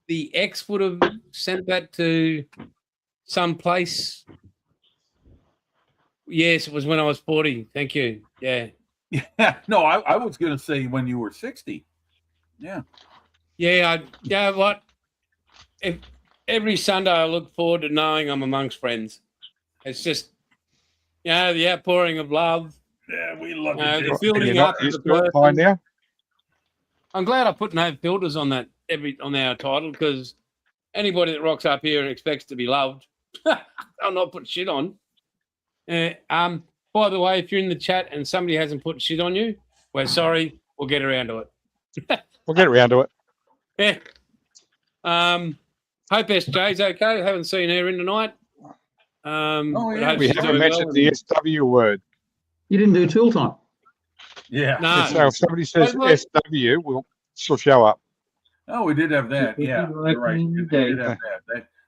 D: The ex would have sent that to some place. Yes, it was when I was 40. Thank you. Yeah,
A: Yeah, no, I was going to say when you were 60. Yeah.
D: Yeah, you know what? If every Sunday I look forward to knowing I'm amongst friends. It's just, you know, the outpouring of love.
A: Yeah, we love
D: No,
A: you.
D: the
A: Jeff.
D: building
G: You're not
D: up of
G: used
D: the
G: to it by
D: person.
G: now.
D: I'm glad I put no filters on that on our title, because anybody that rocks up here and expects to be loved, I'll not put shit on. By the way, if you're in the chat and somebody hasn't put shit on you, we're sorry. We'll get around to it.
G: We'll get around to it.
D: Yeah. Hope SJ's okay. Haven't seen her in tonight.
A: Oh,
D: but
A: yeah.
D: hope
G: We
D: she's
G: haven't
D: doing
G: mentioned
D: well.
G: the SW word.
C: You didn't do tool time.
A: Yeah.
D: No.
G: So if somebody says
D: But
G: SW, she'll show up.
A: Oh, we did have that.
F: Just
A: Yeah,
F: like
A: you're right.
F: in the
A: We did
F: day.
A: have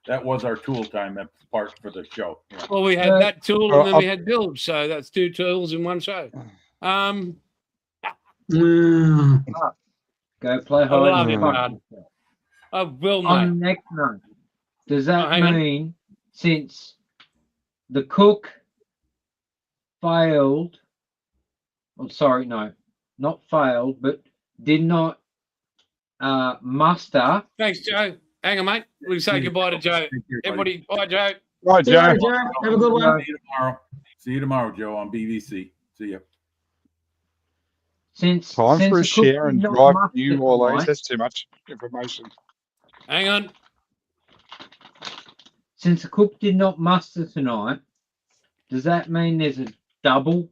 A: that was our tool time part for the show. Yeah.
D: Well, we had
F: Uh,
D: that tool
G: well,
D: and then we had build, so that's 2 tools in one show.
C: Mm,
F: Go play
D: I love
F: hide
D: you,
F: and
D: bud.
F: seek.
D: I will,
F: On
D: mate.
F: the next note, does
D: Oh,
F: that
D: hang on.
F: mean since the cook failed, sorry, no, not failed, but did not muster,
D: Thanks, Joe. Hang on, mate. We'll say goodbye to Joe.
A: Take care, buddy.
D: Everybody, bye, Joe.
G: Right,
C: see you
G: Joe.
C: later, Joe. Have a good one.
A: See you tomorrow. See you tomorrow, Joe, on BBC. See ya.
F: since
G: Time
F: since
G: for a
F: the cook
G: share
F: did
G: and
F: not
G: drive
F: muster
G: to New Orleans.
F: tonight-
G: That's too much information.
D: Hang on.
F: Since the cook did not muster tonight, does that mean there's a double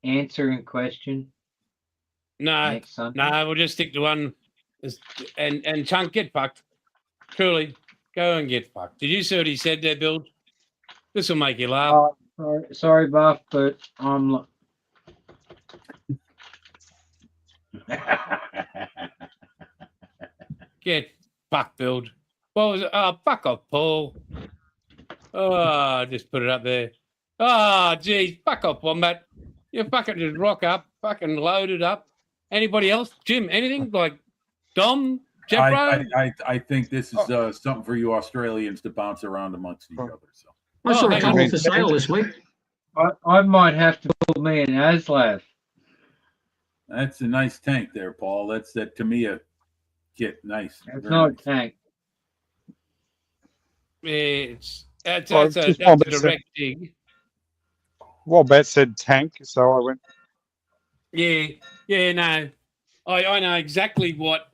F: answering question
D: No,
F: next Sunday?
D: no, we'll just stick to one. And Chunk, get fucked. Truly, go and get fucked. Did you see what he said there, Bill? This will make you laugh.
F: Sorry, Buff, but I'm like,
D: Get fucked, Build. What was it? Oh, fuck off, Paul. Oh, just put it up there. Oh, geez, fuck off, Wombat. You fucking just rock up, fucking load it up. Anybody else? Jim, anything? Like Dom? Jeffro?
A: I think this is something for you Australians to bounce around amongst each other. So
C: I saw a
D: hang
C: couple
G: on.
C: for sale this week.
F: I might have to pull me an Aslav.
A: that's a nice tank there, Paul. That's that Tamiya kit. Nice.
F: It's
A: Very
F: not a
A: nice.
F: tank.
D: That's
G: Well,
D: a
G: just
D: that's
G: one
D: a
G: bit,
D: direct dig.
G: Wombat said tank, so I went.
D: Yeah, no. I know exactly what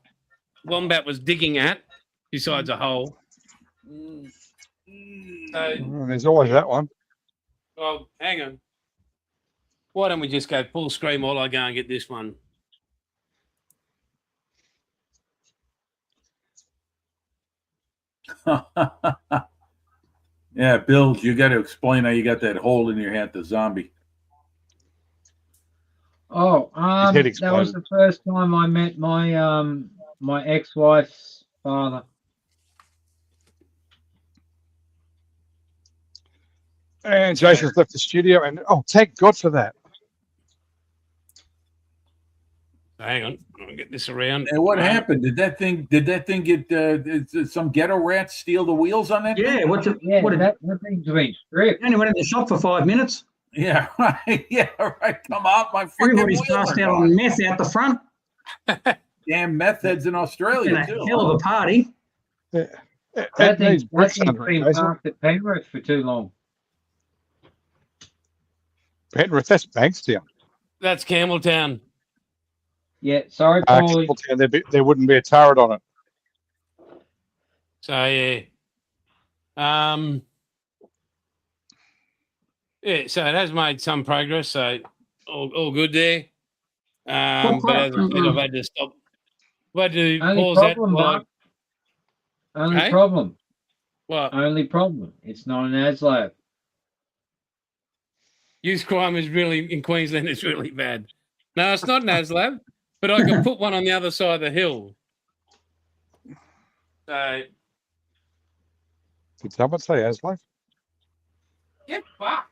D: Wombat was digging at, besides a hole. So,
G: There's always that one.
D: well, hang on. Why don't we just go full screen while I go and get this one?
A: Yeah, Bill, you got to explain how you got that hole in your hand, the zombie.
F: Oh,
G: head
F: that was
G: exploded.
F: the first time I met my my ex-wife's father.
G: And Jason's left the studio, and thank God for that.
D: Hang on, I'll get this around.
A: And what happened? Did that thing get did some ghetto rats steal the wheels on that?
C: Yeah,
A: thing?
C: what did
F: that thing's been stripped.
C: only went in the shop for 5 minutes.
A: Yeah, right. Yeah, right. Come out, my fucking
C: Everybody's
A: wheels
C: passed
A: are
C: out
A: gone.
C: on meth out the front.
A: Damn meth heads in
C: Been
A: Australia
C: a
A: too.
C: hell of a party.
G: It
F: That
G: needs
F: thing's
G: bricks under it,
F: been
G: Jason.
F: parked at Penrith for too long.
G: Penrith, that's Bankstown.
D: That's Campbelltown.
F: Yeah, sorry, Paulie.
G: Campbelltown, there wouldn't be a turret on it.
D: So yeah. Yeah, so it has made some progress, so all good there. But as I said, I've had to stop. I've had to
F: Only
D: pause that.
F: problem,
D: Like,
F: Mark. Only
D: Hey?
F: problem.
D: what?
F: Only problem. It's not an ASLAB.
D: Youth crime is really in Queensland is really bad. No, it's not an ASLAB, but I can put one on the other side of the hill. So
G: Did someone say Aslo?
D: get fucked.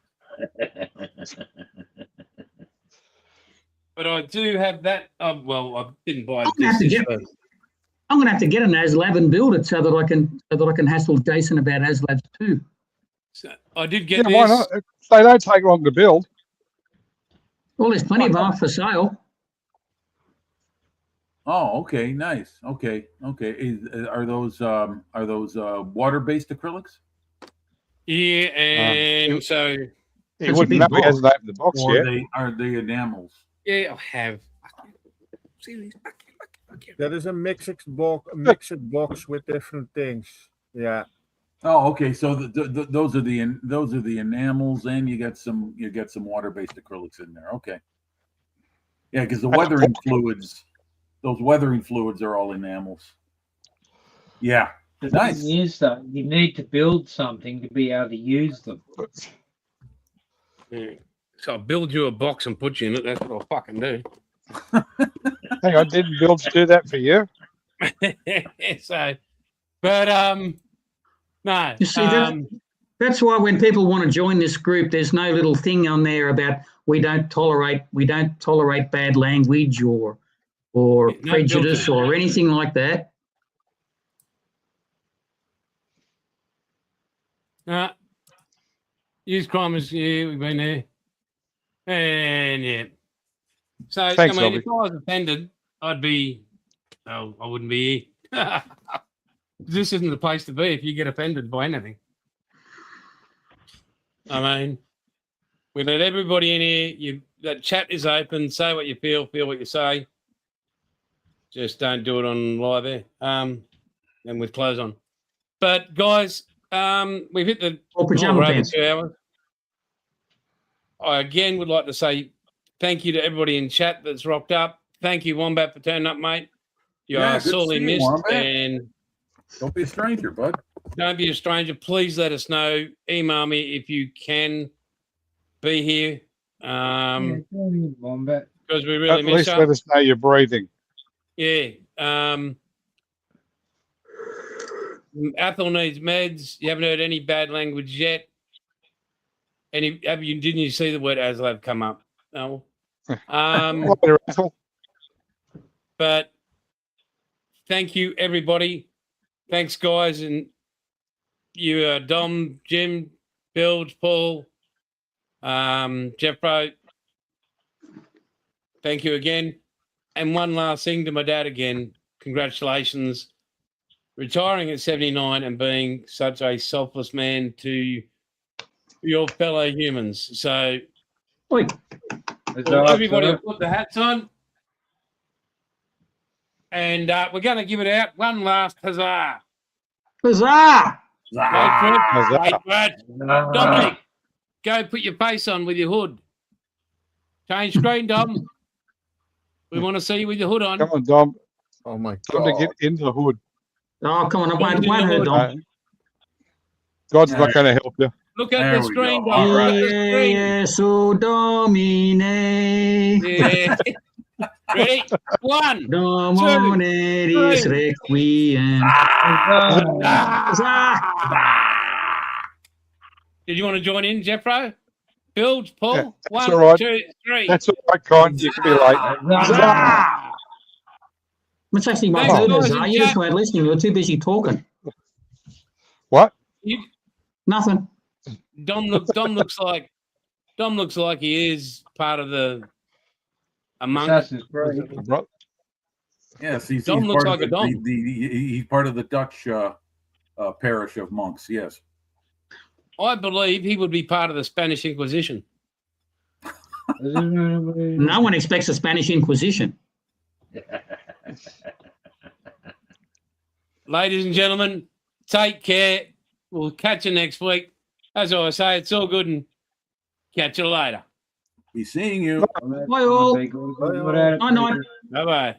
D: But I do have that. Well, I didn't buy
C: I'm gonna have to
D: this.
C: get- I'm going to have to get an ASLAB and build it so that I can hassle Jason about ASLABs too.
D: So I did get
G: Yeah, why
D: this.
G: not? They don't take long to build.
C: Well, there's plenty of them for sale.
A: Oh, okay, nice. Okay. Are those water-based acrylics?
D: Yeah, and so
G: He
C: That's a
G: wouldn't
C: big
G: know. He
C: box.
G: hasn't opened the box
A: Or
G: yet.
A: are they enamels?
D: yeah, I have. See these?
E: That is a mixed box with different things. Yeah.
A: Oh, okay. So those are the enamels, and you get some water-based acrylics in there. Okay. Yeah, because those weathering fluids are all enamels. Yeah.
F: The
A: Nice.
F: thing is, though, you need to build something to be able to use them.
D: Yeah. So I'll build you a box and put you in it. That's what I'll fucking do.
G: Hang on, didn't Builds do that for you?
D: So, but no.
C: You see, that's why when people want to join this group, there's no little thing on there about we don't tolerate bad language or
D: No
C: prejudice
D: filter.
C: or anything like that.
D: Youth crime is, yeah, we've been there. And yeah. So,
G: Thanks,
D: I mean,
G: Robbie.
D: if I was offended, I wouldn't be here. This isn't the place to be if you get offended by anything. I mean, we let everybody in here. That chat is open. Say what you feel what you say. Just don't do it on live air. And with clothes on. But guys, we've hit the
C: Or pajama
D: we're over
C: pants.
D: 2 hours. I again would like to say thank you to everybody in chat that's rocked up. Thank you, Wombat, for turning up, mate. You
A: Yeah,
D: are
A: good to
D: sorely
A: see you,
D: missed,
A: Wombat.
D: and
A: Don't be a stranger, bud.
D: don't be a stranger. Please let us know. Email me if you can be here.
F: Wombat.
D: Because we
G: At
D: really miss
G: least
D: you.
G: let us know you're breathing.
D: Yeah. Athel needs meds. You haven't heard any bad language yet. Didn't you see the word Aslav come up? No.
G: Later, Ethel.
D: But thank you, everybody. Thanks, guys. And you, Dom, Jim, Bilge, Paul, Jeff Pro. Thank you again. And one last thing to my dad again. Congratulations. Retiring at 79 and being such a selfless man to your fellow humans. So
C: Oi,
D: everybody will put the hats on. And we're going to give it out. One last huzzah.
C: huzzah!
D: Wait for it.
G: Huzzah.
D: Wait for it. Dominic, go put your face on with your hood. Change screen, Dom. We want to see you with your hood on.
G: Come on, Dom.
E: Oh my
G: Time to
E: god.
G: get in the hood.
C: Oh, come on, I won't hurt, Dom.
G: Uh, God's not going to help you.
D: Look at
A: There
D: the
A: we
D: screen,
A: go.
D: Dom.
A: All
D: Look
A: right.
D: at the screen.
C: Jesu Domine.
D: Yeah. Ready? 1.
C: Domineris requiem. Huzzah!
D: Did you want to join in, Jeffro? Bilge, Paul?
G: Yeah, that's
D: 1,
G: all right.
D: 2, 3.
G: That's all right, Con. You can be late.
D: Huzzah!
C: It's actually my
D: Thanks,
C: third
D: guys,
C: huzzah.
D: in
C: You just
D: chat.
C: weren't listening. You were too busy talking.
G: What?
C: Nothing.
D: Dom looks like he is part of the monk.
F: Assassin's Creed.
G: Bro-
A: Yes, he's
D: Dom looks
A: part
D: like
A: of
D: a Dom.
A: he's part of the Dutch parish of monks. Yes.
D: I believe he would be part of the Spanish Inquisition.
C: No one expects a Spanish Inquisition.
D: Ladies and gentlemen, take care. We'll catch you next week. As I say, it's all good and catch you later.
A: Be seeing you.
C: Bye all.
F: Night, night.
C: Night, night.
D: Bye-bye.